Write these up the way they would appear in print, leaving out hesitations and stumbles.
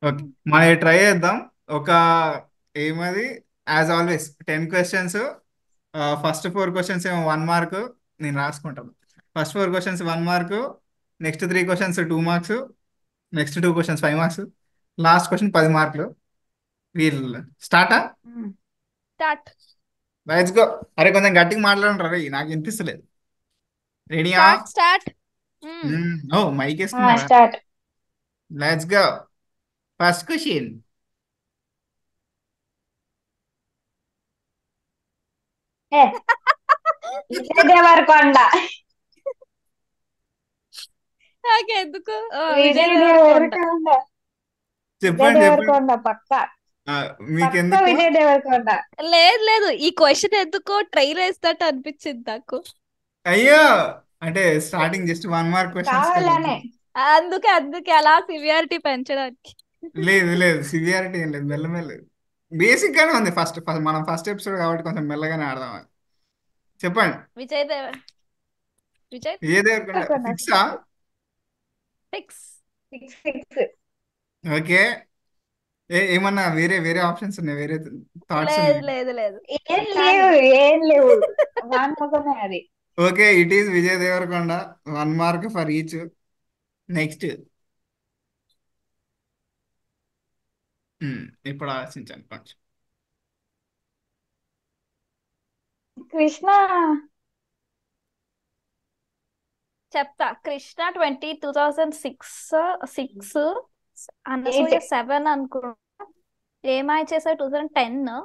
Okay, మనం try చేద్దాం. ఒక ఏమది, as always 10 questions. First 4 questions ఏమో 1 మార్క్. నేను రాసుకుంటాను. First 4 questions 1 mark, next 3 questions 2 marks, next 2 questions 5 marks, last question 10 మార్కులు. వీల్ స్టార్టా? స్టార్ట్. Let's go. అరే కొంచెం గట్టిగా మాట్లాడండి రే, నాకు వినిపిస్తలేదు. రెడీయా? స్టార్ట్. స్టార్ట్. ఓ మైక్ వేసుకున్నారా? Start. Let's go. First question. ఏ విజయ్ దేవరకొండ. నాకెందుకు విజయ్ విజయ్ దేవరకొండ. దేవరకొండ. విజయ్ చెప్పండి చెప్పండి. దేవరకొండ పక్క. ఆ, పక్క మీకెందుకు? విజయ్ దేవరకొండ. లేదు లేదు, ఈ క్వశ్చన్ ఎందుకో ట్రైల్ వేసినట్టు అనిపించింది నాకు. అయ్యో, అంటే స్టార్టింగ్ జస్ట్ 1 మార్క్ క్వశ్చన్స్ కదా. కావాలనే. అందుకే అందుకే అలా సివియారిటీ పెంచడానికి. లేదు లేదు, సివియారిటీ ఏం లేదు, మెల్లమెల్ల. బేసిక్ గానే ఉంది. మనం ఫస్ట్ ఎపిసోడ్ కాబట్టి కొంచెం మెల్లగానే ఆడదాం. చెప్పండి. విజయ్ దేవ విజయ్ విజయ్ దేవరకొండ దేవరకొండ ఫిక్సా? Fix. Fix. Fix fix. Okay. ఏమన్నా వేరే వేరే ఆప్షన్స్ ఉన్నాయి, వేరే థాట్స్ లేదు ఉన్నాయి? లేదు లేదు. ఏం కానీ లేవు, ఏం లేవు. వాన్ ముఖమే అది. Okay, it is Vijay Devarakonda. 1 mark for each. Next. ఇప్పుడు ఆలోచించండి కొంచెం. కృష్ణ. చెప్తా. కృష్ణ 2006. సిక్స్. ఎయిట్. అనసూయ 7 అనుకుంటా. ఏమాయ చేసా 2010.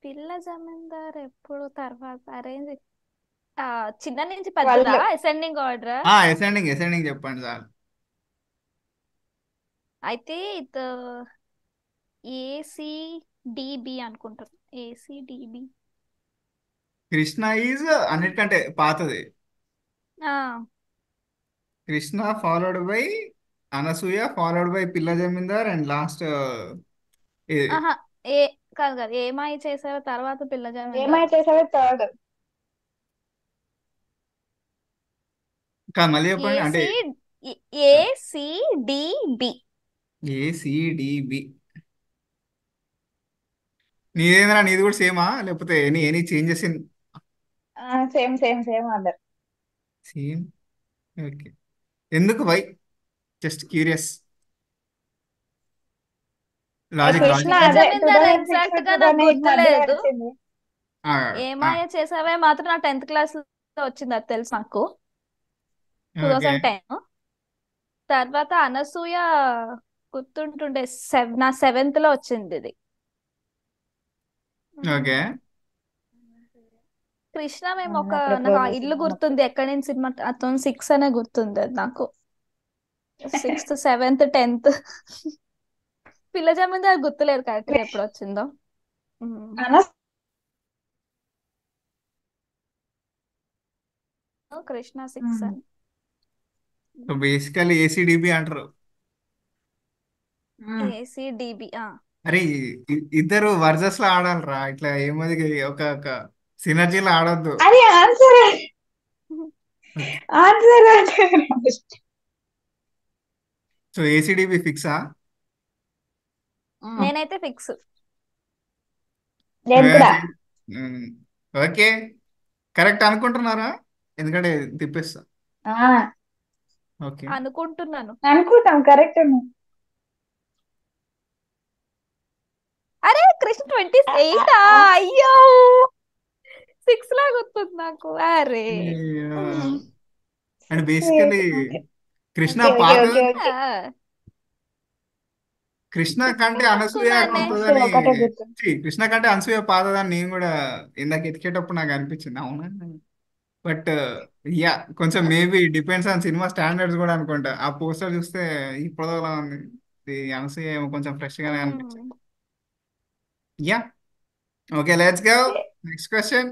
పిల్ల జమీందార్ ఎప్పుడు తర్వాత అరేంజ్. చిన్న నుంచి పెద్దదా 12. Ascending order. అసెండింగ్ అసెండింగ్ చెప్పండి చాలు. అయితే ఇది ఏసిడిబి అనుకుంటాను. ఏసిడిబి. కృష్ణ ఈజ్ అన్నిటికంటే పాతది. ఆ Krishna followed by Anasuya, followed by పిల్ల జమీందార్, అండ్ లాస్ట్ ఆహా. ఏ కాదు కాదు, ఏమాయి చేసావో తర్వాత పిల్ల ఏమై జమీందార్. చేసావే థర్డ్. మళ్ళీ చెప్పండి అంటే. ఏసి ఏసిడిబి. ఏసిడిబి. నీదేంద్రా, నీది కూడా సేమా లేకపోతే any any changes in? Same same same order. Same. Okay. ఎందుకు why? Just curious. Logic Krishna logic. పిల్ల అదే జమీందార్ 2006 ఎగ్జాక్ట్ గా నాకు 2008 మధ్యలో గుర్తులేదు. వచ్చింది. ఏమాయ చేసావే మాత్రం నా 10th క్లాస్ లో వచ్చింది, అది తెలుసు నాకు. Two okay. థౌజండ్ టెన్ తర్వాత అనసూయ గుర్తుంటుండే. నా 7th లో వచ్చింది ఇది. ఓకే. మ్మ్. కృష్ణ మేము ఒక. అప్పుడు నాకు ఆ ఎప్పుడో ఇల్లు సినిమా అప్పుడు. గుర్తుంది, ఎక్కడి నుంచి సినిమా అతను 6 అనే గుర్తుంది అది నాకు. 6th 7th 10th. పిల్ల జమీందార్ గుర్తులేదు కరెక్ట్ గా ఎప్పుడు వచ్చిందో. మ్మ్. అనస్. కృష్ణ 6 అని. సో బేసికలీ ఏసిడిబి అంటారు. ఏసిడిబి. అరే ఇద్దరు వర్సెస్ లో ఆడాలిరా, ఇట్లా ఏమది ఒక ఒక సినర్జీలో ఆడొద్దు. అది ఆన్సర్. ఓకే. ఆన్సర్ అంటే సో ఏసిడిబి ఫిక్సా? నేనైతే ఫిక్స్. నేను కూడా. ఓకే. కరెక్ట్ అనుకుంటున్నారా? ఎందుకంటే తిప్పేస్తా. ఆ ఓకే. అనుకుంటున్నాను. అనుకుంటాం కరెక్ట్. అరే కృష్ణ 28. ఆ అయ్యో, 6 లా గుర్తుంది నాకు. అరే. And 6 basically 8. Okay Krishna okay okay పాత. Okay okay. ఆ, కృష్ణ కంటే అనసూయ అనుకున్నానే. అనసూయ కొత్తదని. ఒకటే గుర్తు. కృష్ణ కంటే అనసూయ పాతదని నేను కూడా ఇందాక ఎతికేటప్పుడు నాకు అనిపించింది, అవునా. బట్ యా, కొంచెం maybe depends on cinema standards కూడా అనుకుంటా. ఆ పోస్టర్ చూస్తే ఇప్పటిలా ఉంది. ఈ అనసూయ ఏమో కొంచెం ఫ్రెష్ గానే అనిపించింది. Yeah. Okay, let's go. Next question.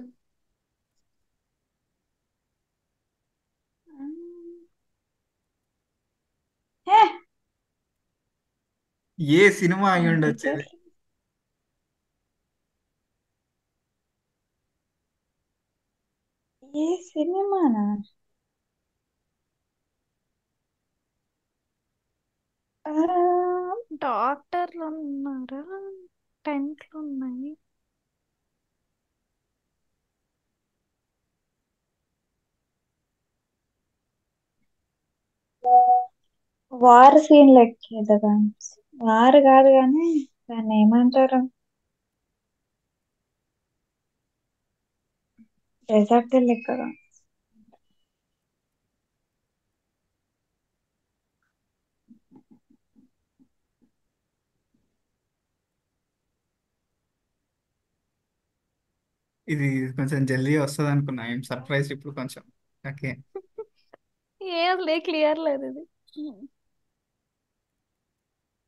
Hey, A cinema అయి ఉండొచ్చు ఇది? కాంప్లికేట్. ఏ సినిమానా? డాక్టర్లు ఉన్నారా? 10th లో ఉన్నాయి. War scene లెక్కేదా? వార్ కాదు కానీ దాన్ని ఏమంటారు? డెజర్ట్ లెక్కగా. ఇది కొంచెం జల్దీ వస్తుంది అనుకున్నా. ఏం సర్ప్రైజ్ ఇప్పుడు కొంచెం. ఓకే. ఏం లే, క్లియర్ లేదు ఇది.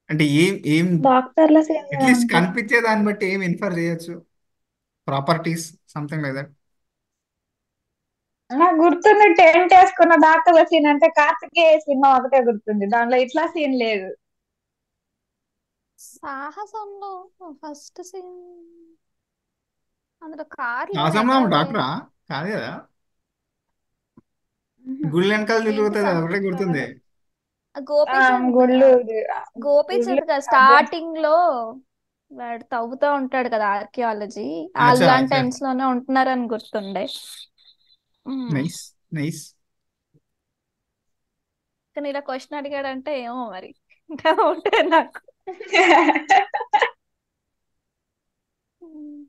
అంటే ఏం ఏం డాక్టర్ల సీన్ అట్లీస్ట్ ఉంటాయి. కనిపించే దాన్ని బట్టి ఏం ఇన్ఫర్ చేయొచ్చు. Properties something like that. నాకు గుర్తుంది, టెంట్ వేసుకున్న డాక్టర్ల సీన్ అంటే కార్తికేయ సినిమా ఒకటే గుర్తుంది, దానిలో ఇట్లా సీన్ లేదు. సాహసంలో ఫస్ట్ సీన్ అందులో కార్లోనే ఆసంలో కదే. డాక్టరా? కాదు కదా. గుళ్ళు వెనకాల ఏంటి తిరుగుతుంది, అది ఒకటే గుర్తుంది. గోపీచంద్ గుళ్ళు గుళ్ళు గోపీచంద్ కదా అదే. స్టార్టింగ్ లో వాడు తవ్వుతూ ఉంటాడు కదా ఆర్కియాలజీ. అచ్చా అలాంటి అచ్చా. టెన్స్ లోనే ఉంటున్నారని గుర్తుండే. ఉమ్. Nice nice. కానీ ఇలా క్వశ్చన్ అడిగాడంటే ఏమో మరి ఇంకా ఉంటే నాకు. ఉమ్.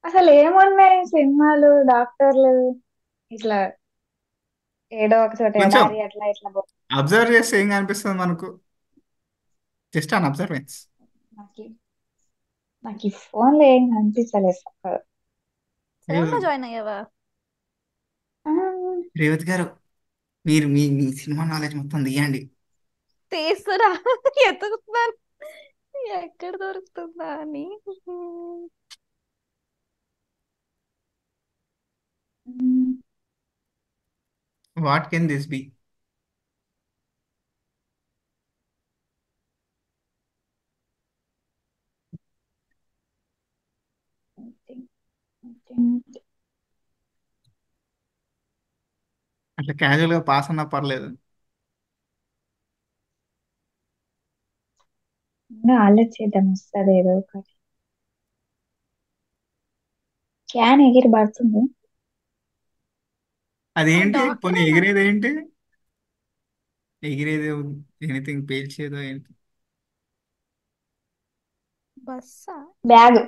అసలు ఏమున్నాయి సినిమాలు డాక్టర్లు ఇట్లా ఏడో ఒక చోట కొంచెం ఎడారి అట్లా ఇట్లా అబ్జర్వ్ చేస్తే ఏం కనిపిస్తుంది మనకు? Just an observance. నాకు నాకు ఈ ఫోన్ లో ఏం కనిపించలేదు చక్కగా. ఫోన్ లో జాయిన్ అయ్యావా? ఆ, రేవతి గారు, మీరు మీ మీ సినిమా నాలెడ్జ్ మొత్తం తీయండి. తీసురా ఎతుకుతున్నాను ఎక్కడ దొరుకుతుందా అని. ఉమ్, వాట్ కెన్ దిస్ బి? అట్లా క్యాజువల్ గా పాస్ అన్నా పర్లేదు. ఇంకా ఆలోచిద్దాం వస్తుంది ఏదో ఒకటి. క్యాన్ ఎగిరి పడుతుంది. అదేంటి? పోనీ డాక్టరేనా? ఎగిరేది ఏంటి? ఎగిరేది ఎనీథింగ్ పేల్చేదో ఏంటి? బస్సా? బ్యాగ్.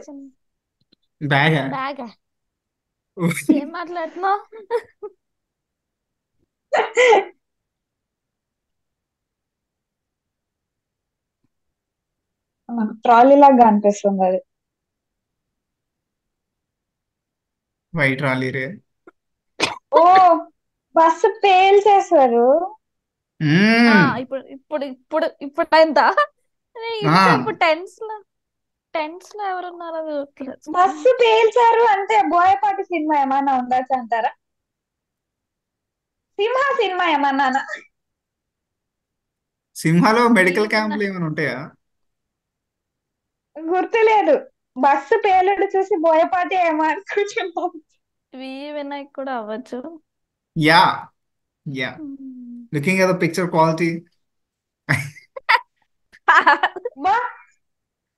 బ్యాగా? బ్యాగా? ఏం మాట్లాడుతున్నావు? ట్రాలీ లాగా అనిపిస్తుంది అది. వైట్ రాలీ రే. ఓ, బస్సు పేల్చేశారు. ఇప్పుడు ఇప్పుడు ఇప్పుడు ఇప్పుడు అయిందా? ఇంతసేపు టెన్స్ లో ఎవరున్నారో చూడట్లేదు. బస్సు పేల్చారు అంటే బోయపాటి సినిమా ఏమన్నా ఉండొచ్చు అంటారా? సినిమా ఏమన్నా? సింహాలో మెడికల్ వీణ క్యాంపులు ఏమైనా ఉంటాయా? గుర్తులేదు. బస్సు పేలుడు చూసి బోయపాటి ఏమనుకుంటున్నాం. వినాయక్ కూడా అవ్వచ్చు. Yeah yeah. Looking at the picture quality. బా,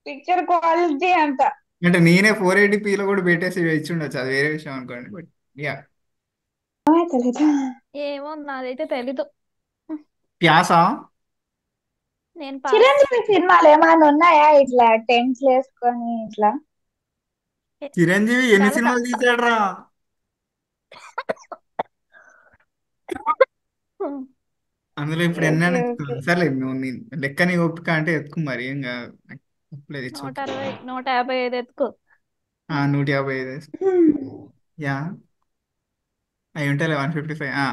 పిక్చర్ క్వాలిటీ అంట. అంటే నేనే 480pలో కూడా పెట్టేసి ఇచ్చి ఉండొచ్చు, అది వేరే విషయం అనుకోండి. But yeah. తెలీదు. ఏమో నాదైతే తెలీదు. ప్యాసా. నేను పాస్. చిరంజీవి సినిమాలు ఏమైనా ఉన్నాయా ఇట్లా టెంట్లు వేసుకొని ఇట్లా? చిరంజీవి ఎన్ని చాలా సినిమాలు తీసాడురా? అందులో ఇప్పుడు ఎన్ని ఓకే అని ఓకే. ఎత్తుకున్నాను. సర్లేదు, నువ్వు లెక్కని ఓపిక అంటే ఎత్తుకు, మరి ఏం కాదు. నాకు తప్పులేదు, ఇట్స్ ఓకే. 160 155 ఎత్తుకో. 155. యా, అవి ఉంటాయి 155.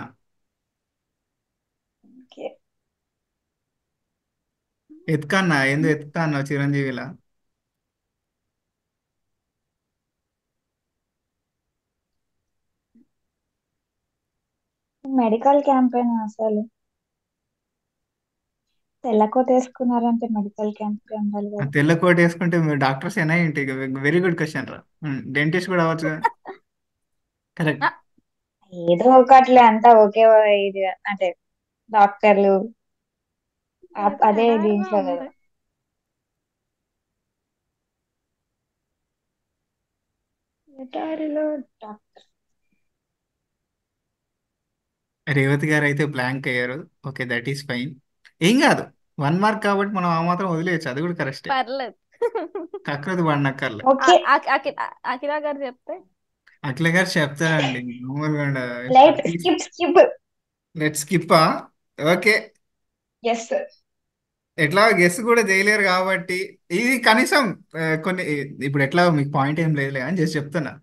ఓకే. ఎత్తుకన్నా ఎందుకు ఎత్తుతా అన్నావు చిరంజీవిలా? మెడికల్ క్యాంపెయిన్ అసలు తెల్ల కోట్ వేసుకున్నారంటే మెడికల్ క్యాంప్ ఉండాలి ఆ కదా. తెల్ల కోట్ వేసుకుంటే మీరు డాక్టర్స్ ఏనా ఏంటి? వెరీ గుడ్ క్వశ్చన్ రా. డెంటిస్ట్ కూడా అవ్వచ్చు. కరెక్ట్. ఆ, ఏదో ఒకట్లే అంతా ఒకే ఇది అంటే డాక్టర్లు ఏదో అదే ఎడారిలో దీంట్లో కదా. ఉంది. ఎడారిలో డాక్టర్. రేవతి గారు అయితే బ్లాంక్ అయ్యారు. Okay, that is fine. ఏం కాదు, 1 మార్క్ కాబట్టి మనం ఆ మాత్రం వదిలేయచ్చు, అది కూడా కరెక్టే. పర్లేదు. కకృతి పడినక్కర్లే. ఓకే, అఖిల గారు చెప్తే అఖిల గారు చెప్తారండి మామూలుగా. Light skip skip. లెట్ స్కిప్పా? ఓకే. ఎస్. ఎట్లా గెస్ కూడా చేయలేరు కాబట్టి ఇది కనీసం కొన్ని ఇప్పుడు ఎట్లా మీకు పాయింట్ ఏం లేదులే అని జస్ట్ చెప్తున్నా.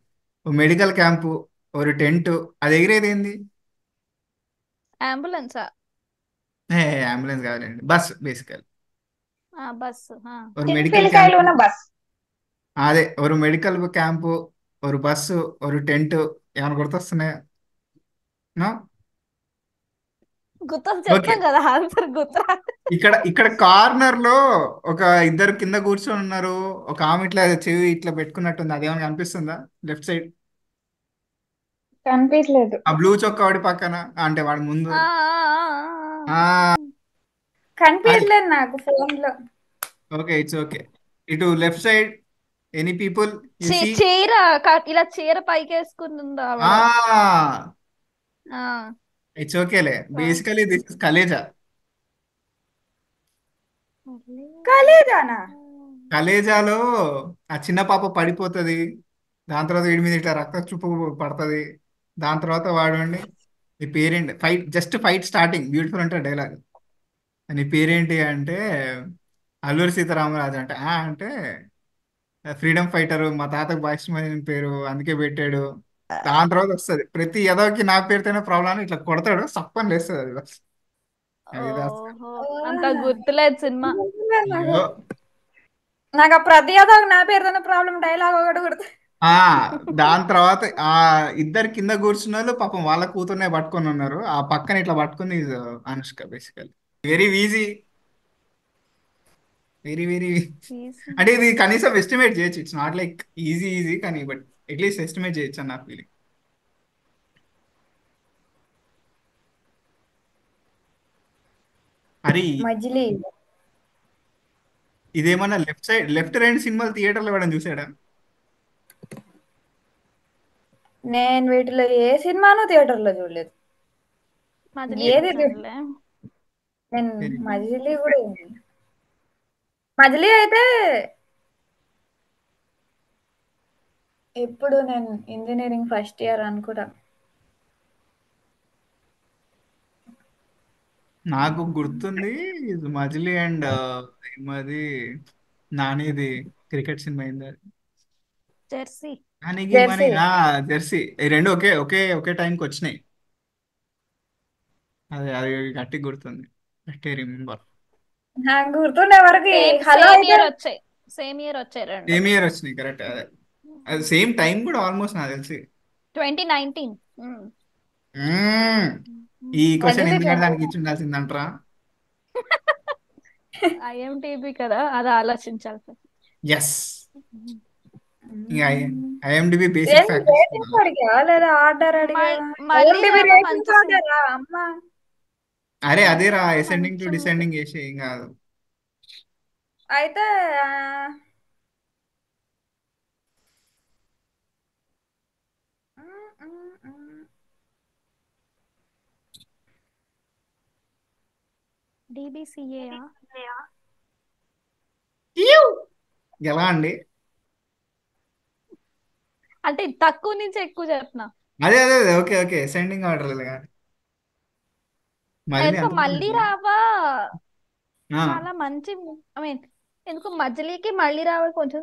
ఓ మెడికల్ క్యాంపు, ఒక టెంట్, అది ఎగిరేది ఏంది? అంబులెన్సా? అంబులెన్స్ కావాలండి, బస్ బేసికల్. బస్సు. ఒక చిన్న మెడికల్ పిల్లకాయలు క్యాంపు, ఉన్న బస్. అదే ఒక మెడికల్ క్యాంపు, ఒక బస్సు, ఒక టెంట్, ఏమైనా గుర్తొస్తున్నాయా? No? గుర్తొచ్చి ఓకే. చెప్తాం కదా ఆన్సర్ గుర్తురా. ఇక్కడ ఇక్కడ కార్నర్ లో ఒక ఇద్దరు కింద కూర్చొని ఉన్నారు. ఒక ఆమె ఇట్లా చెవి ఇట్లా పెట్టుకున్నట్టుంది, అదేమైనా కనిపిస్తుందా లెఫ్ట్ సైడ్? కనిపించలేదు. ఆ బ్లూ చొక్కా వాడి పక్కన, అంటే వాడి ముందు. ఆ, ఆ, ఆ, ఆ అది కనిపించలేదు నాకు ఫోన్ లో. Okay, it's okay. ఇటు left side, any people you see? చీర ఇలా చీర పైకి వేసుకుని ఉంది ఆవిడ. ఆ, ఇట్స్ ఓకేలే. Basically this is Khaleja. కాలేదానా? కలేజాలో ఆ చిన్న పాప పడిపోతుంది, దాని తర్వాత వీడి మీద ఇట్లా రక్త చుప్పు పడుతుంది. దాని తర్వాత వాడండి, నీ పేరేంటి, fight just fight starting beautiful అంటే డైలాగ్. నీ పేరేంటి అంటే అల్లూరి సీతారామరాజు అంటే అంటే ఫ్రీడమ్ ఫైటర్, మా తాతకు బాగా ఇష్టమైన పేరు అందుకే పెట్టాడు. దాని తర్వాత వస్తుంది ప్రతి ఎదవకి నా పేరుతోనే ప్రాబ్లం అని ఇట్లా కొడతాడు, సప్పని లేస్తుంది అది బస్. అది దాస్. ఓహో, అంత గుర్తులేదు సినిమా. నాకు అయ్యో. నాకు ఆ ప్రతి యాదవ్ నా పేరుతోనే ప్రాబ్లం డైలాగ్ ఒకటి గుర్తు. ఆ దాని తర్వాత ఆ ఇద్దరు కింద కూర్చున్న వాళ్ళు పాపం వాళ్ళ కూతుర్నే పట్టుకొని ఉన్నారు, ఆ పక్కన ఇట్లా పట్టుకుంది is, అనుష్క బేసికల్. Very easy, very very. అంటే ఇది కనీసం ఎస్టిమేట్ చేయొచ్చు, it's not like easy easy కానీ, బట్ అట్లీస్ట్ ఎస్టిమేట్ చేయొచ్చు అని నా ఫీలింగ్. అరే మజిలీ. ఇదేమన్నా లెఫ్ట్ సైడ్ లెఫ్ట్ రెండు సినిమాలు థియేటర్లో ఇవ్వడం చూసాడా? నేను వీటిలో ఏ సినిమాను థియేటర్ లో చూడలేదు. మజిలీ ఏది చూసానులే. నేను Very good. మజిలీ కూడా మజిలీ అయితే ఎప్పుడు నేను ఇంజనీరింగ్ ఫస్ట్ ఇయర్ అనుకుంటా. నాకు గుర్తుంది ఇది మజిలీ అండ్ ఏమది నానిది క్రికెట్ సినిమా అయింది అది. జెర్సీ. నానికి మరి జెర్సీ. జెర్సీ, ఈ రెండు ఒకే ఒకే ఒకే టైంకి వచ్చినాయి. అది అది గట్టి గుర్తుంది, గట్టి రిమెంబర్. నాకు గుర్తుండే వరకు సేమ్ హలో సేమ్ అయితే ఇయర్ వచ్చాయి. సేమ్ ఇయర్ వచ్చాయి రెండు. సేమ్ ఇయర్ వచ్చినాయి, కరెక్ట్. అదే అది సేమ్ టైం కూడా ఆల్మోస్ట్ నాకు తెలిసి. 2019. మ్మ్. ఈ క్వశ్చన్ మజిలీ ఎందుకంటే దానికి ఇచ్చి ఉండాల్సిందంటారా? ఐఎండిబి కదా, అది ఆలోచించాలి. Yes. IMDb basic factors. Ratings అడిగావా లేదా ఆర్డర్ అడిగావా? మళ్ళీ IMDb రామ రేటింగ్స్ మంచి ఆర్డరా అమ్మా? అరే మళ్ళీ అదేరా, రామ అసెండింగ్ టు మంచి డిసెండింగ్ వేసి ఏం కాదు. అయితే డిబిసిఏ. ఎలా అండి? అంటే తక్కువ నుంచి ఎక్కువ చెప్తున్నా. అదే అదే అదే, ఓకే ఓకే, అసెండింగ్ ఆర్డర్ కానీ మళ్ళీ ఎందుకో అంత మళ్ళీ రావా ఆ, చాలా మంచి. ఐ మీన్ ఎందుకు మజిలీకి మళ్ళీ రావా కొంచెం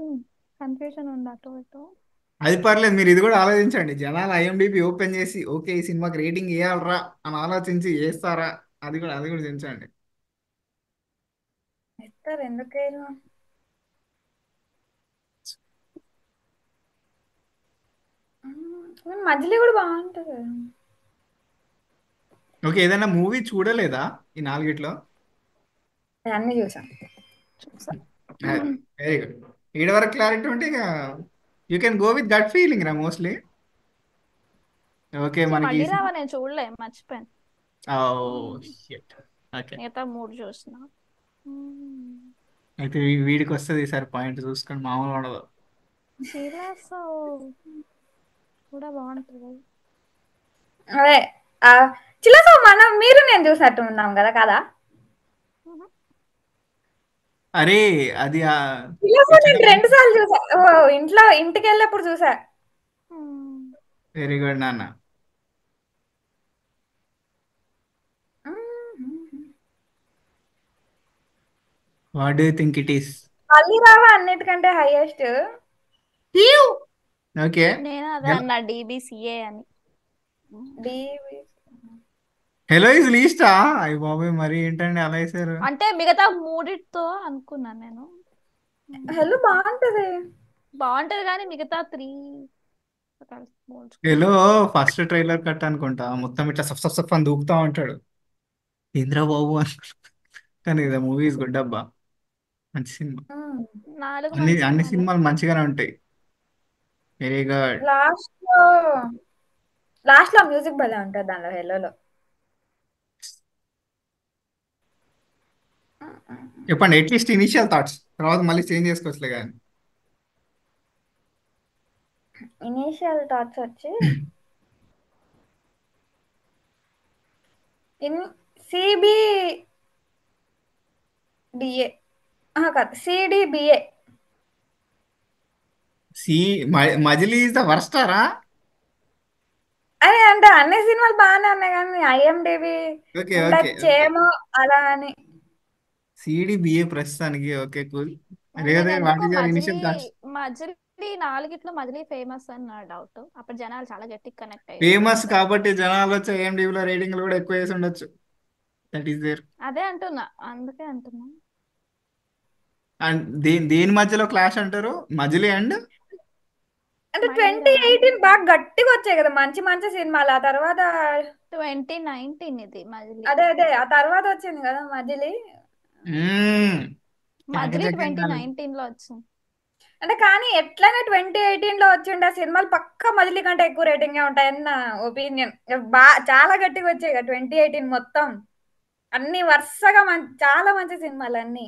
కన్ఫ్యూజన్ ఉంది అటు ఇటు. అది పర్లేదు, మీరు ఇది కూడా ఆలోచించండి. జనాలు ఐఎండిబి ఓపెన్ చేసి ఓకే ఈ సినిమాకి రేటింగ్ వేయాలరా అని ఆలోచించి వేస్తారా, అది కూడా చించండి. ఎస్తారు ఎందుకైనా. మజిలీ కూడా బాగుంటది. ఓకే, ఏదైనా మూవీ చూడలేదా ఈ నాలుగిట్లో? అన్ని చూసాం. చూసా. Very good. ఈడ వరకు క్లారిటీ ఉంటే ఇక you can go with gut feeling రా మోస్ట్లీ. ఓకే, మనకి మళ్ళీ రావా నేను చూడలే, మర్చిపోయాను. ఓ మ్మ్. షిట్. ఓకే. మిగతా మూడు చూసిన. మ్మ్. అయితే వీడికి వస్తుంది ఈసారి పాయింట్ చూసుకొని మామూలు ఉండదు. చిలాసో కూడా బాగుంటుంది. అదే ఆ చిలక మనం మీరు నేను చూసినట్టు ఉన్నాం కదా కదా. మ్మ్. అరే అది చిలక నేను ఇచ్చిన 2 సార్లు చూసా. ఓ ఇంటికి వెళ్ళినప్పుడు చూసా. మ్మ్. వెరీ గుడ్ నాన్న. What do think it is? మళ్ళీ రావా అన్నిటికంటే హైయెస్ట్. ఓకే. నేను అదే అన్నా డిబిసిఏ అని. డి హలో ఇస్ లీస్టా? అయ్య బాబాయ్ మరి ఏంటండి అలా వేసారు? అంటే మిగతా మూడిటితో అనుకున్నాను నేను. హలో బాగుంటది. బాగుంటది కానీ మిగతా three hello first trailer cut అనుకుంటా, మొత్తం ఇట్లా సఫ్ సఫ్ సఫ్ అని దూకుతా ఉంటాడు. ఇంద్రా బాబు అని. కానీ ఇది మూవీ ఇస్ గుడ్ అబ్బా, మంచి సినిమా. నాలుగు అన్ని మంచి అన్ని సినిమాలే. సినిమాలు మంచిగానే ఉంటాయి. Very good. లాస్ట్ లో లాస్ట్ లో మ్యూజిక్ భలే ఉంటది దానిలో హెల్లోలో. చెప్పండి అట్లీస్ట్ ఇనిషియల్ థాట్స్, తర్వాత మళ్ళీ చేంజ్ చేసుకోవచ్చులే కానీ. ఇనీషియల్ థాట్స్ వచ్చి ఇన్ సిబిడిఏ కాదు CDBA. C Majili is the వర్స్టారా? అదే అంటే అన్ని సినిమాలు బాగానే ఉన్నాయి కానీ ఐఎండిబి ఓకే ఓకే ఓకే. ఉండొచ్చేమో అలా అని. సిడిబిఏ ప్రస్తుతానికి ఓకే కూల్. నేను రేవదే వాట్ ఎందుకో is your Majili initial thoughts? Majili నాలుగిట్లో మజిలీ ఫేమస్ అని నా డౌట్. అప్పుడు జనాలు చాలా గట్టిగా కనెక్ట్ అయ్యారు ఫేమస్ దాంతో. కాబట్టి జనాలు వచ్చి ఐఎండిబిలో రేటింగ్లు కూడా ఎక్కువ వేసి ఉండొచ్చు. That is there. అదే అంటున్నా, అందుకే అంటున్నా. అండ్ దేని మధ్యలో క్లాష్ అంటారు, మజిలీ అండ్ అంటే మజిలీ 2018 బాగా గట్టిగా వచ్చాయి కదా మంచి మంచి సినిమాలు. ఆ తర్వాత 2019 ఇది మజిలీ. అదే ఆ తర్వాత వచ్చింది కదా మజిలీ. మజిలీ చాకచక్యంగా. 2019 లో వచ్చింది. అంటే కానీ ఎట్లనే 2018 లో వచ్చిండే సినిమాలు పక్క మజిలీ కంటే ఎక్కువ రేటింగే ఉంటాయని నా ఒపీనియన్. చాలా గట్టిగా వచ్చాయి కదా 2018 మొత్తం. అన్ని వరుసగా చాలా మంచి సినిమాలు అన్ని.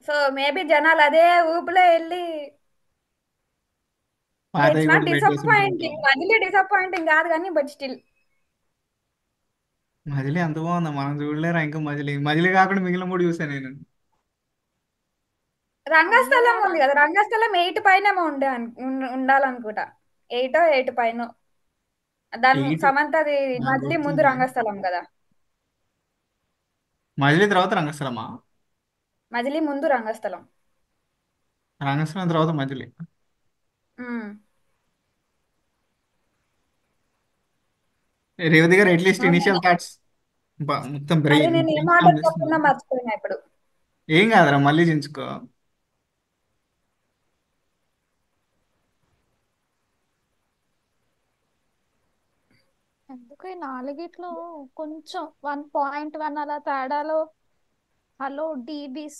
సో మేబీ జనాలు అదే ఊపులో వెళ్ళి పాతవి ఇట్స్ కూడా నాట్ పెట్టేసుంటారు. డిసప్పాయింటింగ్. మజిలీ డిసప్పాయింటింగ్ కాదు కానీ బట్ స్టిల్. మజిలీ అంత బాగుందా? మనం చూడలేరా ఇంకా మజిలీ? మజిలీ కాకుండా మిగిలిన మూడు చూసాను నేను. మజిలీ రంగస్థలం కాదా? ఉంది కదా, రంగస్థలం 8 పైన ఉండాలనుకుంటా. 8 పైన. దాని ఎయిట్ సమంతది నాకు మజిలీ ముందు గుర్తుంది. రంగస్థలం కదా. మజిలీ తర్వాత రంగస్థలమా? మజిలీ ముందు రంగస్థలం. రంగస్థలం తర్వాత మజిలీ. ఉమ్. రేవతి గారు అట్లీస్ట్ అవునా? Initial thoughts. మొత్తం అది బ్రెయిన్ నేను ఏం బ్రెయిన్ స్టార్మ్ ఆర్డర్ చేస్తుంది. చెప్పకుండా మర్చిపోయినా ఇప్పుడు. ఏం కాదురా, మళ్ళీ చించుకో. ఎందుకు ఈ నాలుగిట్లో కొంచెం 1.1 అలా తేడాలో. హలో డీబీస్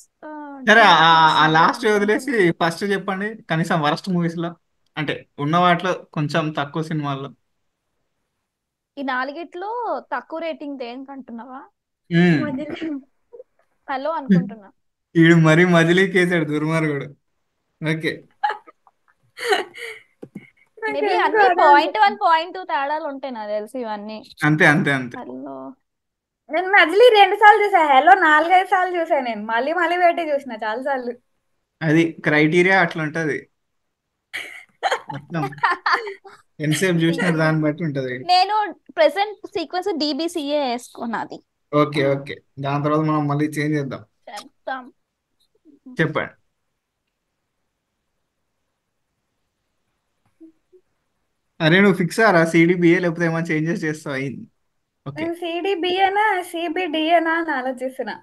సరే ఆ డిబిసిఏ లాస్ట్ వదిలేసి అనుకుంటున్నా. ఫస్ట్ చెప్పండి, కనీసం వరస్ట్ మూవీస్ లో, అంటే ఉన్న వాటిలో కొంచెం తక్కువ సినిమాల్లో. ఈ నాలుగిట్లో తక్కువ రేటింగ్ దేనికి అంటున్నావా? ఉమ్. మజిలీ. హలో అనుకుంటున్నా. ఈడు మరీ మజిలీ కేసాడు దుర్మార్గుడు. ఓకే. నాకు మేబీ ఎందుకు అన్ని అదే 0.1 అనిపిస్తుంది. 0.2 తేడాలు ఉంటాయి నాకు తెలిసి ఇవన్నీ. అంతే అంతే అంతే. హలో నేను మజిలీ 2 సార్లు చూసా. హలో 4-5 సార్లు చూసా. నేను మళ్ళీ మళ్ళీ పెట్టి చూసిన చాలా సార్లు. అది క్రైటీరియా అట్లా ఉంటది మొత్తం. ఎంతసేపు చూసినా దాన్ని బట్టి ఉంటది. నేను ప్రెసెంట్ సీక్వెన్స్ డిబిసిఏ వేసుకున్నది. Okay okay. దాని తర్వాత మనం మళ్ళీ చేంజ్ చేద్దాం. చెప్తాం. చెప్పండి. అరే నువ్వు ఫిక్స్ అరా సిడిబిఏ, లేకపోతే ఏమైనా చేంజెస్ చేస్తావా? అయింది. ఓకే. నేను సిడిబిఏనా సిబిడిఏనా అని ఆలోచిస్తున్నా.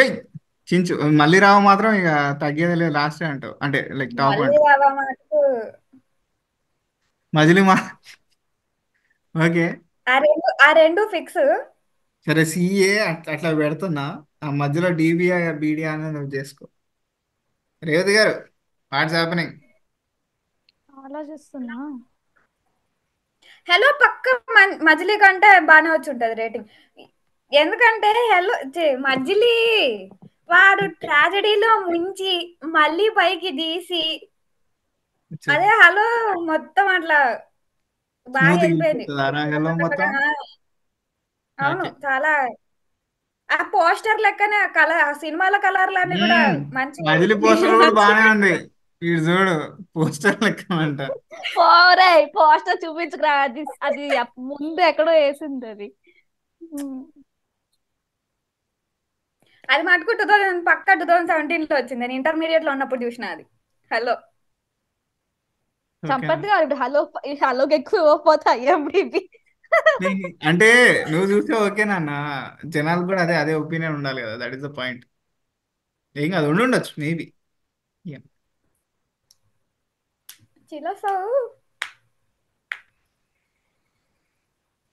ఏయ్ చించు, మళ్ళీ రావు మాత్రం ఇక తగ్గేది లేదు, లాస్ట్ అంటావు అంటే లైక్ టాప్ మళ్ళీ అంటావు. రావా మనకు. మజిలీ మా ఓకే. ఆ రెండు ఫిక్స్. సరే సిఏ అట్లా అట్లా పెడుతున్నా, ఆ మధ్యలో డిబిఐ బీడియా అనేది నువ్వు చేసుకో. రేవతి గారు, వాట్స్ హ్యాపెనింగ్? ఆలోచిస్తున్నా. హలో పక్క మజిలీ కంటే బాగానే వచ్చి ఉంటది రేటింగ్. ఎందుకంటే హలో మజిలీ వాడు ట్రాజడీలో ముంచి మళ్ళీ పైకి తీసి, అదే హలో మొత్తం అట్లా బాగా స్మూత్ వెళ్ళిపోయింది. వెళ్ళిపోతుందా హలో మొత్తం? అవును, ఓకే. చాలా ఆ పోస్టర్ లెక్కనే ఆ కలర్, ఆ సినిమాల కలర్లన్నీ కూడా మంచిగా మజిలీ పోస్టర్ కూడా బాగానే ఉంది. వీడు చూడు పోస్టర్ లెక్క అంట. పోరే పోస్టర్ చూపించుకురా, అది అది ముందు ఎక్కడో వేసింది అది. అది మటుకు 2000 పక్కా 2017 లో వచ్చింది. నేను ఇంటర్మీడియట్ లో ఉన్నప్పుడు చూసిన అది హలో. సంపత్ గారు హలో, హలోకి ఎక్కువ పోతాయి ఎంబీబీ. అంటే నువ్వు చూస్తే ఓకేనన్న, జనాలు కూడా అదే అదే ఒపీనియన్ ఉండాలి కదా, దట్ ఈస్ ద పాయింట్. ఏం కాదు, ఉండొచ్చు మేబీ. చిలసో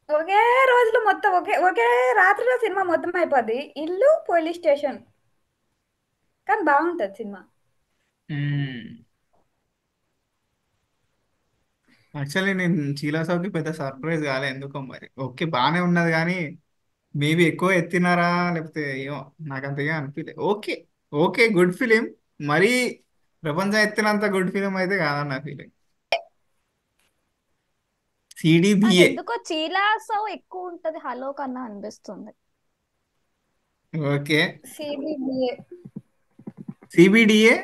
ఒకే రోజులో మొత్తం ఒకే రాత్రిలో సినిమా మొత్తం అయిపోద్ది. ఇల్లు పోలీస్ స్టేషన్, కానీ బాగుంటది సినిమా. యాక్చువల్లీ నేను చీలాసావుకి పెద్ద సర్ప్రైజ్ కాలే ఎందుకో మరి. ఓకే బాగానే ఉన్నది కానీ మేబీ ఎక్కువ ఎత్తినారా లేకపోతే ఏమో, నాకు అంతగా అనిపించలేదు. ఓకే ఓకే గుడ్ ఫిలిం, మరీ ప్రపంచం ఎత్తినంత గుడ్ ఫిలిం అయితే కాదన్న ఫీలింగ్. నాకు సిడిబిఏ. ఎందుకో చీలాసవ్ ఎక్కువ ఉంటది హలో కన్నా అనిపిస్తుంది. Okay. CBBA CBDA.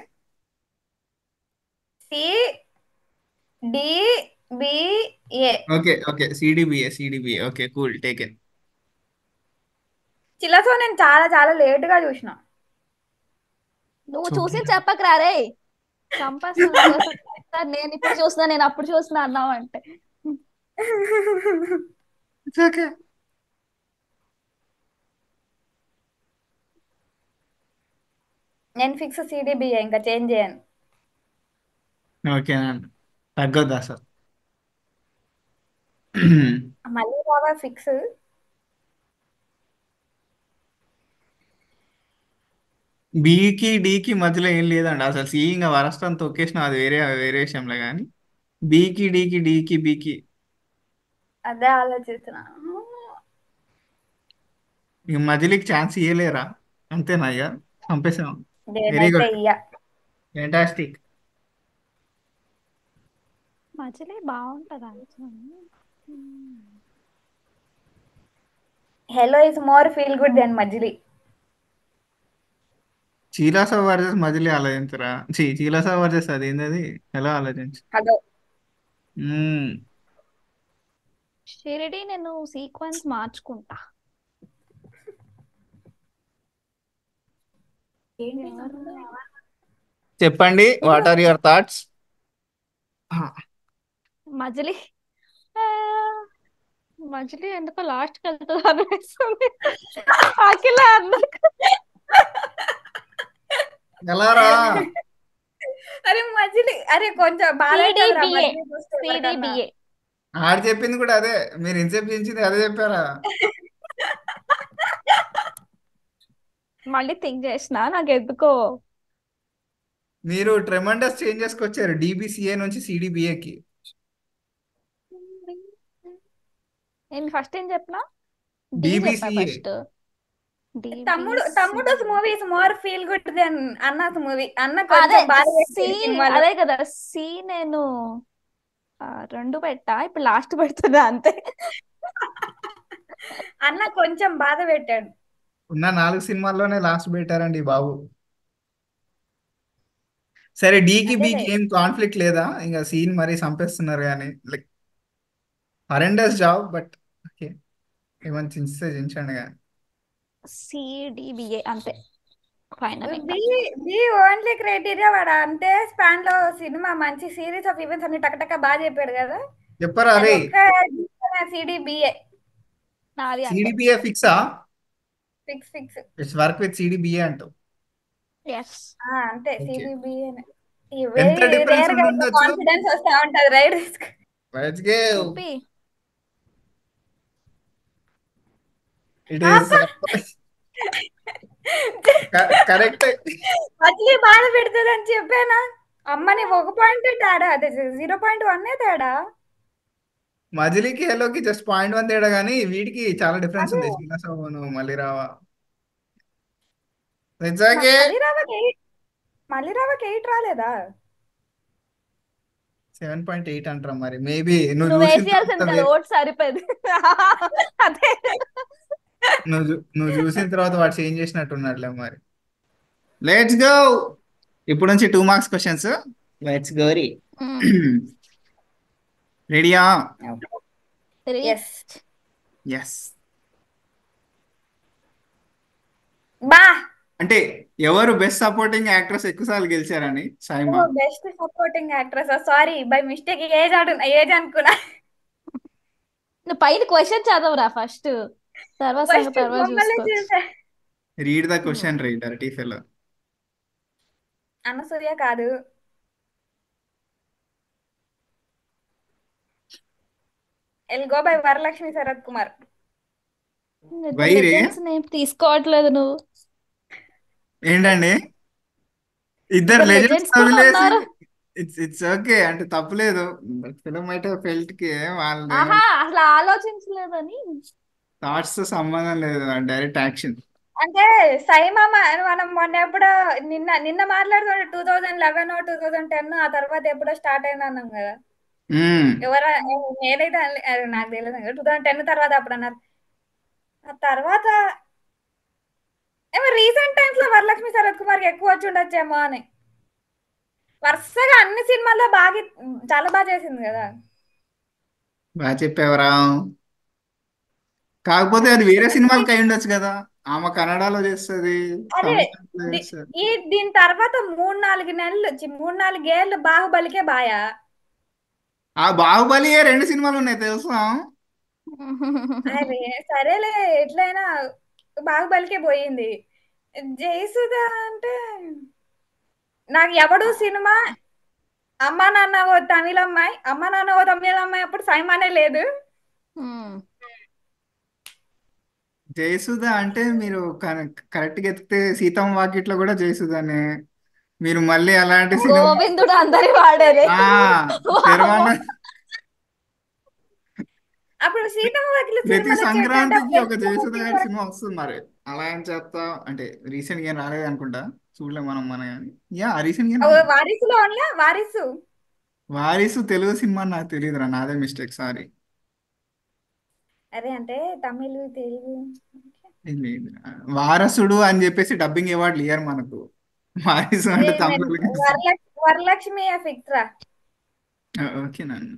CDBA. Okay okay CDBA okay cool taken. చిలసో నేను చాలా చాలా లేట్ గా చూసిన. నువ్వు చూసి చెప్పకరా రే, చంపేస్తాను ఇంకోసారి. నేను ఇప్పుడు చూస్తున్నా, నేను అప్పుడు చూస్తున్నా అన్నావు అంటే. ఓకే. నేను ఫిక్స్ సిడిబిఏ, ఇంకా చేంజ్ చేయను. ఓకేనండి, తగ్గొద్దు అసలు. మళ్ళీ బాగా ఫిక్స్. బికి డికి మధ్యలో ఏం లేదండి అసలు. సి ఇంకా వరస్ట్ అని తొక్కేసిన, అది వేరే వేరే విషయంలో కానీ బికి డికి డికి బికి అదే ఆలోచిస్తున్నాను. ఇక మధ్యలోకి ఛాన్స్ ఇవ్వలేరా? అంతేనా ఇక చంపేసాం. వెరీ నేనైతే గుడ్, ఇయ్య. ఫ్యాంటాస్టిక్. మజిలీ బాగుంటది hello is more feel good then Majili. Chi La Sow versus Majili ఆలోచించరా? చీలాసా వర్సెస్ అది ఏంది ఎలా ఆలోచించు. హలో మ్మ్. షిరిడి నేను సీక్వెన్స్ మార్చుకుంటా. ఎవరు? చెప్పండి, వాట్ ఆర్ యువర్ థాట్స్? మజిలీ ఆ, మజిలీ ఎందుకో లాస్ట్ కి వెళ్తుంది అనిపిస్తుంది. అఖిల అన్నాక ఎలా రా? అరే మజిలీ, అరే కొంచెం బాధ అవుతుందిరా సిడిబిఏ మజిలీ చూస్తే ఎవరికన్నా. సిడిబిఏ. ఆడు చెప్పింది కూడా అదే, మీరు ఇన్సెప్ట్ చేసింది అదే చెప్పారా? మళ్ళీ థింక్ చేసిన నాకు ఎందుకో. మీరు ట్రెమండస్ చేంజ్ చేసుకొచ్చారు డిబిసిఏ నుంచి సిడిబిఏకి. నేను ఫస్ట్ ఏం చెప్పినా, డి చెప్పా డిబిసిఏ. ఫస్ట్. తమ్ముడు movie is more feel good then అన్నస్ మూవీ. అన్న అదే కొంచెం బాధ సి, పెట్టింది సినిమాలో. అదే కదా సి. నేను రెండు పెట్టా, ఇప్పుడు లాస్ట్ పెడుతున్నా అంతే. అన్న కొంచెం బాధ పెట్టాడు. ఉన్న 4 సినిమాల్లోనే లాస్ట్ పెట్టారండి బాబు. సరే డీకి అదేలే. బీకి ఏం కాన్ఫ్లిక్ట్ లేదా? ఇంకా సీన్ మరీ చంపేస్తున్నారు కానీ లైక్ హరెండస్ జాబ్, బట్ ఓకే ఏమైనా చించితే చించండి కానీ. సిడిబిఏ అంతే ఫైనల్. ఇంకా బి ఓన్లీ క్రైటీరియా వాడు అంతే స్పాన్ లో సినిమా మంచి సిరీస్ ఆఫ్ ఈవెంట్స్ అన్ని టకటక బాగా చెప్పాడు కదా. చెప్పరా అది అరే? ఒక్క సిడిబిఏ నాది అంతే. సిడిబిఏ ఫిక్సా? Fix fix. It's work with CDBA అంటావు. ఎస్. అంతే ఓకే. సిడిబిఏ. ఎంత వెరీ డిఫరెన్స్ రేర్ గా ఇట్లా ఉండొచ్చు? కాన్ఫిడెన్స్ వస్తా ఉంటది రైట్. బయటకే చూపి. It is correct. మళ్ళీ బాధ పెడుతుంది అని చెప్పానా? అమ్మని 1 పాయింట్ తేడా, అదే 0.1 తేడా. మజిలీకి హెలోకి జస్ట్ 0.1 తేడా కానీ వీటికి చాలా డిఫరెన్స్ అదే ఉంది. చిన్న సోను మళ్ళీ రావా ఇట్స్ ఓకే. మళ్ళీ రావకి 8 రాలేదా? 7.8 అంటారా మరి మేబీ నువ్వు నువ్వు చూసిన వేసేయాల్సింది తర్వాత కదా, ఓటు సరిపోయింది. అదే. నువ్వు చూసిన తర్వాత వాడు చేంజ్ చేసినట్టున్నాడులే మరి. Let's go. ఇప్పుడు నుంచి 2 మార్క్స్ క్వశ్చన్స్. లెట్స్ గోరి. రెడీయా? ఎస్. ఎస్. బా అంటే ఎవరు బెస్ట్ సపోర్టింగ్ యాక్ట్రెస్ ఎక్కువసార్లు గెలిచారని SIIMA. Best supporting actress. Sorry by mistake age అనుకున్నా. నువ్వు పైన క్వశ్చన్ చదవరా ఫస్ట్, తర్వాత ఫస్ట్ తర్వాత మమ్మల్ని చూసుకోవచ్చు. చూసా. రీడ్ ద క్వశ్చన్ రీడర్ టీఫెల్. అనసూయ కాదు. I'll go by Varalakshmi Sarath Kumar. వైరే లెజెండ్స్ నేమ్ తీసుకోవట్లేదు నువ్వు. ఏంటండి ఇద్దరు ఇద్దరు లెజెండ్స్ లెజెండ్స్ కూడా వదిలేసి ఉన్నారు. ఇట్స్ ఓకే అంటే తప్పులేదు. ఫిలిం అయితే ఫెల్ట్ కి వాళ్ళ ఆహా, అసలు ఆలోచించలేదని. థాట్స్ తో సంబంధం లేదు, డైరెక్ట్ యాక్షన్. అంటే సైమా మనం మొన్న ఎప్పుడో నిన్న నిన్న మాట్లాడుతుంటే 2011 2010 ఆ తర్వాత ఎప్పుడో స్టార్ట్ అయింది అన్నాం కదా. ఎవరా నేనైతే నాకు తెలియదు 2010 తర్వాత అప్పుడు అన్నారు. ఆ తర్వాత ఏమో రీసెంట్ టైమ్స్ లో వరలక్ష్మి శరత్ కుమార్ ఎక్కువ వచ్చి ఉండొచ్చేమో అని. వరుసగా అన్ని సినిమాల్లో చాలా బాగా చేసింది కదా. బాగా చెప్పేవరా. కాకపోతే అది వేరే సినిమాలకి అయి ఉండొచ్చు కదా. ఆమె కన్నడలో చేస్తుంది, అదే తమిళలో చేస్తుంది. దీని తర్వాత 3-4 ఏళ్ళు బాహుబలికే బాయా. ఆ బాహుబలి 2 సినిమాలు ఉన్నాయి తెలుసా. అరే సరేలే ఎట్లయినా బాహుబలికే పోయింది. జయసుధ అంటే నాకు ఎవడు సినిమా అమ్మా నాన్న ఓ తమిళ అమ్మాయి, అమ్మా నాన్న ఓ తమిళ అమ్మాయి అప్పుడు సైమానే లేదు. జయసుధ అంటే మీరు కరెక్ట్ గా ఎత్తితే సీతమ్మ వాకిట్లో కూడా జయసుధనే. మీరు మళ్ళీ అలాంటి సినిమా గోవిందుడు అందరి వాడేనే. ఆ శర్వాన అప్పుడు సీతమ్మ వాకిలి ప్రతి సినిమాలు వచ్చేటంటే సంక్రాంతికి ఒక జయసుధ గారి సినిమా వస్తుంది మరి. అలా ఏం చేస్తా అంటే రీసెంట్ గా ఏం రాలేదు అనుకుంటా, చూడలే మనం మన రీసెంట్ గా వారిసులో ఉన్నా వారిసు. వారిసు తెలుగు సినిమా నాకు తెలియదురా, నాదే మిస్టేక్ సారీ. అదే అంటే తమిళ తెలుగు వారసుడు అని చెప్పేసి డబ్బింగ్ అవార్డులు ఇయ్యారు మనకు. వారిసు అంటే తమిళ. వరలక్ష్మి ఫిక్రా. ఓకే నన్ను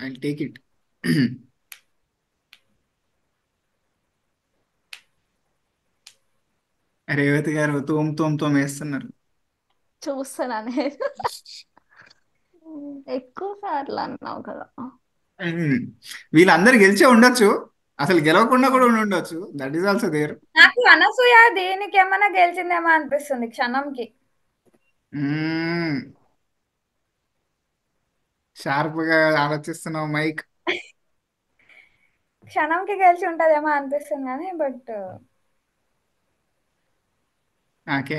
ఐ టేక్ ఇట్. రేవతి గారు తోమ్ తోమ్ తోమ్ వేస్తున్నారు. చూస్తాను ఎక్కువ సార్లు అన్నావు కదా. వీళ్ళందరూ గెలిచే ఉండొచ్చు, అసలు గెలవకుండా కూడా ఉండొచ్చు. That is also there. నాకు అనసూయ దేనికి ఏమైనా గెలిచిందేమో అనిపిస్తుంది క్షణంకి. షార్ప్ గా ఆలోచిస్తున్నావు మైక్. క్షణంకి గెలిచి ఉంటదేమో అనిపిస్తుంది కానీ బట్ ఓకే.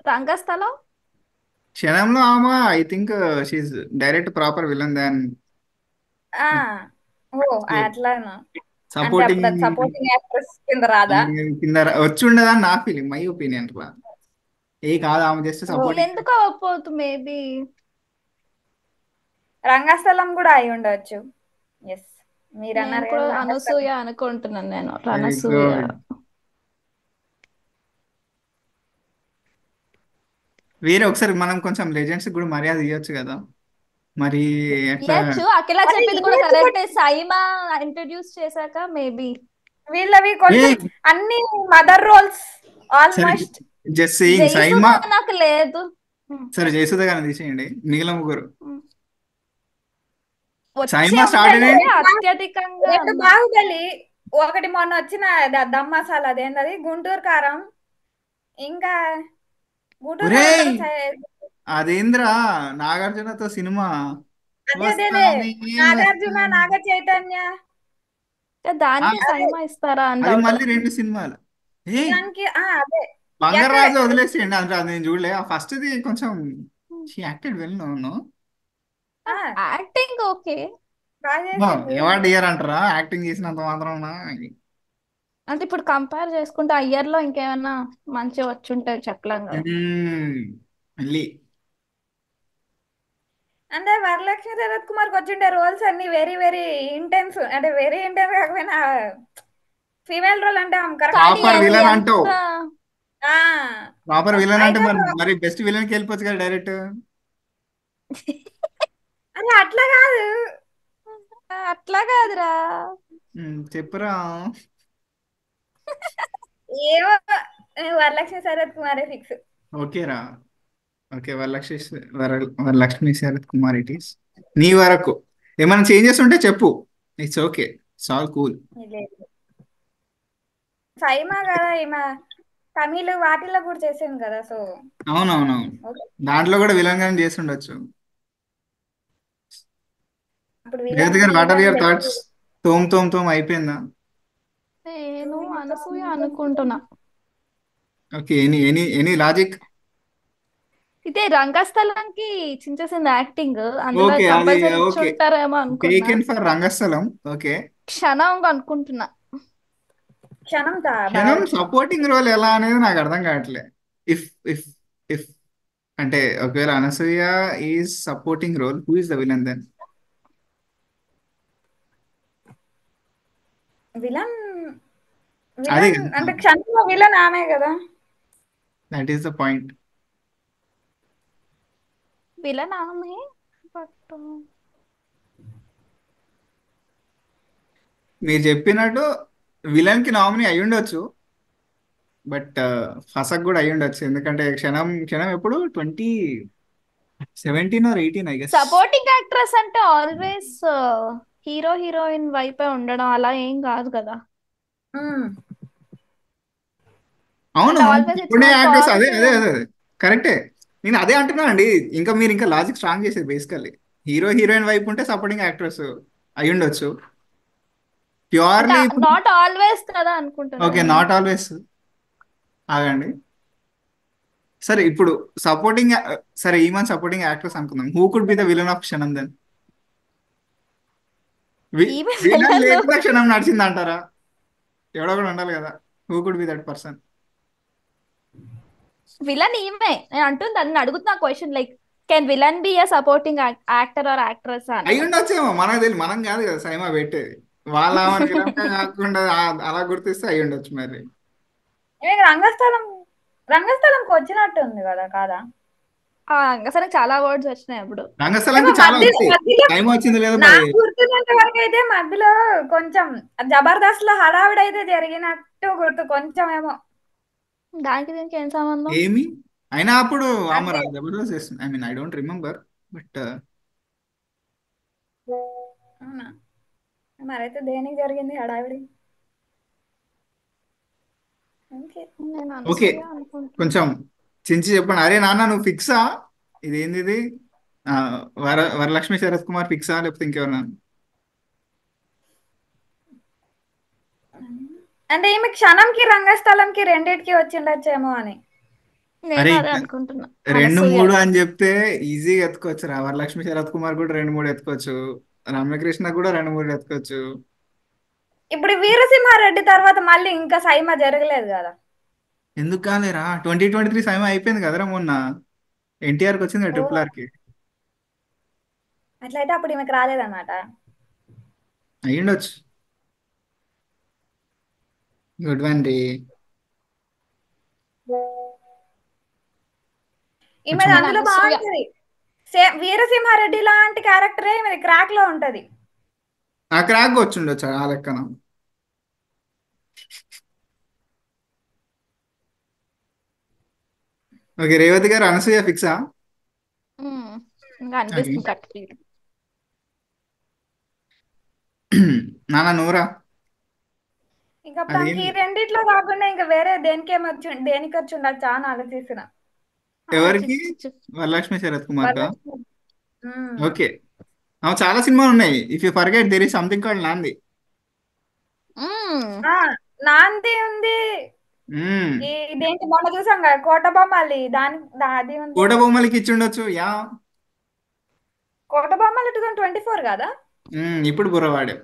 రంగస్థలం క్షణంలో ఆమె I think she direct proper villain than ఓ అట్లానా. అంటే సపోర్టింగ్ అప్పుడు సపోర్టింగ్ యాక్ట్రెస్ కింద రాదా? కింద వచ్చి ఉండదని నా ఫీలింగ్, మై ఒపీనియన్. కాదు ఆమె జస్ట్ సపోర్టింగ్. ఎందుకు అవ్వకపోతు మేబీ. రంగస్థలం కూడా అయి ఉండొచ్చు. ఎస్ మీరు నేను అన్నారు కూడా కదా అనసూయ అనుకుంటున్నాను. నేను వెరీ రణసూయ. గుడ్. వేరే ఒకసారి మనం కొంచెం లెజెండ్స్ కూడా మర్యాద ఇవ్వచ్చు కదా మరి. ఎట్లా ఇయ్యచ్చు. అఖిల అరే చెప్పింది కూడా కరెక్టే. సైమా ఇంట్రడ్యూస్ చేశాక మేబీ. వీళ్ళవి కొంచెం అన్ని మదర్ రోల్స్ సరే almost. Just saying Jayasudha SIIMA. నాకు లేదు. సరే జయసుధ గారిని తీసేయండి, మిగిలిన ముగ్గురు. వచ్చే సైమా ఉంటాయి స్టార్టెడ్ కానీ అత్యధికంగా రెండు బాహుబలి, ఒకటి మొన్న వచ్చిన దమ్ మసాలా అదేంటది గుంటూరు కారం, ఇంకా గుంటూరు కారం ఒరేయ్ కదా అదేంద్రా నాగార్జునతో సినిమా అదే అదే అదే వస్తానే నాగార్జున వస్తానే. నాగ చైతన్య. దానికి అదే సైమా ఇస్తారా అని అది డౌట్. మళ్ళీ 2 సినిమాలు. దానికి అదే బంగారాజు వదిలేసేయండి, అంటే అది నేను చూడలే. ఆ ఫస్ట్ ది కొంచెం she acted well. No acting okay. బాగా చేసింది. అవార్డు ఇయర్ అంటారా యాక్టింగ్ చేసినంత మాత్రం? అంటే ఇప్పుడు కంపేర్ చేసుకుంటే ఆ ఇయర్ లో ఇంకేమైనా మంచిగా వచ్చుంటాయి చెప్పలేం కదా. మళ్ళీ అంటే వరలక్ష్మి శరత్ కుమార్కి వచ్చిండే రోల్స్ అన్ని వెరీ వెరీ ఇంటెన్స్, అంటే వెరీ ఇంటెన్స్ కాకపోయినా ఫీమేల్ రోల్ అంటే ఆమె కరెక్ట్ కానీ ప్రాపర్ అది విలన్ అంటావు. ఎంత ప్రాపర్ విలన్ అంటే అయితే మరి మరి బెస్ట్ విలన్ కి వెళ్ళిపోవచ్చు కదా డైరెక్ట్. అరే అట్లా కాదు. అట్లా కాదురా. చెప్పురా. ఏమో, వరలక్ష్మి శరత్ కుమారే ఫిక్స్. ఓకేరా. Okay, Varalakshmi Varalakshmi Sarath Kumar it is. నీ వరకు ఏమైనా చేంజెస్ ఉంటే చెప్పు. It's okay, it's all cool. SIIMA కదా ఈమె, తమిళ్ వాటిల్లో కూడా చేసింది కదా, సో అవునవునవును, ఓకే. దాంట్లో కూడా విలన్ గానే చేసి ఉండొచ్చు. అప్పుడు రేవతి విలన్ గారు, what are villain your thoughts? తోమ్ తోమ్ తోమ్ అయిపోయిందా? నేను అనసూయ అనుకుంటున్నా. Okay, any any any logic? ఇదే రంగస్థలానికి చించేసింది యాక్టింగ్, అందులో ఓకే, అది కంపల్సరీ ఇచ్చి ఓకే. ఉంటారేమో అనుకున్నా. Taken for Rangasthalam. Okay. Kshanam అనుకుంటున్నా. క్షణం బాగా క్షణం వచ్చింది. సపోర్టింగ్ రోల్ ఎలా అనేది నాకు అర్థం కావట్లే. ఇఫ్ ఇఫ్ ఇఫ్ అంటే ఒకవేళ Anasuya is supporting role, who is the villain then? Villain అదే విలన్ కదా, అంటే క్షణంలో విలన్ ఆమె కదా. That is the point. Villain ఆమె, బట్ మీరు చెప్పినట్టు విలన్ కి నామినీ అయి ఉండొచ్చు, బట్ ఫసక్ కూడా అయి ఉండొచ్చు. ఎందుకంటే క్షణం క్షణం ఎప్పుడు 2017 or 18 I guess. Supporting actress అంటే ఆల్వేస్ హీరో హీరోయిన్ వైపే ఉండడం అలా ఏం కాదు కదా. ఉమ్. అవును, అంటే ఆల్వేస్ ఇట్స్ ఇప్పుడే నాట్ యాక్టర్స్ అదే పాజిటివ్. అదే అదే అదే కరెక్టే. నేను అదే అంటున్నా అండి. ఇంకా మీరు ఇంకా లాజిక్ స్ట్రాంగ్ చేసేది బేసికల్లీ హీరో హీరోయిన్ వైపు ఉంటే సపోర్టింగ్ యాక్టర్స్ అయి ఉండొచ్చు. అంటే ప్యూర్లీ ఇప్పుడు నాట్ ఆల్వేస్ కదా అనుకుంటున్నా ఓకే, నేను. Not always. ఆగండి. సరే ఇప్పుడు సపోర్టింగ్, సరే ఈమన్ సపోర్టింగ్ యాక్ట్రెస్ అనుకుందాం. Who could be the villain of క్షణం దెన్? ఈమె విలన్ విలన్. లేకుండా క్షణం నడిచింది అంటారా? ఎవడో కూడా ఉండాలి కదా. Who could be that person? Villain ఈమె. నేను అంటుంది, నన్ను అడుగుతున్నా question like, can villain B a supporting actor are actress అని. అయి ఉండొచ్చేమో, మనకు తెలియదు, మనం కాదు కదా సైమా పెట్టేది. వాళ్ళ ఆమెను విలన్ కాకుండా అలా గుర్తిస్తే అయి ఉండొచ్చు మరి. ఈమెకి రంగస్థలంకి వచ్చినట్టు ఉంది కదా, కాదా? అసలు చాలా వర్డ్స్ వచ్చినాయి అప్పుడు. ఏమో రంగస్థలానికి చాలా మధ్యలో వస్తాయి. మధ్యలో టైం వచ్చింది లేదా మరి? నాకు గుర్తున్నంత వరకు అయితే మధ్యలో కొంచెం జబర్దస్త్ లో హడావిడి అయితే జరిగినట్టు గుర్తు కొంచెం ఏమో. దానికి దీనికి ఏం సంబంధం? ఏమి అయినా అప్పుడు ఆమె అంటే జబర్దస్త్ చేస్తుంది. I mean I don't remember, but అవునా, మరైతే దేనికి జరిగింది హడావిడి? ఓకే. నేను ఓకే. అనసూయ అనుకుంటున్నా. కొంచెం చించి చెప్పండి. అరే నాన్న, నువ్వు ఫిక్సా? ఇదేంది ఇది? ఆ, వరలక్ష్మి శరత్ కుమార్ ఫిక్సా లేకపోతే ఇంకెవరన్నా? అంటే ఈమె క్షణంకి రంగస్థలంకి రెండిటికి వచ్చిండొచ్చేమో అని. అరే నేను అదే ఇంకా అనుకుంటున్నా. రెండు అనసూయ. మూడు అని చెప్తే ఈజీగా ఎత్తుకోవచ్చు రా. వరలక్ష్మి శరత్ కుమార్ కూడా రెండు మూడు ఎత్తుకోవచ్చు, రమ్యకృష్ణ కూడా రెండు మూడు ఎత్తుకోవచ్చు. ఇప్పుడు వీరసింహారెడ్డి తర్వాత మళ్ళీ ఇంకా సైమా జరగలేదు కదా. ఎందుకు కాలేరా? 2023 సైమా అయిపోయింది కదరా మొన్న. ఎన్టీఆర్కి వచ్చింది ఓ, ట్రిపుల్ ఆర్కి. అట్లయితే అప్పుడు ఈమెకు రాలేదన్నమాట. అయ్యుండొచ్చు. గుడ్ వన్ రీ. ఈమెది కొంచెం నేను అందులో అనసూయ. బాగుంటది. వీరసింహారెడ్డి లాంటి క్యారెక్టరే ఈమెది క్రాక్ లో ఉంటది. ఆ క్రాక్ వచ్చిండొచ్చు ఆ లెక్కన. ఓకే, రేవతి గారు అనసూయ ఫిక్సా? ఇంకా ఓకే. అనిపిస్తుంది కట్ ఫీల్. నాన్న నూరా. ఇంకా అప్పుడు ఆమెకి ఈ అదేంది? రెండిట్లో కాకుండా ఇంకా వేరే దేనికి వచ్చి ఉండదు చాలా ఆలోచిస్తున్నా. ఎవరికి? ఆలోచించు. వరలక్ష్మి శరత్ కుమార్ కా? వరలక్ష్మి. ఉమ్. ఓకే. చాలా సినిమాలు ఉన్నాయి. If you forget there is something called Naandhi. ఆ, నాంది ఉంది. మ్మ్. ఇదేంటి మొన్న చూసాం కదా కోటబొమ్మలి, అది ఉంది. కోట బొమ్మలకి ఇచ్చి ఉండొచ్చు. యా. కోటబొమ్మలి 2024 కదా. ఇప్పుడు బుర్రవాడే.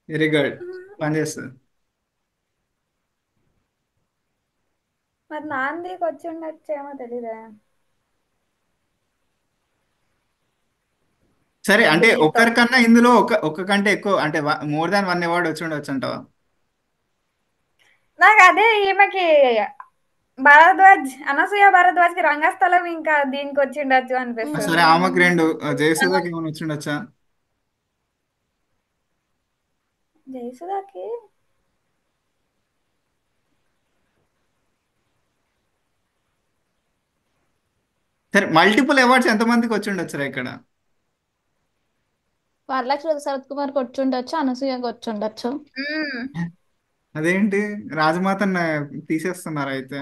Very good. పని చేస్తుంది. మరి నాందికి వచ్చి ఉండొచ్చేమో తెలీదా. సరే అంటే దీంతో ఒక్కరికన్నా ఇందులో ఒక్క కంటే ఎక్కువ అంటే మోర్ దాన్ 1 అవార్డు వచ్చి ఉండొచ్చు అంటావా? నాకు అదే ఈమెకి భరద్వాజ్, అనసూయ భరద్వాజ్ కి రంగస్థలం ఇంకా దీనికి వచ్చి ఉండొచ్చు సరే అనిపిస్తుంది. ఆమెకు 2, జయసుధకి ఏమైనా వచ్చి ఉండొచ్చా? జయసుధాకి సరే మల్టిపుల్ అవార్డ్స్ ఎంతమందికి వచ్చి ఉండొచ్చురా ఇక్కడ? వరలక్ష్మి శరత్ కుమార్కి వచ్చి ఉండొచ్చు, అనసూయకి వచ్చి ఉండొచ్చు. అదేంటి రాజమాతన్న తీసేస్తున్నారు అయితే?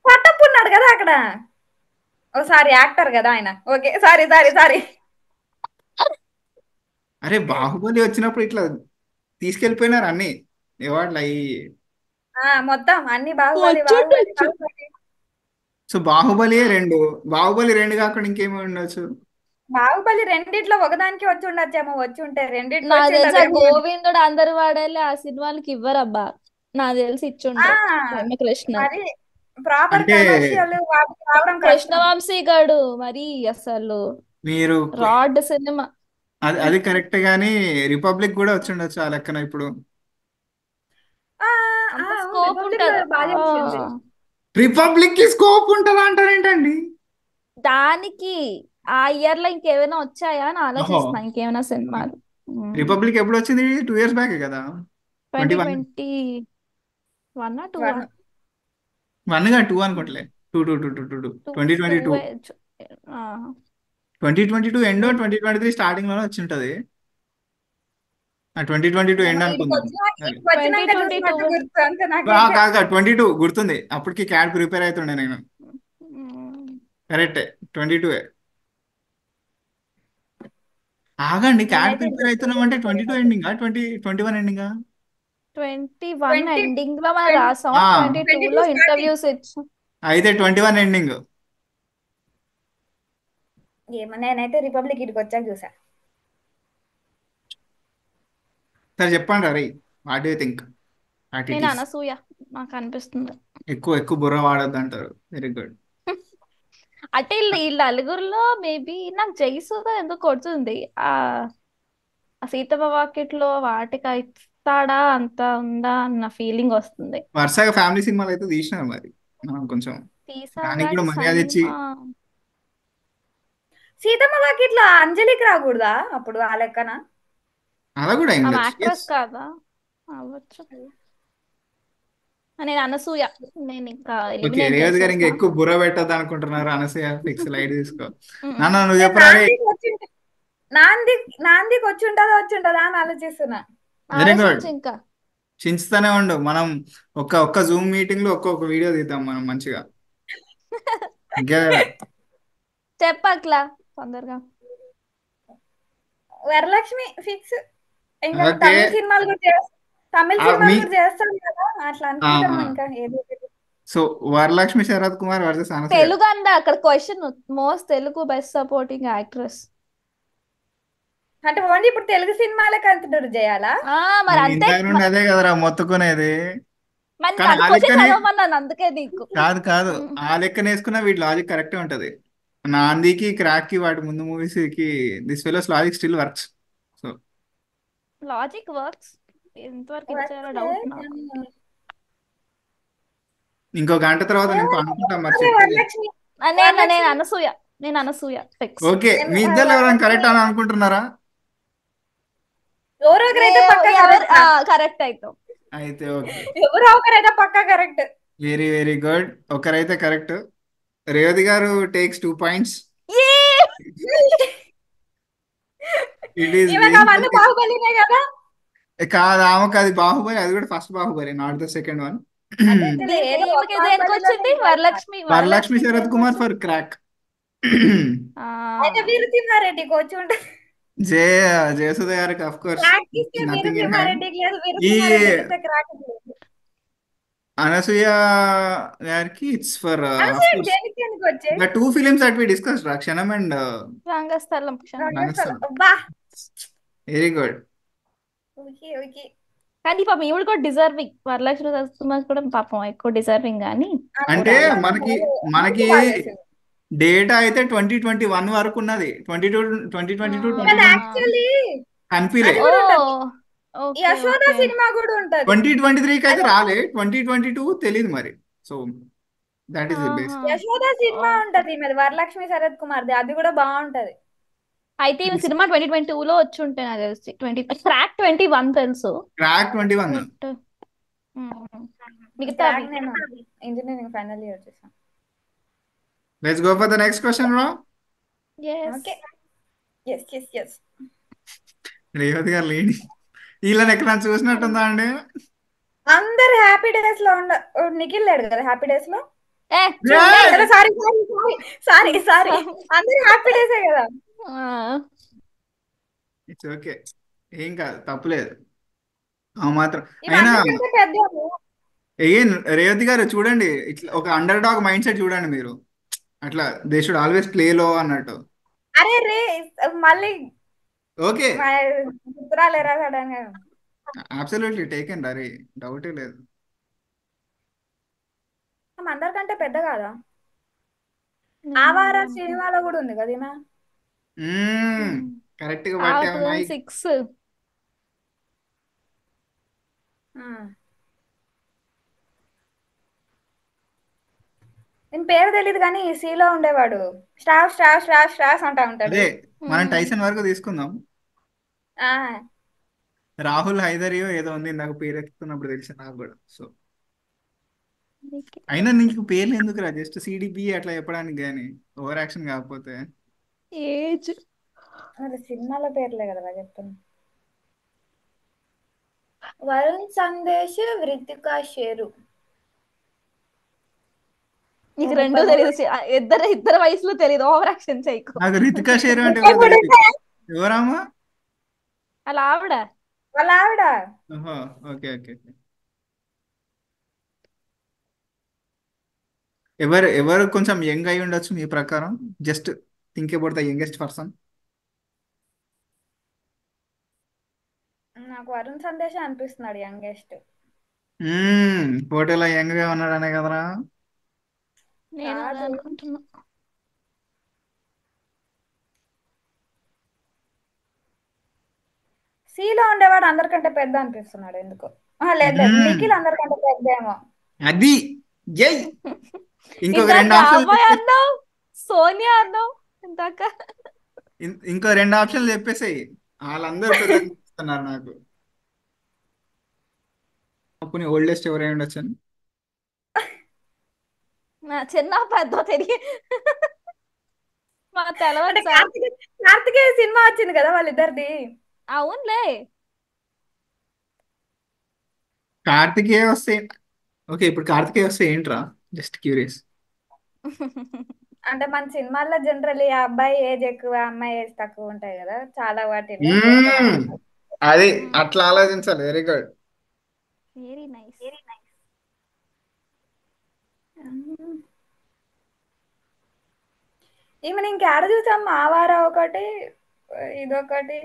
పట్టప్పున్నాడు కదా అక్కడ. ఓసారి యాక్టర్ కదా ఆయన. Okay, sorry sorry sorry. అరే బాహుబలి వచ్చినప్పుడు ఇట్లా తీసుకెళ్ళిపోయినారు అన్ని అవార్డులు అయ్యి. మొత్తం అన్ని బాహుబలి వచ్చి బాహుబలి ఉండొచ్చు. బాహుబలి. సో బాహుబలి 2 కాకుండా ఇంకేమి ఉండొచ్చు? బాహుబలి రెండిట్లో ఒకదానికి వచ్చి ఉండొచ్చేమో, వచ్చి ఉంటే రెండిట్లో నాకు వచ్చి తెలిసి ఆ ఉండదేమో. గోవిందుడు అందరు వాడేలే ఆ సినిమాలకి ఇవ్వరబ్బా. నాకు తెలిసి ఇచ్చుండొచ్చు కృష్ణ. మరి ప్రాపర్ అంటే కమర్షియల్ వాటికి రావడం కష్టం. కృష్ణవంశీ గాడు మరి అసలు మీరు రాడ్ సినిమా. అది కరెక్ట్ గానీ రిపబ్లిక్ కూడా వచ్చి ఉండొచ్చు ఆ లెక్కన ఇప్పుడు. అంత అవును, స్కోప్ రిపబ్లిక్ ఉంటది. బాగా వచ్చింది. రిపబ్లిక్ కి స్కోప్ ఉంటుందా అంటారేంటండి? దానికి ఆ ఇయర్ లో ఇంకేమైనా వచ్చాయా అని ఓహో, ఆలోచిస్తున్నా, ఇంకేమైనా సినిమాలు. రిపబ్లిక్ ఎప్పుడు వచ్చింది? 2 years బ్యాక్ కదా. 21 2021 2 వన్ 1 గా 2 అనుకోవట్లే. 2022 2022 ఎండ్ 2023 స్టార్టింగ్ లోనే వచ్చి ఉంటది. 2022 ఎండ్ ఇక్కడికి అనుకుందాం. వచ్చినాక 2022 చూసినట్టు గుర్తు అంతే నాకైతే. కాదు 22 గుర్తుంది, అప్పటికి క్యాడ్ ప్రిపేర్ అవుతుండే నేను. కరెక్టే 22. ఆగండి, క్యాడ్ నేనైతే ప్రిపేర్ అవుతున్నాం అంటే 22 ఎండింగ్ 21 ఎండింగ్? 21 20 ఎండింగ్ లో మనం రాసాం, 22 22 లో స్టార్టింగ్. ఇంటర్వ్యూస్ ఇచ్చాం. అయితే 21 ఎండింగ్. ఏమో నేనైతే రిపబ్లిక్ ఇటుకి వచ్చాక చూసా. సరే చెప్పండి రవి, వాట్ యూ థింక్? నేను అనసూయ నాకు అనిపిస్తుంది. ఎక్కువ బుర్ర వాడద్దు అంటారు. Very good. అంటే వీళ్ళ నలుగురిలో మేబీ నాకు జయసుధ ఎందుకు కొడుతుంది. ఆ ఆ సీతమ్మ వాకిట్లో వాటికి ఇస్తాడా అంత ఉందా అన్న ఫీలింగ్ వస్తుంది. వరుసగా ఫ్యామిలీ సినిమాలు అయితే తీసినారు, మరి మనం కొంచెం తీసారు దానికి కానీ కూడా మర్యాద ఇచ్చి. సీతమ్మ వాకిట్లో అంజలికి రాకూడదా అప్పుడు ఆ లెక్కన? అలా కూడా ఆమె అయిండొచ్చు. యాక్ట్రెస్ కాదా? అవ్వచ్చు. నేను అనసూయ. నేను ఇంకా ఓకే, ఎలిమినేట్ రేవతి గారు ఇంకా చేసేసా. ఎక్కువ బుర్ర పెట్టద్దు అనుకుంటున్నారు. అనసూయ ఫిక్స్, లైట్ తీసుకో. ఉమ్. నాన్న నువ్వు నేను చెప్పరా రే. నాందికి వచ్చి ఉంటుందా అని ఆలోచిస్తున్నా. Very good. ఆలోచించు ఇంకా. చించుతానే ఉండు. మనం ఒక్క జూమ్ మీటింగ్ లో ఒక్కొక్క వీడియో తీద్దాం మనం మంచిగా. చెప్పట్లా తొందరగా. వరలక్ష్మి ఫిక్స్. ఇంకా ఓకే. తమిళ సినిమాలు కూడా మీ చేస్తాం కదా, అట్లా అనుకుంటాం ఇంకా ఏదో ఒకటి. So Varalakshmi Sarath Kumar versus Anasuya. తెలుగు అంద అక్కడ question most Telugu best supporting actress అంటే ఓన్లీ ఇప్పుడు తెలుగు సినిమాలే కన్సిడర్ చేయాలా? మరి అంతే. ఇంతకు నుండి అదే కదరా మొత్తుకునేది. మరి కానీ నన్ను ఆ క్వశ్చన్ లెక్కనే చదవమన్నాను అందుకే నీకు. కాదు ఆ లెక్కన వేసుకున్న వీటి లాజిక్ కరెక్టే ఉంటది. నాందికి క్రాక్ కి వాటి ముందు మూవీస్ కి this fellows logic still works. So logic works. ఎంతవరకు ఇచ్చారో వస్తే డౌట్ నాకు. ఇంకో గంట తర్వాత నేను అనుకుంటా మరి చెప్తే. వరలక్ష్మి నేను అనసూయ. నేను అనసూయ ఫిక్స్. ఓకే, మీ ఇద్దరు ఎవరైనా కరెక్ట్ అని అనుకుంటున్నారా? ఎవరో ఒకరైతే పక్కా కరెక్ట్. కరెక్ట్ అవుతాం. అయితే ఓకే, ఎవరో ఒకరైతే పక్కా కరెక్ట్. Very good. ఒకరైతే కరెక్ట్. రేవతి గారు టేక్స్ 2 points. ఇట్ ఈస్ అవన్నీ బాహుబలినే కదా. కాదు, ఆమెకు అది బాహుబలి, అది కూడా first Baahubali, not the second one. ఏదో ఈమెకి దేనికి వచ్చింది? వరలక్ష్మి శరత్ కుమార్ ఫర్ క్రాక్. అయితే వీరసింహారెడ్డికి వచ్చి ఉంటుంది. జయసుధ గారికి ఆఫ్ కోర్స్ క్రాక్ ఇస్తే నథింగ్ ఇన్ హ్యాండ్. వీరసింహారెడ్డికి లేదు, ఈ వీరసింహారెడ్డికి ఇస్తే క్రాక్ లేదు. అనసూయ గారికి it's for of Anasuya course దేనికి ఎందుకు వచ్చే the two films that we discuss Kshanam and Rangasthalam Rangasthalam Rangasthalam. అబ్బా. Very good. Okay okay. కానీ పాపం ఈవిడ కూడా డిజర్వింగ్, వరలక్ష్మి సుకుమార్ కూడా పాపం ఎక్కువ డిజర్వింగ్ కానీ అంటే రాలేదు. మనకి అనసూయ మనకి బాగా చేసింది. డేటా అయితే 2021 వరకు ఉన్నది. 2022 కానీ 2023 యాక్చువల్లీ కనిపించలే. అది ఓ కూడా ఉంటది, ఈ ఓకే యశోద ఓకే. సినిమా కూడా ఉంటది. 2023కి అయితే అది రాలే, 2022 తెలియదు మరి. So that is the base. ఆహా. యశోద సినిమా ఉంటది మీద వరలక్ష్మి శరత్ కుమార్ది, అది కూడా బాగుంటది. అయితే ఈ సినిమా 2022లో వచ్చి ఉంటే నాకు తెలిసి క్రాక్ 21 తెలుసు. క్రాక్ 21. బట్ మిగతావి క్రాక్ నేను ఇంజనీరింగ్ ఫైనల్ ఇయర్ చేశాను. Let's go for the next question bro. yes. Okay. Yes yes yes. Revathi గారు లేని వీళ్ళని ఎక్కడ చూసినట్టుందా అండి? అందరు హ్యాపీ డేస్ లో నిఖిల్ లేడు కదా హ్యాపీ డేస్ లో. ఏ Yes! సారీ సారీ సారీ, అందరు హ్యాపీ డేసే కదా. ఇట్స్ ఓకే, ఏం కాదు, తప్పులేదు. ఆ మాత్రం ఇవి అయినా అందరికంటే పెద్ద. ఏం రేవతి గారు చూడండి, ఇట్లా ఒక అండర్ డాగ్ మైండ్ సెట్ చూడండి మీరు. అట్లా దే షుడ్ ఆల్వేస్ ప్లే లో అన్నట్టు. అరే రే, మళ్ళీ ఓకే, మా చిత్రాలు ఎరా సడన్ గా. అబ్సల్యూట్లీ టేకెన్ రీ, డౌటే లేదు. అందరికంటే పెద్ద కాదా? ఆవార సినిమాలో కూడా ఉంది కదా ఈమె. కరెక్ట్ గా పట్టావు నాయక్. 2006. నేను పేరు తెలియదు కానీ ఈ సీలో ఉండేవాడు, స్టాఫ్ స్టాఫ్ స్టాఫ్ స్టాఫ్ అంటా ఉంటాడు. అదే మనం టైసన్ వరకు తీసుకుందాం. ఆ రాహుల్ హైదరియో ఏదో ఉంది, నాకు పేరు ఎత్తుతున్నప్పుడు తెలిసి నాకు కూడా. సో అయినా నీకు పేర్లు ఎందుకురా, జస్ట్ సిడిపి అట్లా చెప్పడానికి కానీ, ఓవర్ యాక్షన్ కాకపోతే. ఏజ్ మరి సినిమాల పేర్లే కదా చెప్తున్నా. వరుణ్ సందేశ్, వృతికా షేరు. నీకు రెండు తెలియదు, ఇద్దరు వయసులో తెలియదు, ఓవర్ యాక్షన్ చేయకు. నాకు రితికా షేర్ అంటే ఎవరో తెలియదు. ఎవరామా? అలా ఆవిడ వాళ్ళ ఆవిడ. ఓహో, ఓకే ఓకే. ఎవరు ఎవరు కొంచెం యంగ్ అయి ఉండొచ్చు మీ ప్రకారం? Just think about the youngest person. నాకు వరుణ్ సందేశ్ అనిపిస్తున్నాడు యంగెస్ట్. ఫోటోలో యంగ్ గా ఉన్నాడనే కదరా. నేను అదే కాదు, అనుకుంటున్నా. సీలో ఉండేవాడు అందరికంటే పెద్ద అనిపిస్తున్నాడు ఎందుకో. లేదు లేదు, నిఖిల్ అందరికంటే పెద్ద ఏమో. అది జై. ఇంకొక ఇందాక రెండు ఆప్షన్లు అమ్మాయి అన్నావు, సోనియా అన్నావు ఇందాక. ఇంకో రెండు ఆప్షన్లు చెప్పేసాయి, వాళ్ళందరూ పెద్ద అనిపిస్తున్నారు నాకు. కొన్ని ఓల్డెస్ట్ ఎవరై ఉండొచ్చు అని. నా చిన్న పెద్ద తెలియ మా తెలవదు అంటే సార్. కార్తికేయ సినిమా వచ్చింది కదా వాళ్ళిద్దరిది. అవునులే. కార్తికేయ వస్తే ఓకే, ఇప్పుడు కార్తికేయ వస్తే ఏంట్రా, జస్ట్ క్యూరియస్. అంటే మన సినిమాల్లో జనరల్ ఆ అబ్బాయి ఏజ్ ఎక్కువ, అమ్మాయి ఏజ్ తక్కువ ఉంటాయి కదా చాలా వాటిల్లో. అది అట్లా ఆలోచించాలి. Very good. Very nice. ఈమె ఇంకేడ చూసాం, ఆవార ఒకటి, ఇదొకటి.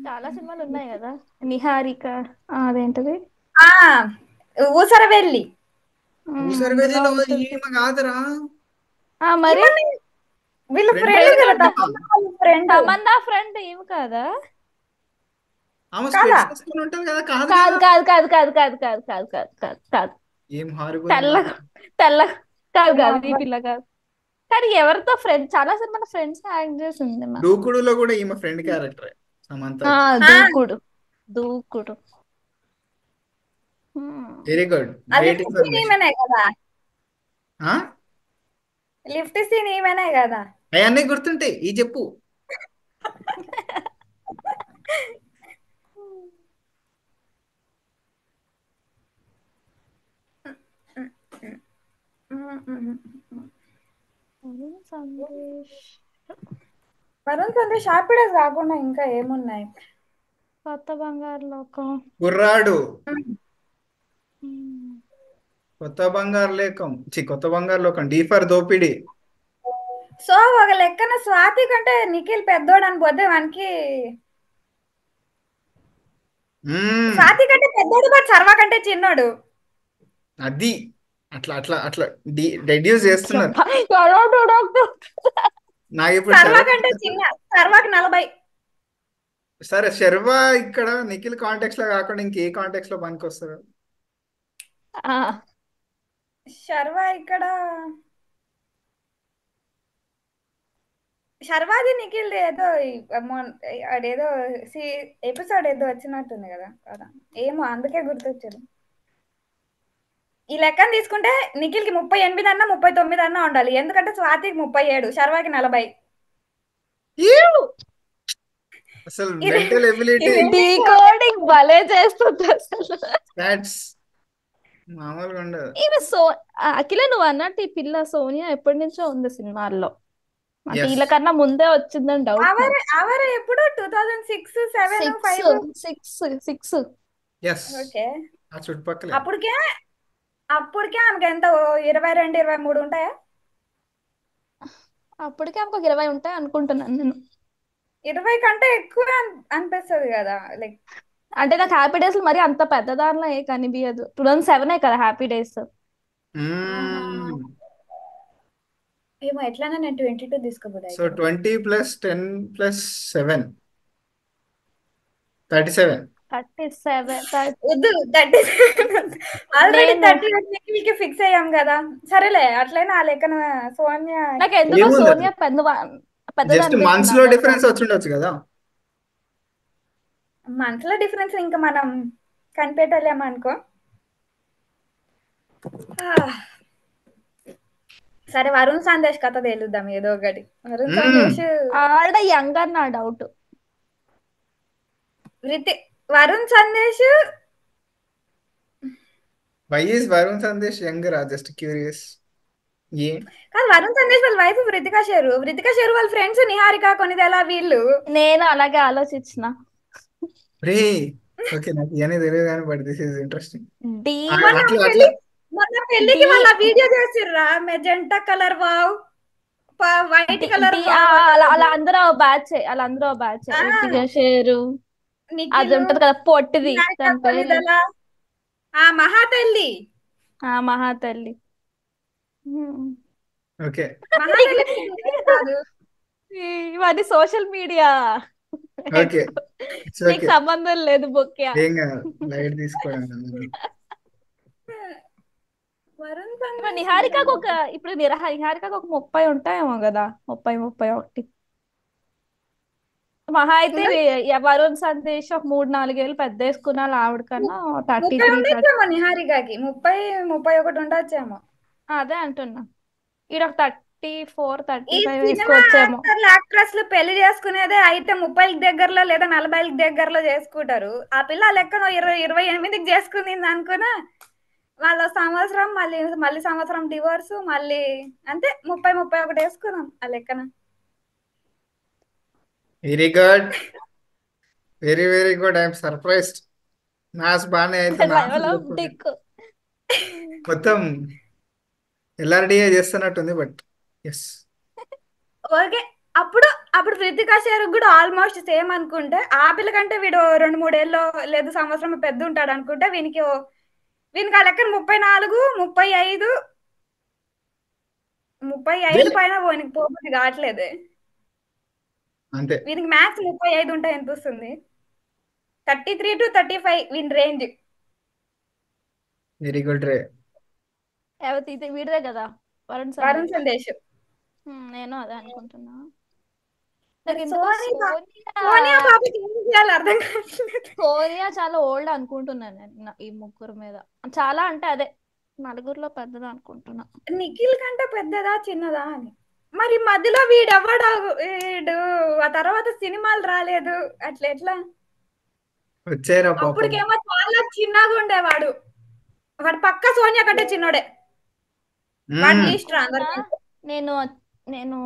చాలా సినిమాలు ఉన్నాయి కదా, నిహారిక అదేంటది, ఆ ఊసరవెల్లి. ఊసరవెల్లిలో ఈమె కాదురా. మరి వీళ్ళ Friend ఫ్రెండ్ కదా, కదా. ఫ్రెండ్. తమన్నా ఫ్రెండ్ ఏమి కాదా? ఆమె కాదా? స్పెట్స్ వేసుకొని ఉంటుంది కదా. కాదు కాదు కదా. కాదు కాదు కాదు కాదు కాదు కాదు కాదు కాదు కాదు. ఏం హారబుల్. తెల్లగా తెల్లగా కాదు కాదు, ఈ అబ్బా. పిల్ల కాదు. కానీ ఎవరితో ఫ్రెండ్, చాలా సినిమా ఫ్రెండ్స్ యాక్ట్ చేసింది మా. దూకుడులో కూడా ఈమె ఫ్రెండ్ క్యారెక్టర్ సమంత. దూకుడు దూకుడు. వెరీ గుడ్, అది గ్రేట్ లిఫ్ట్ సీన్ ఇన్ఫర్మేషన్. ఈమెనే కదా, లిఫ్ట్ సీన్ ఈమెనే కదా. అవన్నీ గుర్తుంటాయి, ఈ చెప్పు. సందేశ్. వరుణ్ సందేశ్ హ్యాపీ డేస్ కాకుండా ఇంకా ఏమున్నాయి? కొత్త బంగారు లోకం. కుర్రాడు. మ్మ్. కొత్త బంగారు లేకం కొత్త బంగారు లోకం. డీ ఫర్ దోపిడి. సో ఒక లెక్కన స్వాతి కంటే నిఖిల్ పెద్దోడు అని పోతే వానికి మ్మ్. స్వాతి కంటే పెద్దోడు బట్ సర్వా కంటే చిన్నోడు. అది అట్లా అట్లా అట్లా రెడ్యూస్ చేస్తున్నారు. చెప్పా. ఎవరో డాక్టర్. నాకు ఇప్పుడు సర్వా శర్వ కంటే చిన్న, సర్వాకి 40. సరే శర్వ ఇక్కడ నిఖిల్ కాంటెక్స్ లో కాకుండా ఇంకే కాంటెక్స్ లో పనికి వస్తారు? ఆ, శర్వా ఇక్కడ శర్వాది నిఖిల్ ఏదో అదేదో ఎపిసోడ్ ఏదో వచ్చినట్టుంది కదా కదా, ఏమో అందుకే గుర్తొచ్చారు. ఈ లెక్కన తీసుకుంటే నిఖిల్ కి 38 అన్నా 39 అన్నా ఉండాలి, ఎందుకంటే స్వాతికి 37, శర్వాకి 40. ఈవ్! అసలు ఇది మెంటల్ ఎబిలిటీ ఇదేంటి డీకోడింగ్ భలే చేస్తుంది అసలు. దాట్స్ మామూలుగా ఉండదు. ఈమె అఖిల నువ్వు అన్నట్టు ఈ పిల్ల సోనియా ఎప్పటి నుంచో ఉంది సినిమాల్లో, అంటే ఎస్ వీళ్ళకన్నా ముందే వచ్చిందని డౌట్ నాకు. అవర్ అవర్ ఎప్పుడు 2006, 7, 5. Six six. ఎస్ ఓకే, ఆ చుట్టుపక్కలే. అప్పటికే ఆమెకి ఎంత 22, 23 ఉంటాయా? అప్పటికే ఆమెకు ఒక 20 ఉంటాయి అనుకుంటున్నాను నేను. 20 కంటే ఎక్కువ అనిపిస్తుంది కదా, లైక్ అంటే నాకు హ్యాపీ డేస్ మరి అంత పెద్ద దానిలో ఏ కనిపించదు. 2007 కదా హ్యాపీ డేస్. మ్మ్. ఏమో ఎట్లైనా నేను 22 తీసుకోబోదు సో అయితే. 20 + 10 + 7 37. 37. వద్దు 30. ఆల్రెడీ నేను 30 కి ఫిక్స్ అయ్యాం కదా. సరేలే అట్లయినా ఆ లెక్కన సోనియా నాకు ఎందుకో ఏముంది సోనియా పెద్దది జస్ట్ అనిపిస్తుంది, మంత్స్ లో అర్థం డిఫరెన్స్ కాదు. వచ్చి కదా. మంత్ల డిఫరెన్స్ ఇంకా మనం కనిపెట్టలేము అనుకో. ఆ, సరే వరుణ్ సందేశ్ కథ తేలుద్దాం ఏదో ఒకటి. వరుణ్ మ్మ్. సందేశ్ ఆడ యంగ్ అని నా doubt. Varun Sandesh why is Varun Sandesh younger? Just curious. ఏ కాదు, వరుణ్ సందేశ్ వాళ్ళ వైఫ్ వృతికా షేరు వాళ్ళ ఫ్రెండ్స్ నిహారిక కొనిదెలా వీళ్ళు. నేను అలాగే ఆలోచించిన. రే ఓకే, నాకు ఇవన్నీ తెలియదు కానీ బట్ దిస్ ఈస్ ఇంట్రెస్టింగ్. డి మొన్న అట్లా పెళ్లి అట్లా మొన్న పెళ్లికి డి వాళ్ళ వీడియో చేసిర్రా, మెజెంటా కలర్ వావ్, వైట్ డి కలర్ డి వావ్ అలా అలా అందరూ బ్యాచ్, అలా అందరూ బ్యాచ్. రితిక షేరు, అది నిఖిల్, ఉంటది కదా పొట్టిది, నిహారిక దాని పేరు కొనిదెల, ఆ మహాతల్లి. మహాతల్లి. హ్మ్. ఓకే మహాతల్లి మీకు తెలియదు కాదు. ఇవన్నీ సోషల్ మీడియా, ఓకే ఇట్స్ నీకు ఓకే. సంబంధం లేదు బొక్కే. ఏం కాదు, లైట్ తీసుకోవడం. వరుణ్ ఇప్పుడు సందేశ్ నిహారికకు ఒక ఇప్పుడు నిహారికకు ఒక 30 ఉంటాయేమో కదా, 30-31. మహా అయితే వరుణ్ సందేశ్ ఒక 3-4 ఏళ్ళు పెద్ద వేసుకున్న ఆవిడ కన్నా 30 33 ఉండొచ్చేమో నిహారికకి, 30-31 ఉండొచ్చేమో. అదే అంటున్నా. ఈడ ఒక 34, ఈ 35 సినిమా వేసుకోవచ్చేమో. యాక్టర్లు యాక్ట్రెస్లు పెళ్లి చేసుకునేదే అయితే 30 దగ్గరలో లేదా 40 దగ్గరలో చేసుకుంటారు. ఆ పిల్ల ఆ లెక్కన 28కి చేసుకుంది అనుకున్నా, వాళ్ళ సంవత్సరం మళ్ళీ సంవత్సరం డివోర్స్, మళ్ళీ అంతే 30-31 వేసుకున్నాం ఆ లెక్కన. Very good, very very good. I'm surprised. Maths బాగానే అయితే లెవెల్ ఆఫ్ డిక్. మొత్తం ఎల్ఆర్డిఏ చేస్తున్నట్టుంది బట్ ఎస్. ఓకే, అప్పుడు అప్పుడు రితికా షేర్ కూడా ఆల్మోస్ట్ సేమ్ అనుకుంటే, ఆ పిల్ల కంటే వీడు 2-3 ఏళ్ళు లేదు సంవత్సరం పెద్ద ఉంటాడు అనుకుంటే, వీనికి ఆ లెక్కన 34, 35, 35 పైన పోబుద్ది కావట్లేదే. అంతే. వీనికి మ్యాథ్స్ 35 ఉంటాయి అనిపిస్తుంది. 33-35 వీని రేంజ్. వెరీ గుడ్ రే. వీడిదే కదా వరుణ్ వరుణ్ సందేశ్. సందేశ్. నేను అదే అనుకుంటున్నా. మరి నాకు ఎందుకో సోనియా బాబుకి ఏం చేయాలో అర్థం కావట్లేదు. సోనియా చాలా ఓల్డ్ అనుకుంటున్నాను నేను ఈ ముగ్గురు మీద. చాలా అంటే అదే నలుగురిలో పెద్దది అనుకుంటున్నా. నిఖిల్ కంటే పెద్దదా చిన్నదా అని. మరి మధ్యలో వీడు ఆ తర్వాత సినిమాలు రాలేదు, అట్లా ఎట్లా? వచ్చారా పాపం. అప్పటికేమో చాలా చిన్నగా ఉండేవాడు. వాడు పక్క సోనియా కంటే చిన్నోడే. వాడు లీస్ట్ రా అందరికంటే. నేను నేను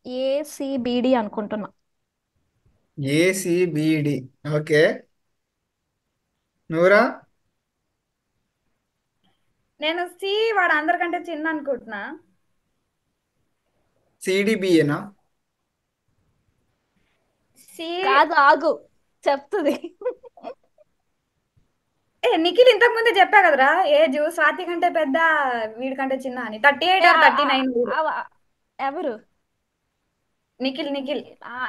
ఏసీబీడి అనుకుంటున్నా. ఏసిబిడి. ఓకే నువ్వురా? నేను సి, వాడు అందరికంటే చిన్న అనుకుంటున్నా. సిడిబిఏనా? సి. కాదు, ఆగు, చెప్తుంది. నిఖిల్ ఇంతకు ముందే చెప్పా కదరా, ఏజ్ స్వాతి కంటే పెద్ద, వీడి కంటే చిన్న అని. 38 ఏ, ఆర్ 39. ఎవరు? నిఖిల్ నిఖిల్.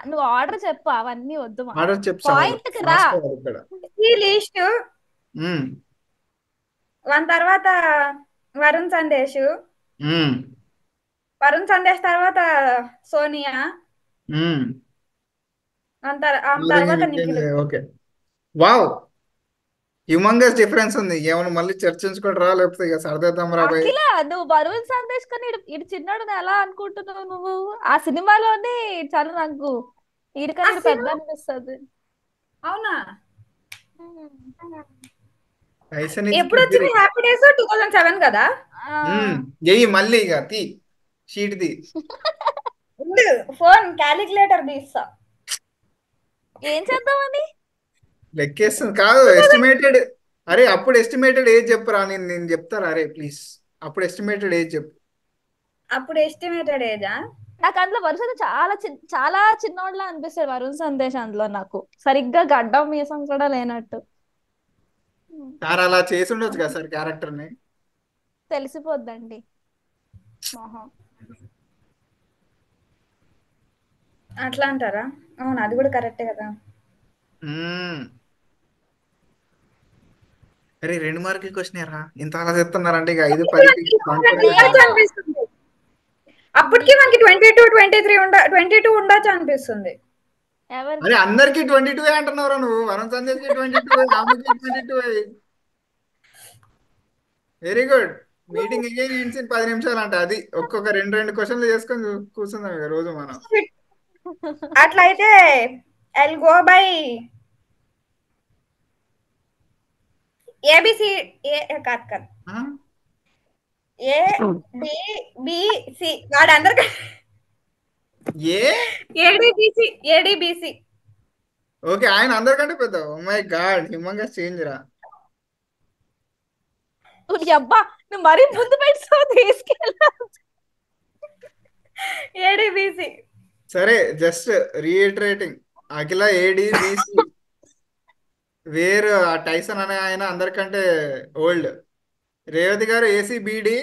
నువ్వు ఆర్డర్ చెప్పు, అవన్నీ వద్దు ఆర్డర్ చెప్పు చాలు, పాయింట్ కి రా. రాసుకోవాలి ఇక్కడ. సి లీస్ట్, ఉమ్, వన్ తర్వాత వరుణ్ సందేశ్, ఉమ్, వరుణ్ సందేశ్ తర్వాత సోనియా, ఉమ్. ఆమె తర్వాత Nikhil. Okay. Wow, humongous difference ఉంది. ఏమైనా మళ్ళీ చర్చించుకుంటారా, లేకపోతే ఇక సర్దేద్దాం రా భయ్? అఖిల, నువ్వు బరువు సందేశ్ కానీ ఇడు చిన్నోడు ఎలా అనుకుంటున్నావు నువ్వు? ఆ సినిమాలోనే చాలా నాకు ఈడికన్నా ఆ ఈడు పెద్ద సినిమా అనిపిస్తుంది. అవునా? టైసన్ ఇస్ ఎప్పుడు వచ్చింది హ్యాపీ డేస్? 2007 కదా. ఎయ్యి మళ్ళీ ఇక తీ, షీట్ తీ. ఉండు, ఫోన్ క్యాలిక్యులేటర్ తీస్తా. ఏం చేద్దామని? లెక్కేస్తుంది కాదు, ఎస్టిమేటెడ్. అరే అప్పుడు ఎస్టిమేటెడ్ ఏజ్ చెప్పురా, నేను చెప్తారా? అరే ప్లీజ్, అప్పుడు ఎస్టిమేటెడ్ ఏజ్ చెప్పు. అప్పుడు ఎస్టిమేటెడ్ ఏజా? నాకు అందులో వరుసగా చాలా చిన్నోళ్ళ అనిపిస్తాడు వరుణ్ సందేశ్ అందులో. నాకు సరిగ్గా గడ్డం మీసం కూడా లేనట్టు. సార్ అలా చేసి ఉండొచ్చు కదా సార్ క్యారెక్టర్ ని. తెలిసిపోద్దండి మొహం. అట్లా అంటారా? అవును, అది కూడా కరెక్టే కదా. మ్మ్. అరే 2 మార్కులకి క్వశ్చన్ రా, ఇంత అలా చెప్తున్నారంటే ఇక 5-10కి ఉండొచ్చు అనిపిస్తుంది. అప్పటికి మనకి 22, 23 22 ఉండొచ్చు అనిపిస్తుంది. ఎవరు? అరే అందరికి 22 అంటున్నారా నువ్వు? వరుణ్ సందేశ్ కి 22, ఆమెకి 22. Very good. Meeting again ends in 10 నిమిషాలు అంట. అది ఒక్కొక్క 2 క్వశ్చన్లు చేసుకొని కూర్చుందాం ఇక రోజు మనం. అట్లయితే ఐల్ గో బై ఏబిసి. కాదు కాదు, ఆ? A B B C. వాడు అందరికంటే ఏ ఏడిబిసి ఏడిబిసి. ఓకే, ఆయన అందరికంటే పెద్ద. ఓ మై గాడ్, హిమంగా చేంజ్ రా. అబ్బా, నువ్వు మరీ ముందు పెట్టుకో, తీసుకెళ్ళా. ఏడిబిసి. సరే, just reiterating. Akhila A D B C. వేరు ఆ టైసన్ అనే ఆయన అందరికంటే ఓల్డ్. రేవతి గారు ఏసీ బీడి,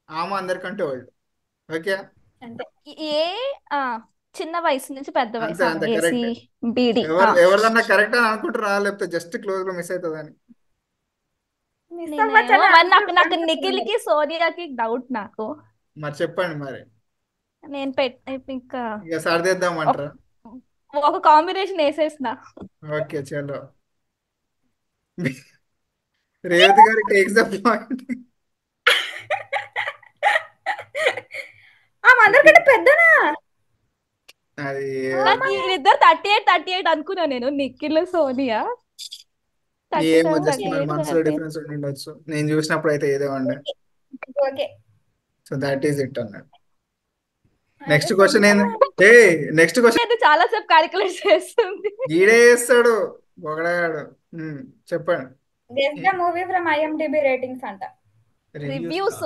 ఆమె అందరికంటే ఓల్డ్. ఓకే, అంతే. ఏ ఆ చిన్న వయసు నుంచి పెద్ద అంతే వయసు అంతే ఏసి కరెక్ట్. బీడి. ఎవరిదన్నా కరెక్ట్ అని అనుకుంటారా, లేకపోతే జస్ట్ క్లోజ్ లో మిస్ అవుతుందని? మిస్ నేనేమో అవ్వచ్చని మరి నాకు అనుకుంటున్నాను. నిఖిల్కి సోనియాకి డౌట్ నాకు. మరి చెప్పండి మరి, నేను ఇంకా ఇక సర్దేద్దామంటారా? ఒక కాంబినేషన్ వేసేసిన. ఓకే చలో, రేవతి గారు టేక్స్ ద పాయింట్. ఆమె అందరికంటే పెద్దనా? అది నాకు వీళ్ళిద్దరు 38 అనుకున్నా నేను, నిఖిల్ సోనియా. ఏమో 37, జస్ట్ మన 38, మనసులో డిఫరెన్స్ ఉండి ఉండొచ్చు. నేను చూసినప్పుడు అయితే ఏదో ఉండే. Okay. So that is it అన్నాడు. అదే నెక్స్ట్ క్వశ్చన్ ఏంది? ఏ నెక్స్ట్ క్వశ్చన్ చాలా సేపు క్యాలిక్యులేట్ చేస్తుంది. ఈడే వేస్తాడు పొగడగాడు. చెప్పండి. Guess the movie from IMDb ratings అంట. రివ్యూస్.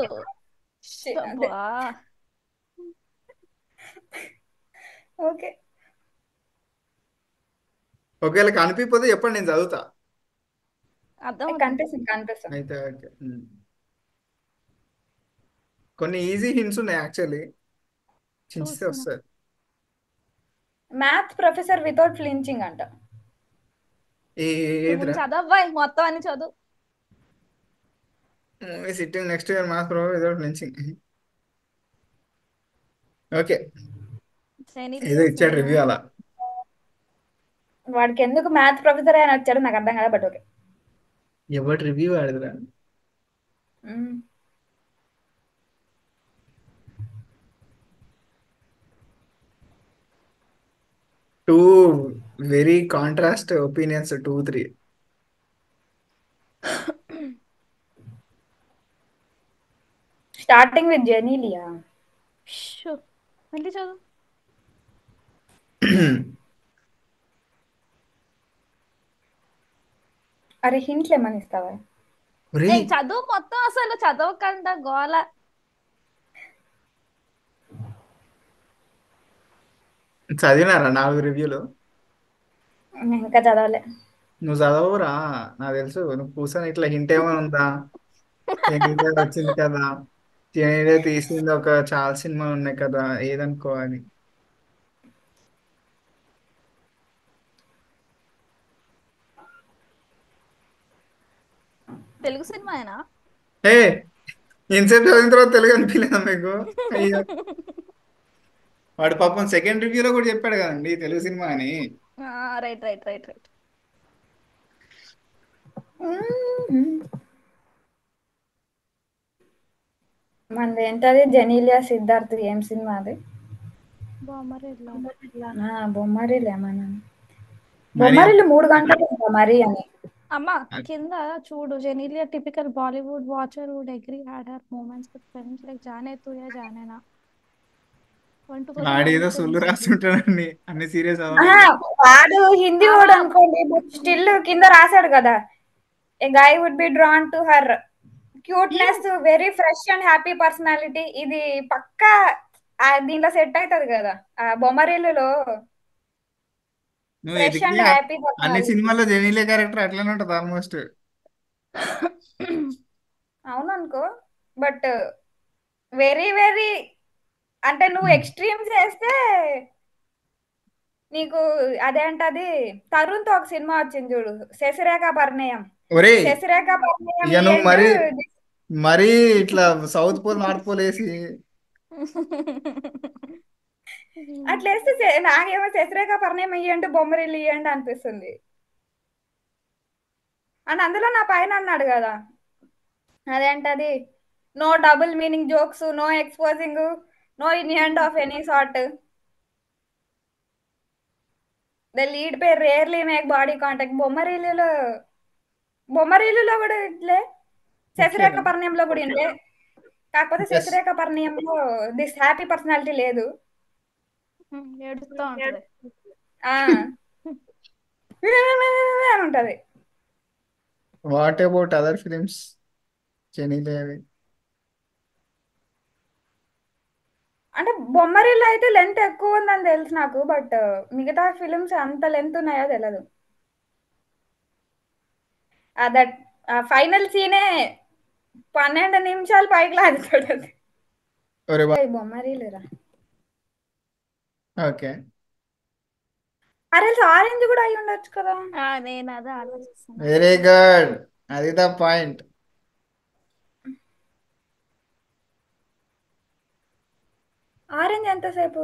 అంతే. ఓకే. ఒకవేళ కనిపిపోతే చెప్పండి, నేను చదువుతా. అర్థం కనిపిస్తుంది కనిపిస్తుంది. అయితే ఓకే. కొన్ని ఈజీ హింట్స్ ఉన్నాయి యాక్చువల్లీ, చించితే చూస్తున్నా. వస్తాయి. మ్యాథ్ ప్రొఫెసర్ వితౌట్ ఫ్లించింగ్ అంట. ఏదిరా? చదవ్వాయి మొత్తం అని చదువు. Sitting next year mass pro without ఫ్లించింగ్. Okay, ఏదో ఇచ్చాడు రివ్యూ అలా. వాడికి ఎందుకు మ్యాథ్ ప్రొఫెసర్ అని వచ్చాడు నాకు అర్థం కదా, బట్ ఓకే. ఎవరు రివ్యూ ఆడదురా? Two very contrast opinions, 2-3. Starting with Genelia. మళ్ళీ చదువు. అరే హింట్లు ఏమని ఇస్తావా? ఒరేయ్ చదువు మొత్తం అసలు చదవకుండా గోల. చదివినారా 4 రివ్యూలు? ఇంకా చదవలే. నువ్వు చదవరా? నాకు తెలుసు నువ్వు కూర్చొని ఇట్లా హింట్ ఏమైనా ఉందా, ఎన్నిసార్లు వచ్చింది కదా, జెనీలియా తీసింది ఒక చాలా సినిమాలు ఉన్నాయి కదా, ఏదనుకోవాలి. తెలుగు సినిమాయేనా? ఏ ఇన్సెప్ట్ చదివిన తర్వాత తెలుగు అనిపించలేదా మీకు? అయ్యో, వాడు పాపం సెకండ్ రివ్యూలో కూడా చెప్పాడు కదండి తెలుగు సినిమా అని. Right right right right. మనది ఏంటది, జెనీలియా సిద్ధార్థ్ ఏం సినిమా అది? బొమ్మరిల్లు. బొమ్మరిలే మన మరి బొమ్మరిల్లు 3 గంటలు ఉందా మరి అని. అమ్మా కింద చూడు, Genelia typical Bollywood watcher would agree had her moments with films like Jaane Tu Ya జానే నా. 1 to 1 వాడేదో సొల్లు ఫిల్మ్స్ రివ్యూ. రాస్తుంటాడండి, అన్ని సీరియస్ ఆహా, అవ్వలేదు. వాడు హిందీ ఆహా. వాడు అనుకోండి, స్టిల్ కింద రాశాడు కదా, a guy would be drawn to her cuteness, very fresh and happy personality. ఇది పక్కా దీంట్లో సెట్ అవుతుంది కదా, ఆ బొమ్మరిల్లులో నువ్వు ఫ్రెష్ ఎదిగి అండ్ హ్యాపీ అన్ని పర్సనాలిటీ. సినిమాల్లో జెనీలియా క్యారెక్టర్ అట్లనే ఉంటుంది ఆల్మోస్ట్. అవును అనుకో, బట్ వెరీ వెరీ అంటే నువ్వు ఎక్స్ట్రీమ్ చేస్తే నీకు అదేంటది, తరుణ్తో ఒక సినిమా వచ్చింది చూడు, శశిరేఖ పరిణయం. ఒరేయ్ శశిరేఖ పరిణయం ఇక ఈ నువ్వు ఎండ్. మరీ ఇట్లా సౌత్ పోల్ నార్త్ పోల్ వేసి అట్లా వేస్తే నాకేమో శశిరేఖ పరిణయం ఇయ్యండి, బొమ్మరిల్లు ఇయ్యండి అనిపిస్తుంది. అండ్ అందులో నా పైన అన్నాడు కదా, అదేంటది, no double meaning jokes, no exposing, no hint of any sort, the lead pair rarely make body contact. బొమ్మరిల్లులో కూడా ఇట్లే, ఓకే శశిరేఖ పరిణయంలో కూడా ఇట్లే. కాకపోతే ఎస్. శశిరేఖ పరిణయంలో దిస్ హ్యాపీ పర్సనాలిటీ లేదు. ఏడుస్తా ఉంటది. ఆ అని ఉంటది. వాట్ అబౌట్ అదర్ ఫిలిమ్స్ జెనీలియావి? అంటే బొమ్మరిల్లు అయితే లెంత్ ఎక్కువ ఉందని తెలుసు నాకు, బట్ మిగతా ఫిలిమ్స్ అంత లెంత్ ఉన్నాయో తెలియదు. దట్ ఫైనల్ సీనే 12 నిమిషాలు పైకి లాగుతాడు అది. ఒరే బొమ్మరిల్లురా. ఓకే, అరే ఆరెంజ్ కూడా అయి ఉండొచ్చు కదా. నేను అదే ఆలోచిస్తున్నా. వెరీ గుడ్, అది ద పాయింట్. ఆరెంజ్ ఎంతసేపు?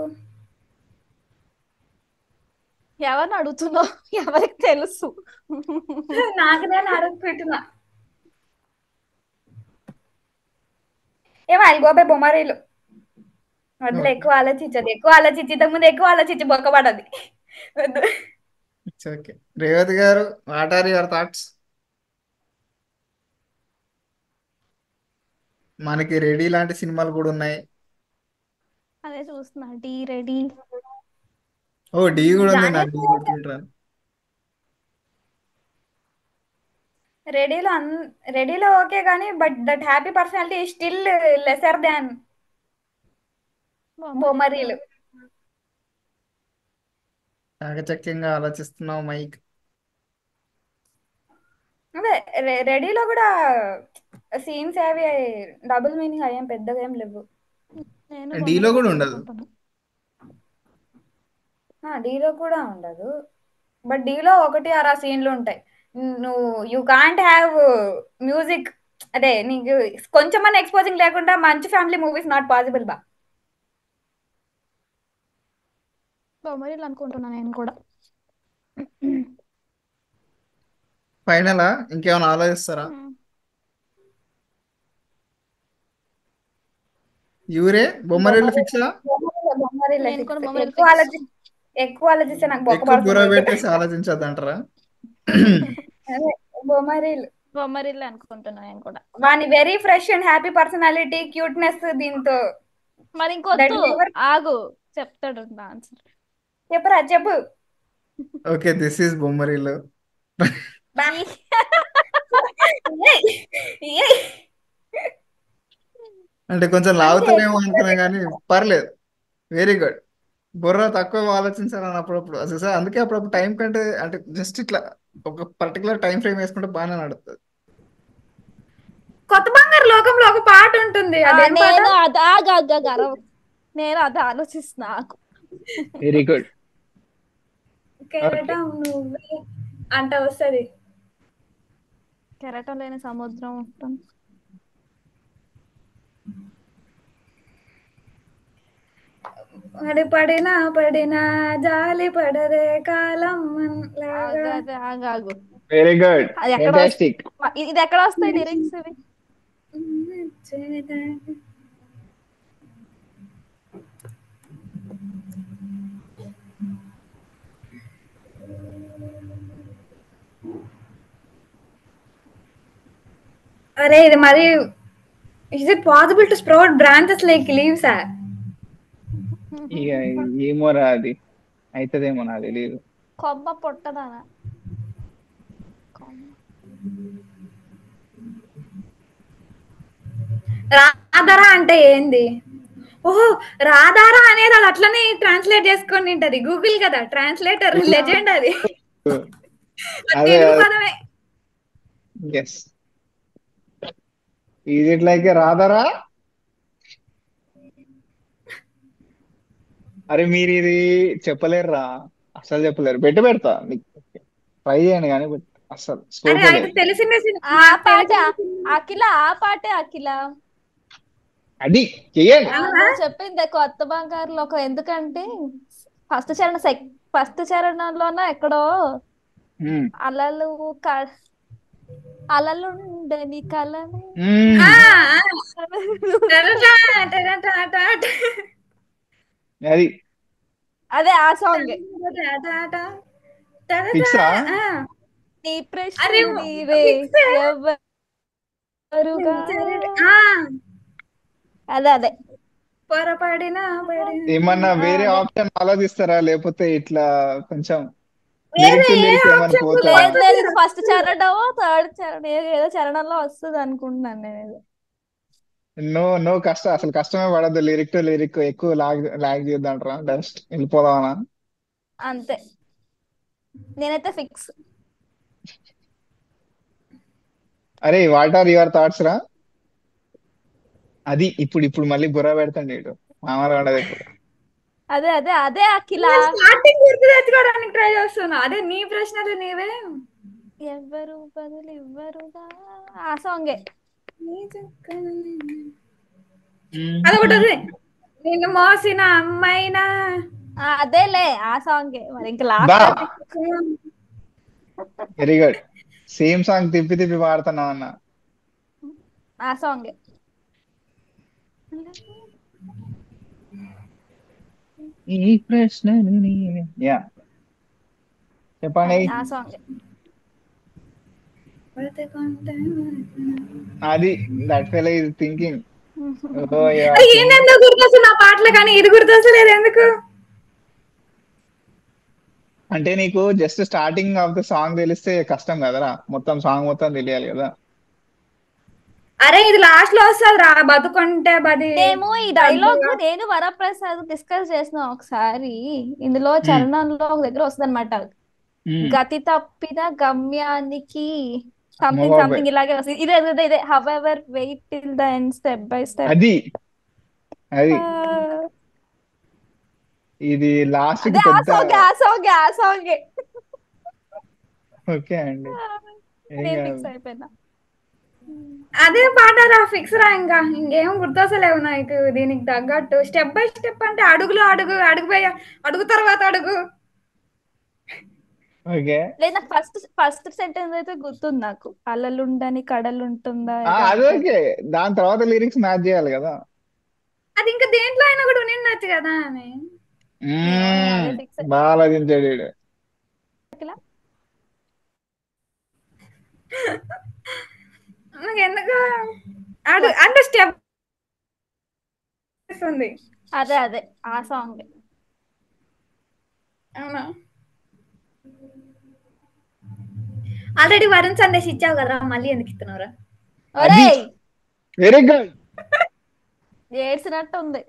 ఎవరిని అడుగుతున్నావు? ఎవరికి తెలుసు? నాకు నేను అడుగుతున్నా. ఏమో అది గోపే బొమ్మరిల్లు. వద్దులే, ఎక్కువ ఆలోచించదు, ఎక్కువ ఆలోచించి ఇంతకుముందు ఎక్కువ ఆలోచించి బొక్కబడది. వద్దు. It's okay. రేవతి గారు, వాట్ ఆర్ యువర్ థాట్స్? మనకి రెడీ లాంటి సినిమాలు కూడా ఉన్నాయి. అదే చూస్తున్నా, టీ రెడీ. ఓ డి కూడా ఉంది, జానే నాకు డి గుర్తుంటాను. రెడీలో రెడీలో ఓకే కానీ, but that happy personality still lesser than Bommarillu. చాకచక్యంగా ఆలోచిస్తున్నావు మైక్. అదే రెడీలో కూడా సీన్స్ అవి డబుల్ మీనింగ్ అయ్యేం పెద్దగా ఏం లేవు. నేను డీలో బొమ్మరిల్లు కూడా ఉండదు. అనుకుంటున్నా. డీలో కూడా ఉండదు, బట్ డీలో ఒకటి అరా సీన్లు ఉంటాయి. నువ్వు యూ కాంట్ హ్యావ్ మ్యూజిక్, అదే నీకు కొంచెమన్నా ఎక్స్పోజింగ్ లేకుండా మంచి ఫ్యామిలీ మూవీస్ నాట్ పాసిబుల్ బా. బొమ్మరిల్లు అనుకుంటున్నా నేను కూడా. ఫైనలా ఇంకేమైనా ఆలోచిస్తారా? యూరే బొమ్మరిల్లు ఫిక్సా? బొమ్మరిల్లే నేను కూడా ఫిక్స్. బొమ్మరిల్లు ఎక్కువ ఫిక్స్. ఎక్కువ ఆలోచిస్తే నాకు బొక్క ఎక్కువ బుర్ర పడుతుంది. పెట్టేసి ఆలోచించద్దు అంటారా? అదే బొమ్మరిల్లు. బొమ్మరిల్లు అనుకుంటున్నా నేను కూడా. వాని very fresh and happy personality, cuteness దీంతో. మరి ఇంకొద్దు, That never- ఆగు చెప్తాడు ఆన్సర్. చెప్పరా చెప్పు. Okay, this is Bommarillu. బా ఏయ్, ఏయ్. అంటే కొంచెం అంతే లాగుతానేమో అనుకున్నా కానీ పర్లేదు. Very good. బుర్ర తక్కువ ఆలోచించాలని అప్పుడప్పుడు అసలు సార్, అందుకే అప్పుడప్పుడు టైం కంటే అంటే జస్ట్ ఇట్లా ఒక పర్టికులర్ టైం ఫ్రేమ్ వేసుకుంటే బాగానే నడుస్తుంది. కొత్త బంగారు లోకంలో ఒక పాట ఉంటుంది, అదేం పాట? నేను అది గరవ నేను అది ఆలోచిస్తున్నా నాకు వెరీ గుడ్. ఓకే. కెరటం నువ్వే అంట వస్తది. కెరటం లేని సముద్రం ఉంటుంది. పడి పడినా పడినా జాలి పడదే కాలం లాగా. అదే ఆగు వెరీ గుడ్. అది ఎక్కడ ఫెంటాస్టిక్. ఇది ఎక్కడ వస్తాయి లిరిక్స్ ఇవి? అరే ఇది మరి is it possible to sprout branches like leaves? ఇక ఏమోరా అది అవుతుందేమో నాకు తెలియదు. కొమ్మ పొట్టదానా కొమ్మ. రాధారా అంటే ఏంది? ఓహో, రాధారా అనేది అది అట్లనే ట్రాన్స్లేట్ చేసుకొని ఉంటది. గూగుల్ కదా ట్రాన్స్లేటర్, లెజెండ్ అది. అదే తెలుగు పదమే. ఎస్. ఈజ్ ఇట్ లైక్ రాదరా? అరే మీరు ఇది చెప్పలేరురా, అసలు చెప్పలేరు. పెడతా మీకు, ట్రై చేయండి కానీ అసలు అరే స్కోపే అయితే లేదు. తెలిసిందే ఆ పాట అఖిల, ఆ పాటే అఖిల. అది చెయ్యండి. నువ్వు చెప్పింది కొత్త బంగారులో ఒక, ఎందుకంటే ఫస్ట్ చరణంలోన ఎక్కడో అలలు అలలుండని కలని అది అదే ఆ సాంగ్. ఫిక్సా? నీ ప్రశ్న అరే నీవే ఎవరుగా. అదే పొరపడినా ఏమన్నా వేరే ఆప్షన్ ఆలోచిస్తారా, లేకపోతే ఇట్లా కొంచెం వేరే లిరిక్ టు ఏ లిరిక్ ఏమైనా ఆప్షన్ పోతారా? లేదు లేదు, ఇది ఫస్ట్ చరణమో థర్డ్ చరణం ఏదో చరణంలో వస్తుంది అనుకుంటున్నాను నేను ఇది. నో కష్టం, అసలు కష్టమే పడద్దు. లిరిక్ టు లిరిక్ ఎక్కువ లాగ్ చేద్దాంటారా, డస్ట్ వెళ్ళిపోదామనా? అంతే, నేనైతే ఫిక్స్. అరే వాట్ ఆర్ యువర్ థాట్స్ రా? అది ఇప్పుడు మళ్ళీ బుర్ర పెడతాండి ఇటు, మామూలుగా ఉండదు ఇప్పుడు. అదే అఖిల. స్టార్టింగ్ గుర్తు తెచ్చుకోవడానికి ట్రై చేస్తున్నా. అదే నీ ప్రశ్నలు నీవే. ఎవ్వరు బదులు ఇవ్వరుగా, ఆ సాంగే. అదొకటి అదే, నిన్ను మోసిన అమ్మైనా. అదేలే ఆ సాంగే మరి, ఇంకా బా last. Very good. Same song తిప్పి తిప్పి పాడుతున్నావు అన్న. ఆ సాంగే. ఈ ప్రశ్నలు నీవే. యా చెప్పండి. ఆ సాంగే. అది దట్ ఫెలో ఈజ్ థింకింగ్. ఏంటంటే గుర్తొస్తుంది ఆ పాటలు, కానీ ఇది గుర్తొస్తలేదు ఎందుకు? అంటే నీకు just starting of the song తెలిస్తే కష్టం కదరా, మొత్తం సాంగ్ మొత్తం తెలియాలి కదా. అరే ఇది లాస్ట్ లో వస్తుంది రా, బతుకుంటే బది. మేము ఈ డైలాగ్ నేను వరప్రసాద్ డిస్కస్ చేసిన ఒకసారి. ఇందులో చరణంలో ఒక దగ్గర వస్తుంది అనమాట, గతి తప్పిన గమ్యానికి సంథింగ్ ఇలాగే వస్తుంది. ఇదే however wait till the end step by step. అది ఇది లాస్ట్ కి ఆ పెద్ద. సాంగే. ఓకే అండి, నేను ఫిక్స్ అయిపోయినా. అదే పాట రా, ఫిక్స్ రా. ఇంకా ఇంకేం గుర్తొస్తలేవు నాకు దీనికి తగ్గట్టు. స్టెప్ బై స్టెప్ అంటే అడుగులో అడుగు, అడుగుపోయి అడుగు తర్వాత అడుగు. ఓకే లేదు, నాకు ఫస్ట్ సెంటెన్స్ అయితే గుర్తుంది నాకు, అలలుండని కడలుంటుందా. అది ఓకే, దాని తర్వాత లిరిక్స్ మ్యాచ్ చేయాలి కదా. అది ఇంకా దేంట్లో అయినా కూడా ఉండిండొచ్చు కదా అని. అదే ఫిక్స్. బాగా ఆలోచించాడు వీడు. ఎందుకు అంటే స్టెప్ ఉంది. అదే ఆ సాంగ్. అవునా? ఆల్రెడీ వరుణ్ సందేశ్ ఇచ్చావు కదా మళ్ళీ ఎందుకు ఇస్తున్నావురా? అది ఒరేయ్ వెరీ గుడ్. ఏడ్చినట్టు ఉంది.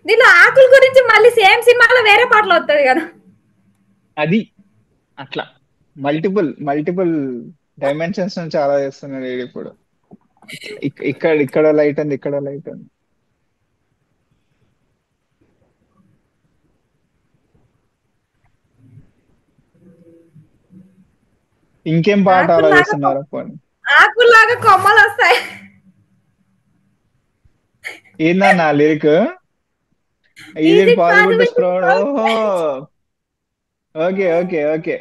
దీనిలో ఆకుల గురించి మళ్ళీ సేమ్ సినిమాలో వేరే పాటలు వస్తుంది కదా. అది అట్లా మల్టిపుల్ డైమెన్షన్స్ నుంచి ఆలోచిస్తున్నాడు వీడు ఇప్పుడు. ఇక్కడ లైట్ ఉంది, ఇక్కడ లైట్ ఉంది. ఇంకేం పాట ఆలోచిస్తున్నారు పోనీ? ఆకుల్లాగా కొమ్మలు వస్తాయి. ఏందన్నా లిరిక్? ఇది పాజిబుల్ స్ప్రౌడ్. ఓహో ఓకే ఓకే ఓకే.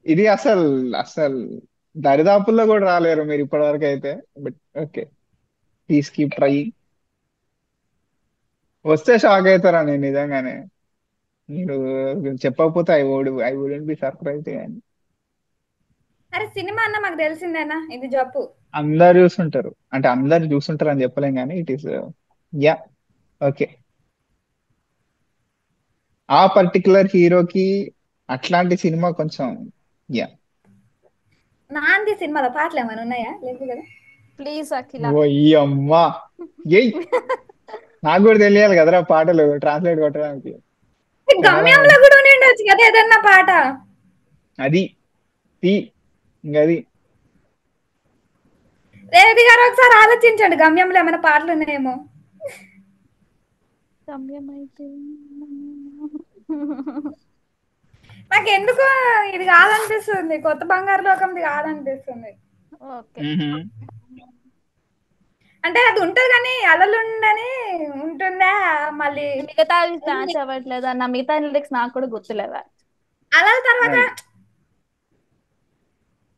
ఇది అసలు దరిదాపుల్లో కూడా రాలేరు మీరు ఇప్పటి వరకు అయితే. But okay, please keep try. వస్తే షాక్ అవుతారా నేను నిజంగానే. మీరు చెప్పకపోతే ఐ వుడెంట్ బి సర్ప్రైజ్. కానీ అరే సినిమా అన్న మాకు తెలిసిందేనా, ఇది జప్పు. అందరు చూసుంటారు, అంటే అందరు చూసుంటారు అని చెప్పలేం కానీ ఇట్ ఈస్ యా ఓకే. ఆ పర్టికులర్ హీరోకి అట్లాంటి సినిమా కొంచెం యా. నాంది సినిమాలో పాటలు ఏమైనా ఉన్నాయా? లేదు కదా. ప్లీజ్ అఖిల. ఓ ఈ అమ్మా ఏయ్, నాకు కూడా తెలియాలి కదరా పాటలు ట్రాన్స్లేట్ కొట్టడానికి. గమ్యంలో కూడా ఉండొచ్చు కదా ఏదన్నా పాట. అది అది రేవతి గారు ఒకసారి ఆలోచించండి, గమ్యంలో ఏమైనా పాటలు ఉన్నాయేమో. గమ్యమైతే నాకు ఎందుకో ఇది కాదనిపిస్తుంది, కొత్త బంగారు లోకంది కాదనిపిస్తుంది. ఓకే. అంటే అది ఉంటది కానీ అలలుండని ఉంటుందా మళ్ళీ. మిగతా మ్యాచ్ అవ్వట్లేదు అన్న, మిగతా లిరిక్స్ నాకు కూడా గుర్తులేదా. అలల తర్వాత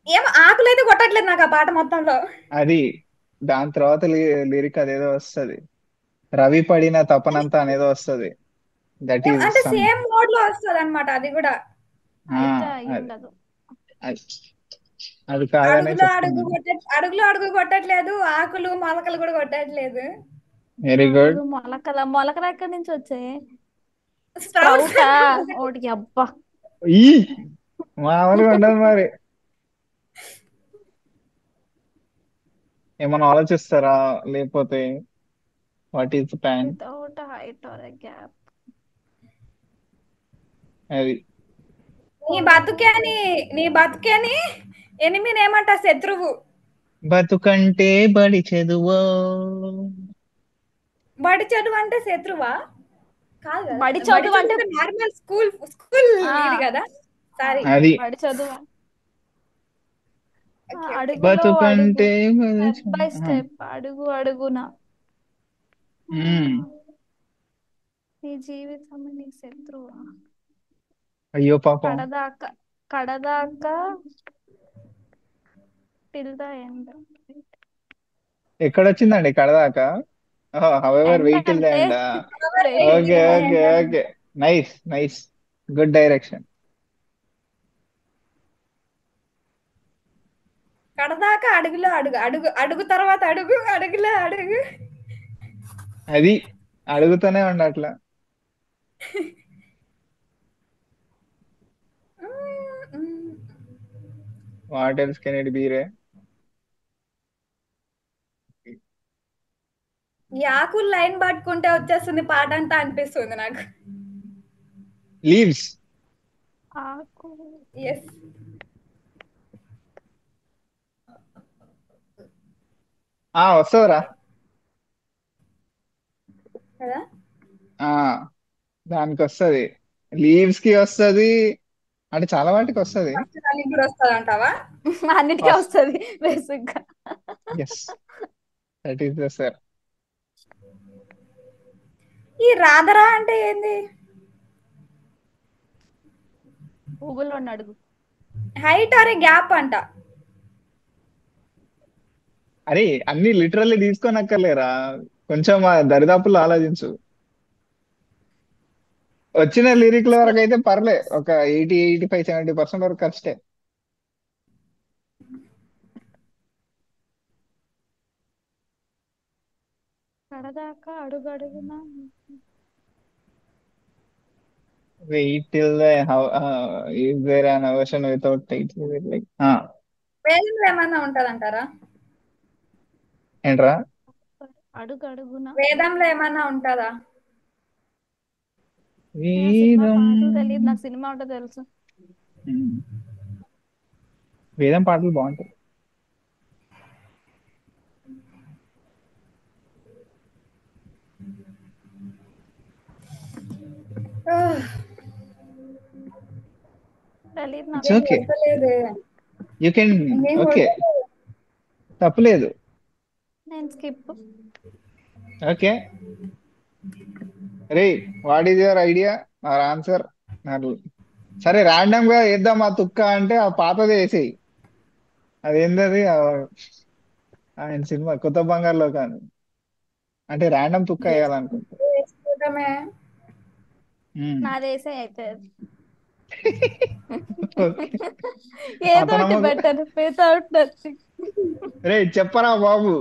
ఏమో ఆకులైతే కొట్టట్లేదు నాకు ఆ పాట మొత్తంలో. అది దాని తర్వాత లిరిక్ అదేదో వస్తది, రవి పడిన తపనంతా అనేదో వస్తది. దట్ ఈస్ అంటే సేమ్ మోడ్ లో వస్తుంది అనమాట అది కూడా. అయితే అయ్యుండదు. అది కాదనే అడుగులో అడుగు కొట్టట్లేదు, ఆకులు మొలకలు కూడా కొట్టట్లేదు. Very good. మొలకలు ఎక్కడి నుంచి వచ్చాయి? Sprouts. ఓటికి అబ్బా ఈ మామూలుగా ఉండదు మరి. ఏమన్నా ఆలోచిస్తారా లేకపోతే what is the plan? Without height or a gap. అది నీ బతుకేని ఎనిమిది ఏమంట శత్రువు. బతుకంటే బడి చదువు. బడి చదువు అంటే శత్రువా? కాదు కదా, బడి చదువు అంటే నార్మల్ స్కూల్ ఇది కదా. సారీ, అది బడి చదువు. బతుకంటే స్టెప్ బై స్టెప్, అడుగు అడుగున నీ జీవితం నీ శత్రువా. అయ్యో పాపం. కడదాకా టిల్ ద ఎండ్. ఎక్కడొచ్చిందండి కడదాకా? However wait till the end. Okay okay okay, nice good direction. కడదాకా అడుగులో అడుగు, అడుగు అడుగు తర్వాత అడుగు, అడుగులో అడుగు. అది అడుగుతూనే ఉండట్లా. What else can it be రే? ఈ ఆకులు లైన్ పట్టుకుంటే వచ్చేస్తుంది పాట అంతా అనిపిస్తుంది నాకు. లీవ్స్. ఆకు. ఎస్, వస్తుందిరా. కదా దానికి వస్తుంది, లీవ్స్ కి వస్తుంది, అంటే చాలా వాటికి వస్తుంది. కూడా వస్తుంది అంటావా? అన్నిటికీ వస్తుంది బేసిక్ గా. Yes, that is the sir. ఈ రాధరా అంటే ఏంది? గూగుల్లో అడుగు. హైట్ ఆర్ గ్యాప్ అంట. అరే అన్ని లిటరల్లీ తీసుకోనక్కర్లేరా, కొంచెం దరిదాపుల్లో ఆలోచించు. వచ్చిన లిరిక్ల వరకు అయితే పర్లే, ఒక 85-70% వరకు కరెక్టే. కడదాకా అడుగడుగునా wait till is there an version without title like వేదంలో ఏమన్నా ఉంటదంటారా? ఏంట్రా? అడుగడుగునా వేదంలో ఏమన్నా ఉంటదా? నేను సినిమా వేదం. పాటలు తెలియదు, నాకు సినిమా ఉంటే తెలుసు. ఉమ్, వేదం పాటలు బాగుంటాయి. తెలియదు ఇట్స్ నాకు. ఇంకేం ఓకే, వస్తలేదే. You can. ఇంకేం ఓకే, వస్తలేదు. తప్పులేదు. నేను స్కిప్. ఓకే, రే, what is your idea or answer? సరే, ర్యాండమ్ గా వేద్దాం ఆ తుక్క అంటే ఆ పాతది వేసేయి. అదేంటది ఆయన సినిమా కొత్త బంగారులో కానీ, అంటే ర్యాండమ్ తుక్క వేయాలనుకుంటా. వేసుకోవటమే. నాదేసే అయితే ఓకే, ఏదో ఒకటి అతను బెటర్ వితౌట్ నథింగ్. రే చెప్పరా బాబు.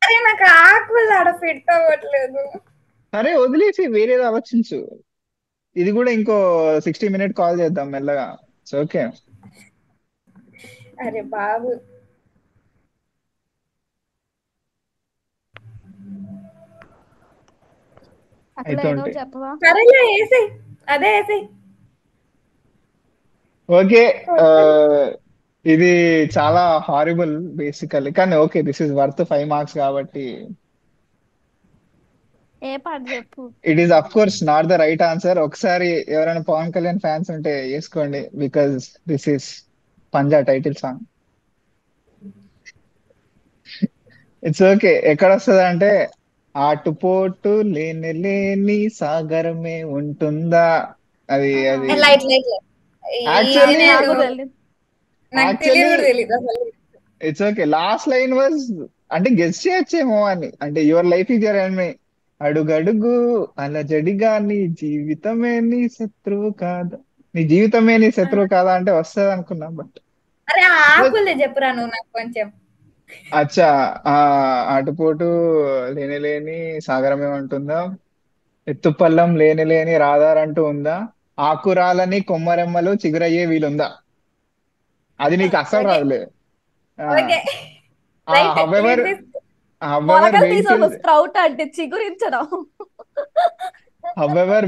అరే నాకు ఆకులు ఆడ ఫిట్ అవ్వట్లేదు. సరే వదిలేసి వేరేది ఆలోచించు. ఇది కూడా ఇంకో 60 మినిట్ కాల్ చేద్దాం మెల్లగా. ఓకే, అరే బాబు, అట్లా అయితే ఏదో ఉంటాయి. ఒకటి చెప్పవా? సరేలే వేసి అదే వేసి ఓకే, ఆ, ఇది చాలా హారిబుల్ బేసికల్లీ, కానీ okay, this is worth 5 marks కాబట్టి. ఏ పాట చెప్పు. It is of course not the right answer. ఒకసారి ఎవరైనా పవన్ కళ్యాణ్ ఫ్యాన్స్ ఉంటే వేసుకోండి, because this is Panjaa title song. It's okay. ఎక్కడ వస్తుంది అంటే, ఆటుపోటు లేని లేని సాగరమే ఉంటుందా, అది అది లైట్ లైట్ యాక్చువల్లీ నాకు తెలియదు. నాకు తెలియదు యాక్చువల్లీ కూడా తెలియదు అసలు. It's okay. Last line was అంటే గెస్ చేయొచ్చేమో అని, అంటే your life is your enemy, అడుగడుగు అలజడిగా నీ జీవితమే నీ శత్రువు కాదా, నీ జీవితమే నీ శత్రువు కాదా అంటే వస్తుంది అనుకున్నా, బట్ అరే ఆ ఆకులే చెప్పురా నువ్వు నాకు కొంచెం. అచ్చా. ఆ, ఆటుపోటు లేని లేని సాగరమే ఉంటుందా, ఎత్తుపల్లం లేని లేని రాధారంటూ ఉందా, ఆకురాలని కొమ్మరెమ్మలు చిగురయ్యే వీలుందా. అది నీకు అస్సలు ఓకే రాదులే. ఓకే రైట్ హవెవర్ మొలకలు వెయిట్ తీసి స్ప్రౌట్ అంటే చిగురించడం.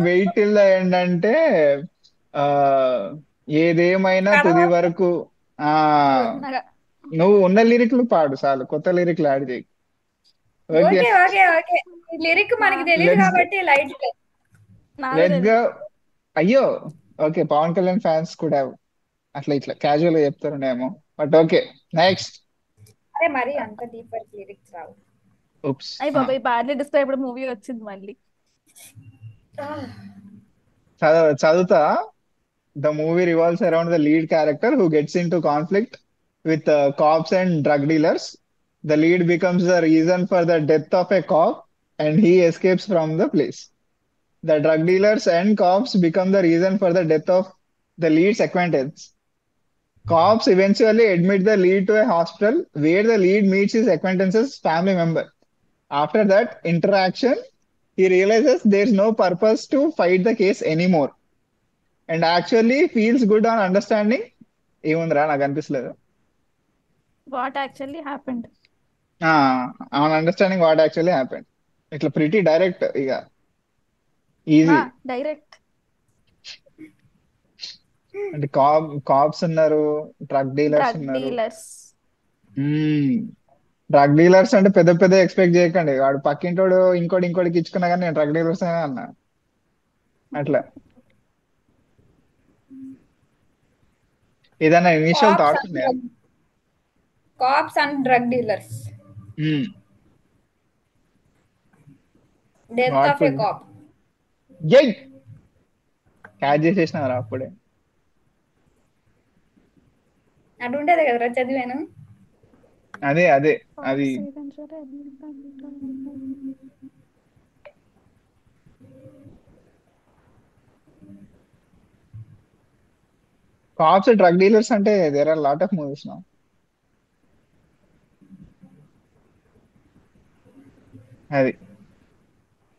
వెయిట్ టిల్ ద ఎండ్ అంటే ఆ ఏదేమైనా తుది కడవర వరకు. ఆ నాకు నువ్వు ఉన్న లిరిక్లు పాడు చాలు, కొత్త లిరిక్లు యాడ్ చేయి. Okay, okay okay okay lyric నా మనకి తెలియదు లెట్స్ కాబట్టి లైట్. నాకు లెట్స్ గో. తెలుసు. అయ్యో, ఓకే, పవన్ కళ్యాణ్ ఫ్యాన్స్ కూడా అట్లా ఇట్లా క్యాజువల్ గా చెప్తారునేమో, బట్ ఓకే, నెక్స్ట్. అరే మరి అంత డీపర్ లిరిక్స్ రావు. ఉప్స్. అయ్యి బాబా, ఈ బ్యాడ్లీ డిస్క్రైబ్డ్ మూవీ వచ్చింది మళ్ళీ. చదువుతా. The movie revolves around the lead character who gets into conflict with cops and drug dealers. The lead becomes the reason for the death of a cop and he escapes from the place. The drug dealers and cops become the reason for the death of the lead's acquaintance. Cops eventually admit the lead to a hospital where the lead meets his acquaintance's family member. After that interaction, he realizes there's no purpose to fight the case anymore and actually feels good on understanding. ఏముందిరా నాకు అనిపిస్తలేదు. What actually happened. On understanding what actually happened. ఇట్లా pretty direct, ఇక easy. Direct. అంటే cops ఉన్నారు, drug dealers drug ఉన్నారు. Dealers. Drug dealers అంటే పెద్ద పెద్ద ఎక్స్పెక్ట్ చేయకండి, వాడు పక్కింటోడు ఇంకోటికి ఇచ్చుకున్నా కానీ నేను డ్రగ్ డీలర్స్ అనే అన్నా, అట్లా. ఏదైనా ఇనిషియల్ కాప్స్ థాట్స్ అండ్ ఉన్నాయా? Drug dealers. Death what of a could cop. Jai catch చేసేసినారా అప్పుడే. అటు ఉండేది కదరా చదివాను. అదే అది కాప్స్ డ్రగ్ డీలర్స్ అంటే there are lot of movies now. అది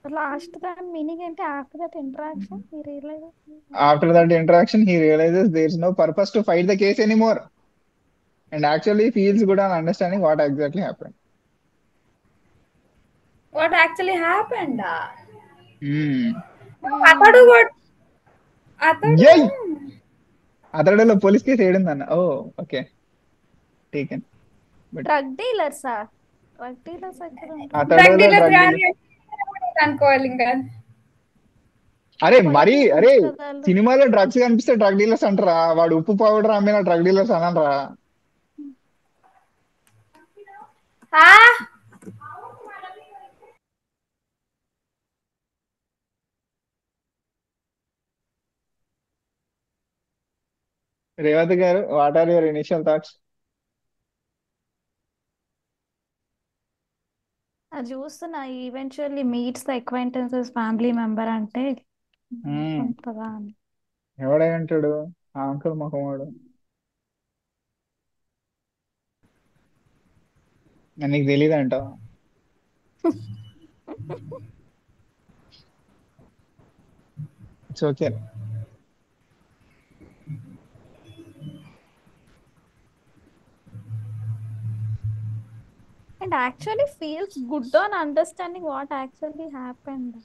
లాస్ట్ దాని మీనింగ్ ఏంటి? After that interaction he realizes After that interaction, he realizes there's no purpose to fight the case anymore, and actually feels good on understanding what exactly happened. What actually happened. Hmm. Athadu Athadu Yay! అతడిలో police case ఏడుందన్న. Oh okay, taken. But drug డీలర్సా? Drug dealers ఎక్కడ ఉంటారు? Drug అతడిలో dealers drug కానీ dealer. అనుకోవాలి ఇంకా. అరే మరి అరే, పొలిటీషియన్స్ కదా వాళ్ళు. సినిమాలో డ్రగ్స్ కనిపిస్తే డ్రగ్ డీలర్స్ అంటారా? వాడు ఉప్పు పౌడర్ అమ్మిన డ్రగ్ డీలర్స్ అనరా? ఆ, రేవతి గారు, what are your initial thoughts? అది చూస్తున్నా, eventually meets the acquaintances family member అంటే ఉంటుందా అని. ఎవడై అంటాడు ఆ అంకుల్ ముఖం? నీకు తెలియదు అంటావు? It's okay. And actually feels good on understanding what actually happened.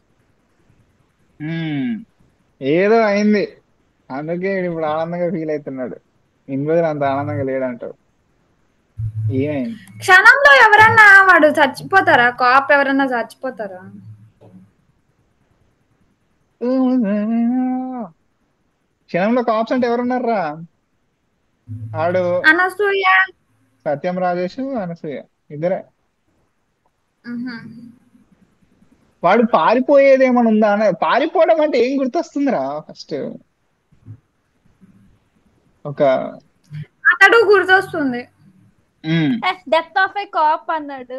ఏదో అయింది, అందుకే ఈడు ఇప్పుడు ఆనందంగా ఫీల్ అవుతున్నాడు. ఇన్ని రోజులు అంత ఆనందంగా లేడంటావు. ఏమైంది? క్షణంలో ఎవరన్నా వాడు చచ్చిపోతారా? కాప్ ఎవరన్నా చచ్చిపోతారా? క్షణంలో కాప్స్ అంటే ఎవరున్నారా? ఆడు, అనసూయ. సత్యం, రాజేష్, అనసూయ ఇద్దరే. మ్హూ. వాడు పారిపోయేది ఏమైనా ఉందా అని. పారిపోవడం అంటే ఏం గుర్తొస్తుందిరా ఫస్ట్? ఒక అతడు గుర్తొస్తుంది. డెత్ ఆఫ్ ఏ కాప్ అన్నాడు.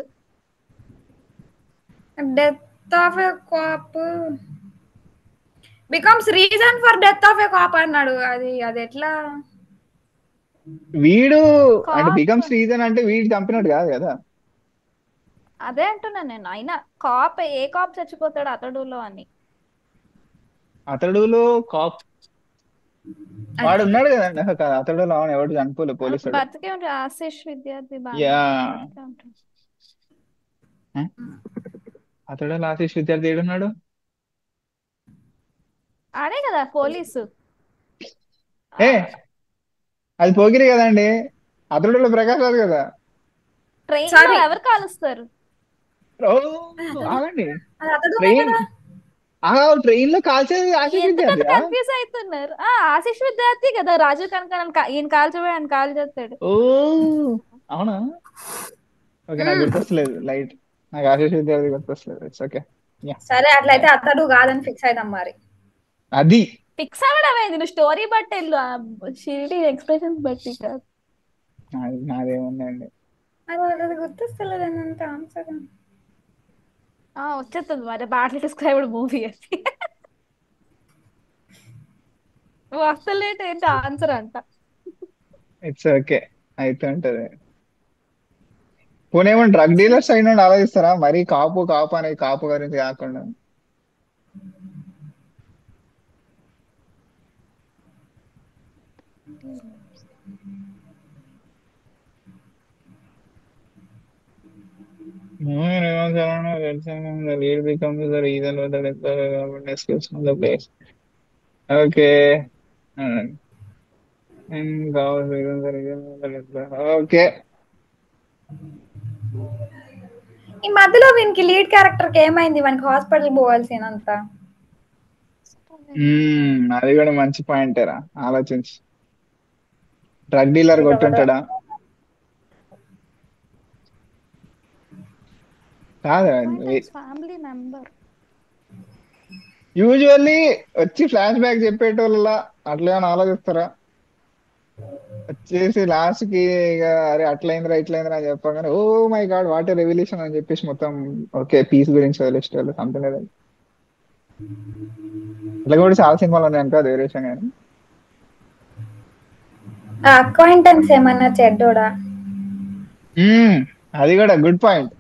Death of a cop becomes reason for death of a cop అన్నాడు. అది ఎట్లా? వీడు అంటే కాప్ బికమ్స్ రీజన్ అంటే వీడు చంపినట్టు కాదు కదా. అదే అంటున్నాను నేను. అయినా కాప్ ఏ కాప్ చచ్చిపోతాడు అతడులో అని. అతడులో కాప్ వాడు ఉన్నాడు కదండి. అతడులో ఎవడు చనిపోలేదు, పోలీసుడు. బతికే ఉంటాడు. ఆశిష్ విద్యార్థి యా, బతికే ఉంటాడు. అతడులో ఆశీష్ విద్యార్థి ఏడున్నాడు? ఆడే కదా పోలీసు. ఏ అది పోకిరి కదండి. అతడులో ప్రకాష్ రాదు కదా. ట్రైన్ లో Sorry. ఎవరు కాలుస్తారు? ఓ ఆగండి, అది అతడు ట్రైన్ కదా. ట్రైన్ లో కాల్చేది ఆశీష్ ఎందుకంత విద్యార్థి. కన్ఫ్యూజ్ అవుతున్నారు? ఆశిష్ విద్యార్థి కదా. రాజు కనుక ఈయన కాల్చిపోయి ఆయన కాల్ చేస్తాడు. ఓ అవునా? ఓకే, నాకు గుర్తొస్తలేదు. లైట్, నాకు ఆశీష్ విద్యార్థి గుర్తొస్తలేదు. It's okay. యా, సరే, అట్లయితే అతడు కాదని ఫిక్స్ అయిదాం మరి. అది ఫిక్స్ అవ్వడం ఏంది? నువ్వు స్టోరీ బట్టి వెళ్ళు, షిరిడి ఎక్స్ప్రెషన్స్ బట్టి కాదు. నాదేముందండి. అది గుర్తొస్తలేదు అంత ఆన్సర్. వచ్చేస్తుంది మరి. బాట్లీ డిస్క్రైబ్డ్ మూవీ అది. వస్తలేట్ ఏంటి ఆన్సర్ అంట. ఇట్స్ ఓకే, అయితే ఉంటది. పోనేమో డ్రగ్ డీలర్ సైడ్ నుండి ఆలోచిస్తారా మరి? కాపు కాపు అనేది కాపు గురించి కాకుండా. The lead becomes the reason for the death of the escapes from the place. Okay. And cause becomes the reason for the death. Okay. ఈ మధ్యలో వీనికి లీడ్ క్యారెక్టర్ కి ఏమైంది? వానికి హాస్పిటల్ పోవాల్సినంత. అది కూడా మంచి పాయింటేరా, ఆలోచించి. డ్రగ్ డీలర్ కొట్టుంటాడా? కాదు, ఫ్యామిలీ మెంబర్. యూజువల్లీ వచ్చి ఫ్లాష్ బ్యాక్ చెప్పేటోళ్ళ అట్లా ఏమైనా ఆలోచిస్తారా? వచ్చేసి లాస్ట్ కి ఇక అరే అట్లయిందిరా ఇట్లయిందిరా అని చెప్పగానే oh my god what a revolution అని చెప్పేసి మొత్తం ఓకే పీస్ గురించి వదిలేసేవాళ్ళు. సంథింగ్ లేదు. ఇట్లా కూడా చాలా సినిమాలు ఉన్నాయి అనుకో, అది వేరే విషయం. కానీ అక్వైంటెన్స్ ఏమన్నా చెడ్డోడా? అది కూడా గుడ్ పాయింట్.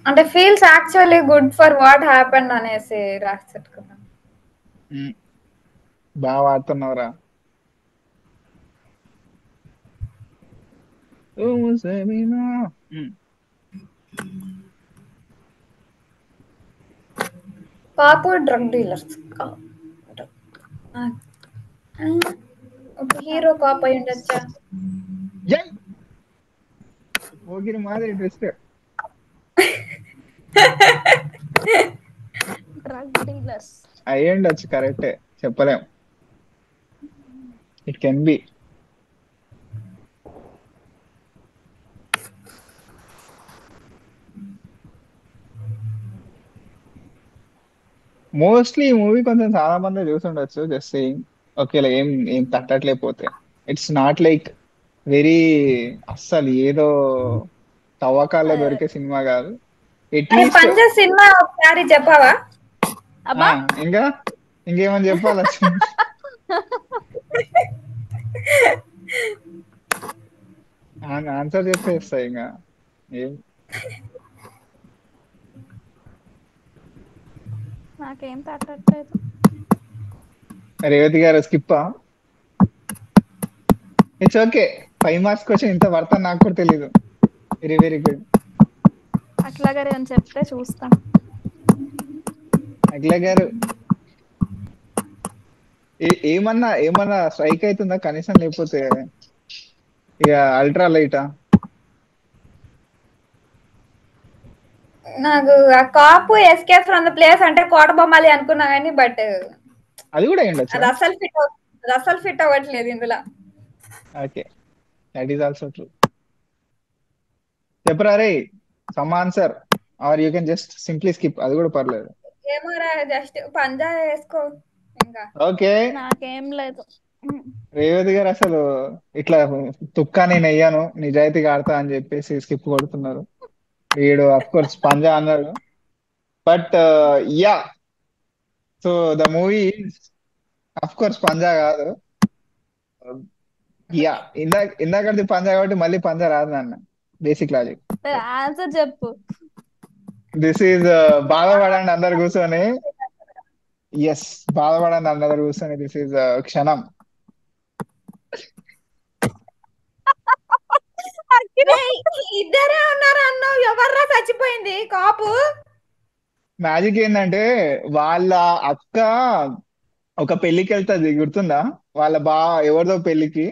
అంటే feels actually good for what happened అనేసి రాసి పెట్టుకున్నాను. బాగా వాడుతున్నావురా. ఓ ముసలినా. కాపు డ్రగ్ డీలర్స్ ఒక హీరో కాప్ అయి ఉండొచ్చా? జై ఓగిరి మాదిరి ట్విస్ట్. డ్రగ్ డీలర్స్ అయ్యి ఉండొచ్చు, కరెక్టే, చెప్పలేం. It can be. మోస్ట్లీ ఈ మూవీ కొంచెం చాలా మంది చూసుండొచ్చు. Just saying. ఓకే, ఏం ఏం తట్టట్లేకపోతే ఇట్స్ నాట్ లైక్ వెరీ, అస్సలు ఏదో తవ్వకాల్లో దొరికే సినిమా కాదు. అరే అట్లీస్ట్ పంజ సినిమా ఒకసారి చెప్పావా? అబ్బా ఇంకా ఇంకేమని చెప్పాలి అసలు? ఆన్సర్ చెప్పేస్తా ఇంకా. ఏం నాకేం తట్టట్లేదు. రేవతి గారు స్కిప్పా? It's okay. 5 మార్క్స్ క్వశ్చన్ ఇంత వర్త నాకు కూడా తెలీదు. Very very good. అట్లా గారు అని చెప్తే చూస్తాం. అఖిల గారు ఏమన్నా ఏమన్నా స్ట్రైక్ అవుతుందా కనీసం? లేకపోతే ఇక అల్ట్రా లైటా? నాకు ఆ కాపు ఎస్కేప్ ఫ్రమ్ ద ప్లేస్ అంటే కోట బొమ్మాలి అనుకున్నా కానీ బట్ అది కూడా అయ్యుండొచ్చా? అది అసలు ఫిట్ అవ్వట్లేదు ఇందులో. Okay, that is also true. చెప్పరా రే some answer, or you can just simply skip, అది కూడా పర్లేదు. ఏమోరా జస్ట్ పంజా వేసుకో ఇంకా. ఓకే, నాకేం లేదు. రేవతి గారు అసలు ఇట్లా తుక్కా నేను వెయ్యాను నిజాయితీగా ఆడతా అని చెప్పేసి స్కిప్ కొడుతున్నారు. వీడు అఫ్ కోర్స్ పంజా అన్నాడు, but yeah, so the movie of course Panjaa కాదు. యా, ఇందాకది పంజా కాబట్టి మళ్ళీ పంజా రాదు నాన్న. Basic logic. ఆన్సర్ చెప్పు. దిస్ ఈజ్ బాధపడండి అందరు కూర్చొని. ఎస్, బాధపడండి అందరు కూర్చొని. దిస్ ఈజ్ క్షణం. రేయ్, ఇద్దరే ఉన్నారు అన్నావు, ఎవర్రా చచ్చిపోయింది? కాపు మ్యాజిక్ ఏంటంటే వాళ్ళ అక్క ఒక పెళ్లికి వెళ్తుంది, గుర్తుందా? వాళ్ళ ఎవరిదో పెళ్లికి.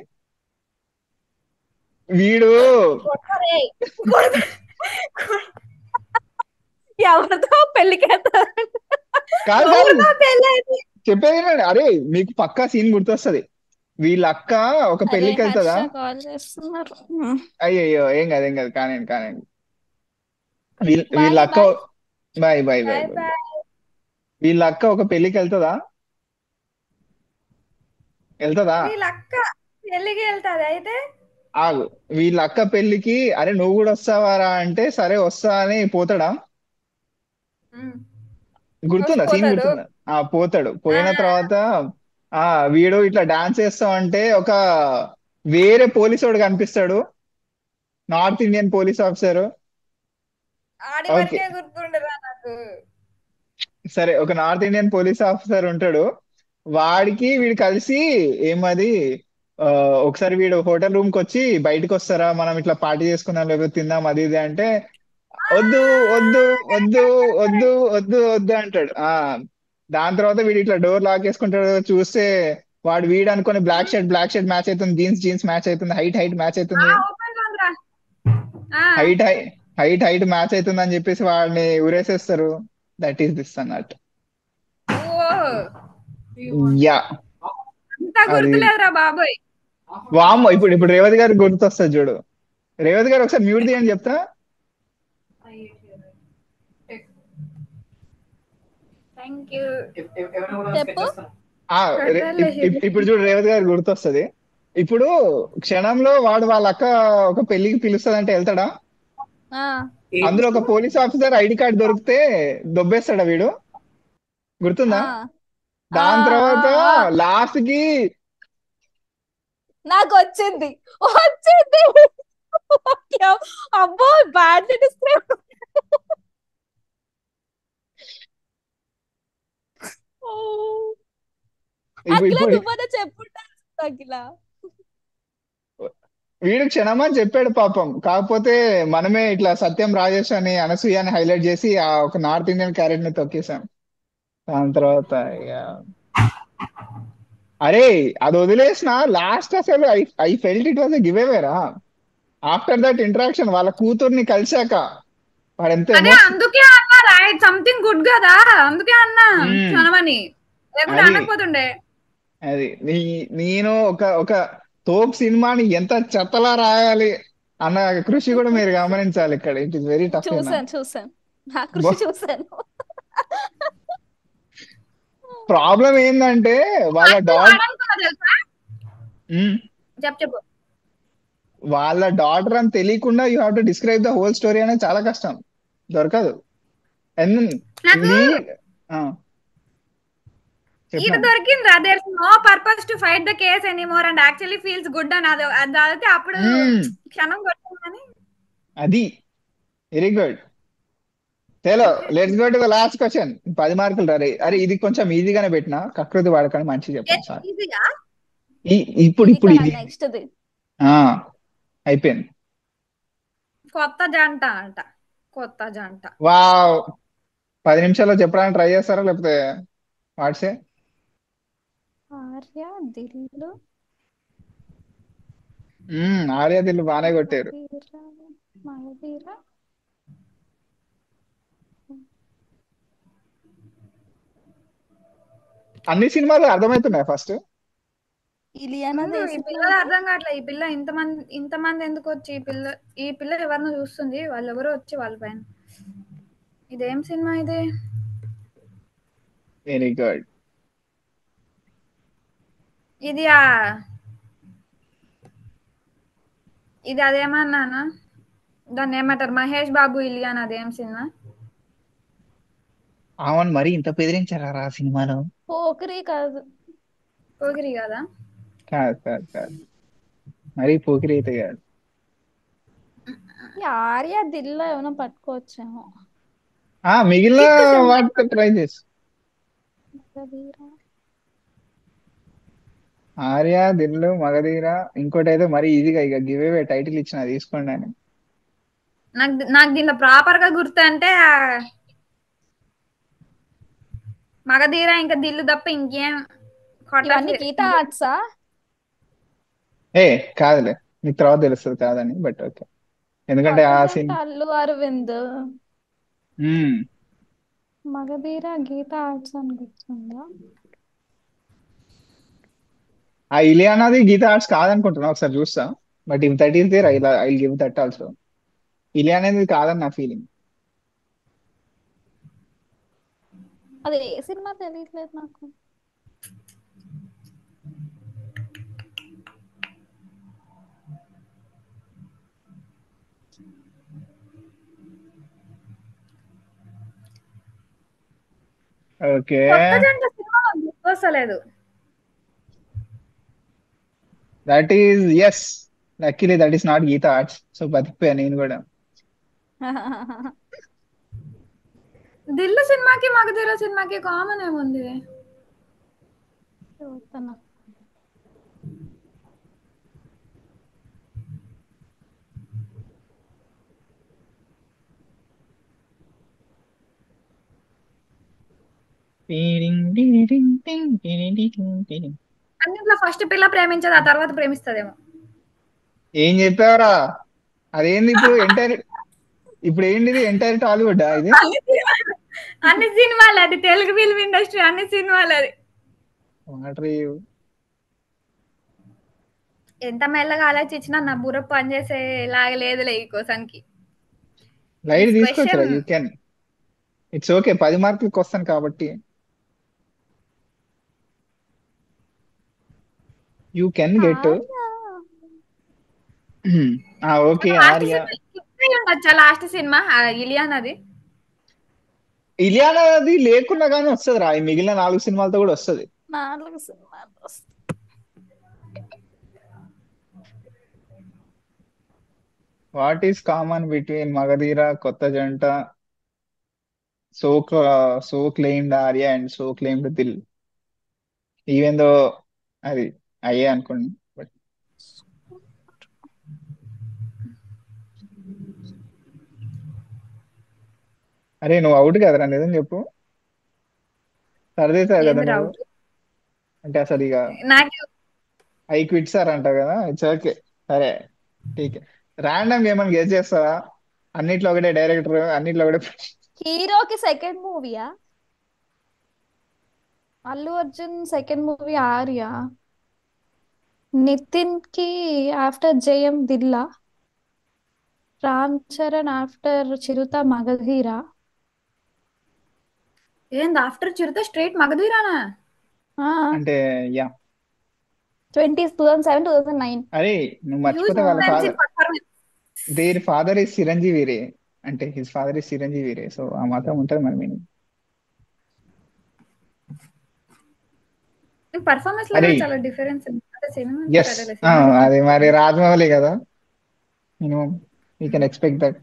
వీడు రేయ్, కొడతా. ఎవరితో పెళ్లికి కాదు కాదు, ఎవరితో పెళ్ళైంది? చెప్పేది వినండి. అరే మీకు పక్కా సీన్ గుర్తొస్తుంది. వీళ్ళ అక్క ఒక అరే పెళ్లికి వెళ్తుందా? హర్ష కాల్ చేస్తున్నారు. అయ్యయ్యో, ఏం కాదు ఏం కాదు, కానివ్వండి కానివ్వండి. వీళ్ళ బాయ్ అక్క bye. Bye bye bye bye bye. Bye. వీళ్ళ అక్క ఒక పెళ్లికి వెళ్తుందా? వెళ్తుందా? వీళ్ళ అక్క పెళ్ళికి వెళ్తాది అయితే. ఆగు, వీళ్ళ అక్క పెళ్లికి అరే నువ్వు కూడా వస్తావారా అంటే సరే వస్తా అని పోతాడా? ఉమ్, గుర్తుందా? సీన్ వచ్చిపోతాడు. గుర్తుందా? పోతాడు. ఆ, పోయిన తర్వాత ఆ వీడు ఇట్లా డాన్స్ చేస్తామంటే ఒక వేరే పోలీసోడు కనిపిస్తాడు, నార్త్ ఇండియన్ పోలీస్ ఆఫీసర్. ఆడి ఓకే, వరకే గుర్తుండరా నాకు. సరే, ఒక నార్త్ ఇండియన్ పోలీస్ ఆఫీసర్ ఉంటాడు. వాడికి వీడు కలిసి ఏమది ఆ, ఒకసారి వీడు హోటల్ రూమ్ కి వచ్చి బయటకు వస్తారా మనం ఇట్లా పార్టీ చేసుకుందాం లేకపోతే తిందాం అది ఇది అంటే వద్దు వద్దు వద్దు వద్దు వద్దు వద్దు అంటాడు. దాని తర్వాత వీడు ఇట్లా డోర్ లాక్ చేసుకుంటాడు. చూస్తే వీడు అనుకుని బ్లాక్ షర్ట్ మ్యాచ్ అవుతుంది, జీన్స్ జీన్స్ మ్యాచ్ అవుతుంది, హైట్ హైట్ మ్యాచ్ అవుతుంది, ఓపెన్ లో ఉందిరా. ఆ, హైట్ హైట్ హైట్ మ్యాచ్ అవుతుంది అని చెప్పేసి వాడిని ఉరేసేస్తారు. దట్ ఈస్ దిస్ అన్నట్టు. ఓ, యా, అంతా అది గుర్తులేదురా బాబోయ్. వామ్మో. ఇప్పుడు ఇప్పుడు రేవతి గారికి గుర్తొస్తుంది చూడు. రేవతి గారు ఒకసారి మ్యూట్ తీయని చెప్తా. Thank you. చెప్పు. ఆ, ఇప్పుడు చూడు రేవతి గారు గుర్తొస్తుంది. ఇప్పుడు క్షణంలో వాళ్ళ అక్క ఒక పెళ్లికి పిలుస్తుందంటే వెళ్తాడా? ఆ అందులో ఒక పోలీస్ ఆఫీసర్ ఐడి కార్డ్ దొరికితే దొబ్బేస్తాడా వీడు? గుర్తుందా? ఆ ఆ దాని తర్వాత ఆ. లాస్ట్ కి నాకు వచ్చింది వచ్చింది. అబ్బో బ్యాడ్ డిస్క్రైబ్. ఇప్పుడు అఖిల ఇప్పుడు నువ్వన్నా చెప్పుంటావు అఖిల. వీడు క్షణమని చెప్పాడు పాపం, కాకపోతే మనమే ఇట్లా సత్యం రాజేష్ అని అనసూయ అని హైలైట్ చేసి ఆ ఒక నార్త్ ఇండియన్ క్యారెట్ ని తొక్కేసాం. దాని తర్వాత ఇక అరే అది వదిలేసిన లాస్ట్ అసలు I I felt it was a give అవేరా. ఆఫ్టర్ దట్ ఇంటరాక్షన్ వాళ్ళ కూతుర్ని కలిశాక వాడు ఎంత అదే అందుకే అన్నా రైట్ సంథింగ్ గుడ్ కదా, అందుకే అన్నా క్షణమని, లేకుంటే అది అనకపోతుండే. అది నేను ఒక ఒక తోప్ సినిమాని ఎంత చెత్తలా రాయాలి అన్న కృషి కూడా మీరు గమనించాలి ఇక్కడ. ఇట్ ఇస్ వెరీ టఫ్ యూనా. చూసాను నా కృషి చూసాను. ప్రాబ్లం ఏంటంటే వాళ్ళ యాక్చువల్ డాట్ వాడనుకున్నా తెలుసా, చెప్పు. వాళ్ళ డాటర్ అని తెలియకుండా you have to describe the whole story అనేది చాలా కష్టం, దొరకదు. అండ్ నాకు ఇది ఆ, ఇది చెప్పినాను. దొరికిందా, there is no purpose to fight the case anymore and actually feels good అని, అది అది చదివితే అప్పుడు క్షణం కొట్టిందని. అది వెరీ గుడ్. చలో let's go to the last question. 10 మార్కులు రా రే. అరే ఇది కొంచెం ఈజీగానే పెట్టినా, కకృతి వాడకండి, మంచిగా చెప్పండి సార్. ఈజీగా ఇప్పుడు ఇది ఇప్పుడు కదా ఇది నెక్స్ట్ది. ఆ అయిపోయింది. కొత్త జంట అంట, కొత్త జంట. వావ్. 10 నిమిషాల్లో చెప్పడానికి ట్రై చేస్తారా లేకపోతే వాట్సే? ఆర్య దిల్లు ఆర్య దిల్లు బాగానే కొట్టారు. మగధీర. అన్ని సినిమాలు అర్థమవుతున్నాయి ఫస్ట్. ఇలియానా ఈ పిల్లలు అర్థం కావట్లే, ఈ పిల్ల ఇంతమంది ఎందుకు వచ్చి, ఈ పిల్ల ఎవరినో చూస్తుంది, వాళ్ళు ఎవరో వచ్చి వాళ్ళ పైన. ఇదేం సినిమా ఇది? Very good. ఇది ఇది అదేమన్నానా, దాన్ని ఏమంటారు, మహేష్ బాబు ఇలియానా, అదేం సినిమా? అవును, మరి ఇంత బెదిరించారా ఆ సినిమాలో? పోకిరి కాదు. పోగిరి కదా? కాదు కాదు కాదు, మరీ పోకిరి అయితే కాదు. ఈ ఆర్య దిల్లో ఏమైనా పట్టుకోవచ్చేమో. మిగిలిన కిక్ సినిమా. వాటితో ట్రై చేసి. మగధీర. ఆర్య దిల్లు మగధీర. ఇంకోటి అయితే మరీ ఈజీగా ఇక గివ్ అవే టైటిల్ ఇచ్చిన తీసుకోండి అని. నాకు దీనిలో ప్రాపర్ గా గుర్తు అంటే మగధీర ఇంకా దిల్లు తప్ప ఇంకేం ఇవన్నీ కొట్టట్లేదు. గీతా ఆర్ట్సా? ఏ కాదులే, నీకు తర్వాత తెలుస్తుంది కాదని, బట్ ఓకే. ఎందుకంటే కొత్త ఆ జంట సీన్ అల్లు అరవింద్. మగధీర గీతా ఆర్ట్స్ అని గుర్తుందా? ఆ ఇలియానాది గీతా ఆర్ట్స్ కాదనుకుంటున్నా, ఒకసారి చూస్తా. But if that is there I give that also. ఇలియానాది కాదని నా ఫీలింగ్. అది ఏ సినిమా తెలియట్లేదు నాకు. ఓకే. కొత్త జంట సినిమా నాకు గుర్తొస్తలేదు. That is yes, luckily that is not Geetha Arts. So బతికిపోయా నేను కూడా. దిల్లు సినిమాకి మగధీర సినిమాకి కామన్ ఏముంది? చూస్తున్నా. అన్నిట్లో ఫస్ట్ పిల్ల ప్రేమించదు, ఆ తర్వాత ప్రేమిస్తదేమో. ఏం చెప్పావరా? అదేంది ఇప్పుడు ఎంటైర్, ఇప్పుడు ఏంటిది ఎంటైర్ టాలీవుడ్ ఇది? అన్ని సినిమాలు అది, తెలుగు ఫిల్మ్ ఇండస్ట్రీ అన్ని సినిమాలు అది. వాటర్ ఎంత మెల్లగా ఆలోచించినా నా బుర్ర పనిచేసేలాగా లేదులే ఈ కోసానికి. లైట్ దిస్ తీసుకోవచ్చురా, question you can. It's okay, 10 మార్కులకి వస్తాను కాబట్టి you can get. Arya. Okay last Arya. సినిమా ఉండొచ్చా? లాస్ట్ సినిమా ఇలియానాది. ఇలియానాది లేకున్నా కానీ వస్తుంది రా, ఈ మిగిలిన 4 సినిమాలతో కూడా వస్తుంది. 4 సినిమాలు వస్తాయి. What is common between Magadheera, Kotha Janta, so so claimed Arya and so claimed Dil, even though అది అయ్యే అనుకోండి. బట్ అరే నువ్వు అవుట్ కదరా, నిజం చెప్పు. సర్దేశావు కదా ఏంది నువ్వు. రావు అంటే అసలు ఇక నాకు ఐ క్విట్ సార్ అంటావు కదా, ఇట్స్ ఓకే. సరే ఠీక్. ర్యాండమ్ ఏమైనా గెస్ చేస్తావా? అన్నిట్లో ఒకటే డైరెక్టర్, అన్నిట్లో ఒకటే. హీరోకి సెకండ్ మూవీయా? Allu Arjun second movie Arya. నితిన్ కి ఆఫ్టర్ జయం దిల్లా. రామ్ చరణ్ ఆఫ్టర్ చిరుత మగధీర. ఏంది ఆఫ్టర్ చిరుత స్ట్రైట్ మగధీరానా? అంటే యా 2007 2009. అరే నువ్వు హ్యూజ్ మర్చిపోతే వాళ్ళ moments in father, performance. Their father is Chiranjeevi రే. అంటే హిస్ ఫాదర్ ఇస్ చిరంజీవి రే, సో ఆ మాత్రం ఉంటుంది మరి మీనింగ్. పర్ఫార్మెన్స్ లో అరే కూడా చాలా డిఫరెన్స్ ఉంది. అంటే సినిమా ఎస్, సరేలే, సినిమా అది మరి రాజమౌళి కదా, minimum you can expect that.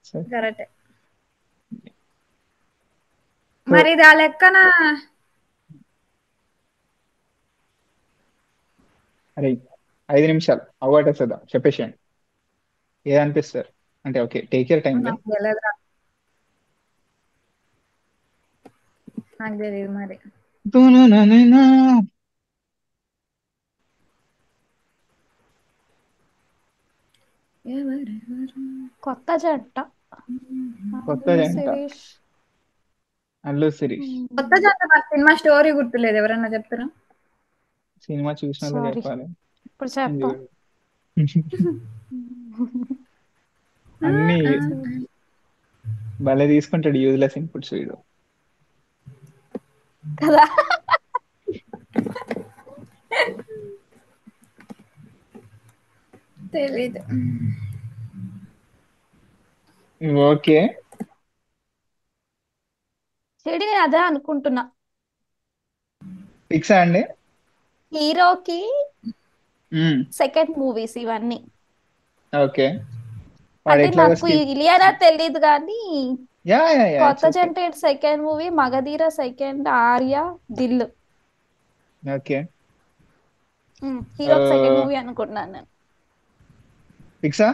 So correct. మరి ఇది ఆ లెక్కన అరే 5 నిమిషాలు అవగొట్టేస్తుందా చెప్పేసేయండి, ఏదనిపిస్తారు అంటే. ఓకే టేక్ యూర్ టైం లే. నాకు తెలియదురా, నాకు తెలియదు మరి. ఎవరెవరు? కొత్త జంట. కొత్త అల్లు జంట, శిరీష్. అల్లు శిరీష్. కొత్త జంట నాకు సినిమా స్టోరీ గుర్తులేదు, ఎవరన్నా చెప్తారా? సినిమా చూసిన వాళ్ళు సారీ, చెప్పాలి. ఇప్పుడు చెప్పా. ఎందుకు? అన్ని భలే తీసుకుంటాడు యూజ్లెస్ ఇన్పుట్స్ వీడు. కదా. తెలీదు. ఓకే చెడి నేను అదే అనుకుంటున్నా. ఫిక్సా అండి? హీరోకి సెకండ్ మూవీస్ ఇవన్నీ. ఓకే వాడు అంటే ఎట్లాగో నాకు స్కిప్. ఇలియానా తెలియదు కానీ yeah yeah yeah Kotha it's okay. Janta second movie, Magadheera second, Arya, Dil. Okay హీరోకి సెకండ్ మూవీ అనుకుంటున్నాను నేను. ఫిక్సా?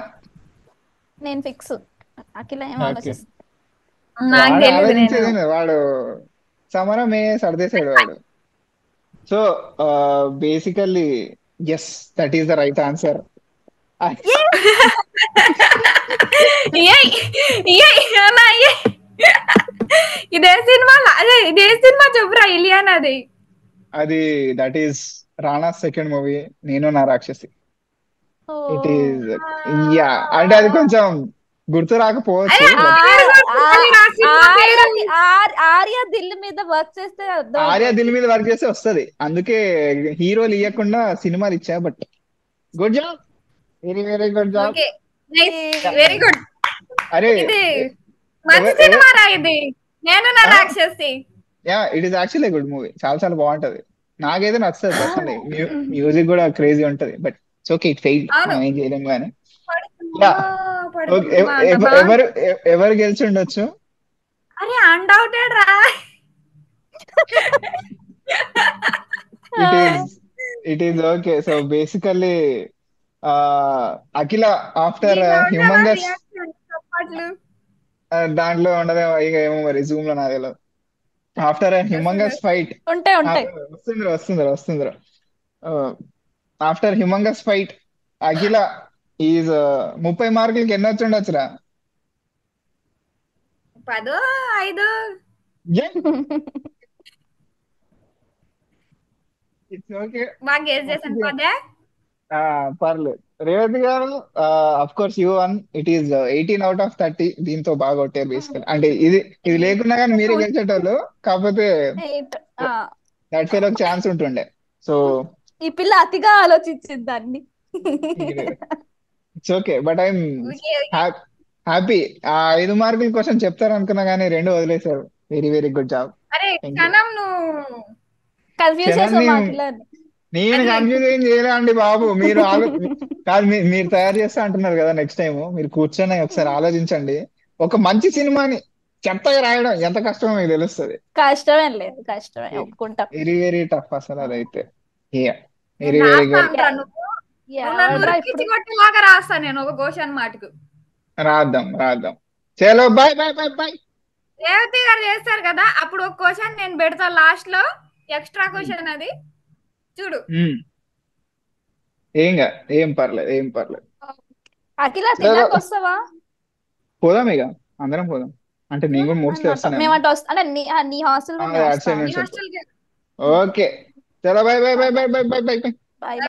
నేను ఫిక్స్. అఖిల ఏం ఓకే ఆలోచిస్తుంది? నాకు వాడు తెలియదు. నేను ఆలోచించేది వాడు సమరమే సర్దేశాడు వాడు. So basically yes, that is the right answer. ఇదే సినిమా, అదే ఇదే సినిమా చెప్పురా ఇలియానాది. అది that is Rana second movie, Nenu Naa రాక్షసి. ఓ, ఇట్ ఈస్ యా, అంటే అది కొంచెం గుర్తు రాకపోవచ్చు. అరే బట్ అది వేరు కొడుతుంది నా సినిమా పేరు. ఆర్య దిల్ మీద వర్క్ చేస్తే అర్థం ఆర్య దిల్ అవుతుంది. మీద వర్క్ చేస్తే వస్తది, అందుకే హీరోలు ఇవ్వకుండా సినిమాలు ఇచ్చా. But good job, very very good job. Okay, nice, very good. అరే ఇది మంచి సినిమా రా ఇది, నేను నా రాక్షసి. Yeah it is actually good movie, చాలా చాలా బాగుంటది. నాకైతే నచ్చుతుంది పర్సనలీ. మ్యూజిక్ కూడా క్రేజీ ఉంటది. But it's okay, it failed, అవును, మనం ఏం చేయలేము కానీ. పడుతుందా యా పడుతుందా అంత బాగా. ఎవరు గెలిచి ఉండొచ్చు? అరే అన్డౌటెడ్ రా. It is okay. So basically Akhila after ఈ round లో నా హ్యూమంగస్, reaction చప్పట్లు. దాంట్లో ఉండదు ఇక, ఏమో మరి జూమ్ లో నాకు తెలియదు. ఆఫ్టర్ హ్యూమంగస్ ఫైట్, ఉంటాయి. వస్తుందిరా. After humongous fight Akhila is 30 మార్కులకి ఎన్ని వచ్చి ఉండొచ్చురా? 10, 5. ఇట్స్ ఓకే, బాగా గెస్ చేశాను పదే. పర్లేదు. రేవతి గారు of course you one. It is 18/30. దీంతో బాగా కొట్టారు బేసికల్. అంటే ఇది లేకున్నా కానీ మీరే గెలిచేటోళ్ళు, కాకపోతే 8. దట్ ఫెయిల్ ఒక ఛాన్స్ ఉంటుండే. సో ఈ పిల్ల అతిగా ఆలోచించింది దాన్ని. It's okay, but I'm okay, happy. ఆ 5 మార్కుల క్వశ్చన్ చెప్తారు అనుకున్నా కానీ 2 వదిలేశారు. Very very good job. అరే థ్యాంక్ యూ. క్షణం నువ్వు కన్ఫ్యూజ్ చేసావు క్షణాన్ని మా పిల్లని. నేను అది కన్ఫ్యూజ్ ఏం చేయలే అండి బాబు. మీరు కాదు, మీరు తయారు చేస్తా అంటున్నారు కదా, నెక్స్ట్ టైం మీరు కూర్చొని ఒకసారి ఆలోచించండి. ఒక మంచి సినిమాని చెత్తగా రాయడం ఎంత కష్టమో మీకు తెలుస్తుంది. కష్టమేం లేదు, కష్టమే ఒప్పుకుంటాం. వెరీ వెరీ టఫ్ అసలు అదైతే. నేను వెరీ వెరీ గుడ్. రాస్తాను రా, నువ్వు నన్ను ఎవడ్రా ఉరికించి ఇప్పుడు? కొట్టేలాగా రాస్తాను నేను ఒక క్వశ్చన్ మాటకు. రాద్దాం రాద్దాం. చలో bye bye bye bye. Revathi గారు చేస్తారు కదా, అప్పుడు ఒక క్వశ్చన్ నేను పెడతా లాస్ట్ లో, ఎక్స్ట్రా క్వశ్చన్ అది చూడు. ఏం పర్లేదు ఏం పర్లేదు. అఖిల చలో తిన్నాక వస్తావా? పోదాం ఇక, అందరం పోదాం. అంటే నేను కూడా మోస్ట్లీ వస్తానేమో. మేమంటే వస్తా అంటే నీ హాస్టల్ కూడా మేము అటు సైడ్ వస్తాం. మీ నుంచి హాస్టల్ కి ఓకే. చలో bye bye bye bye bye bye bye. Bye.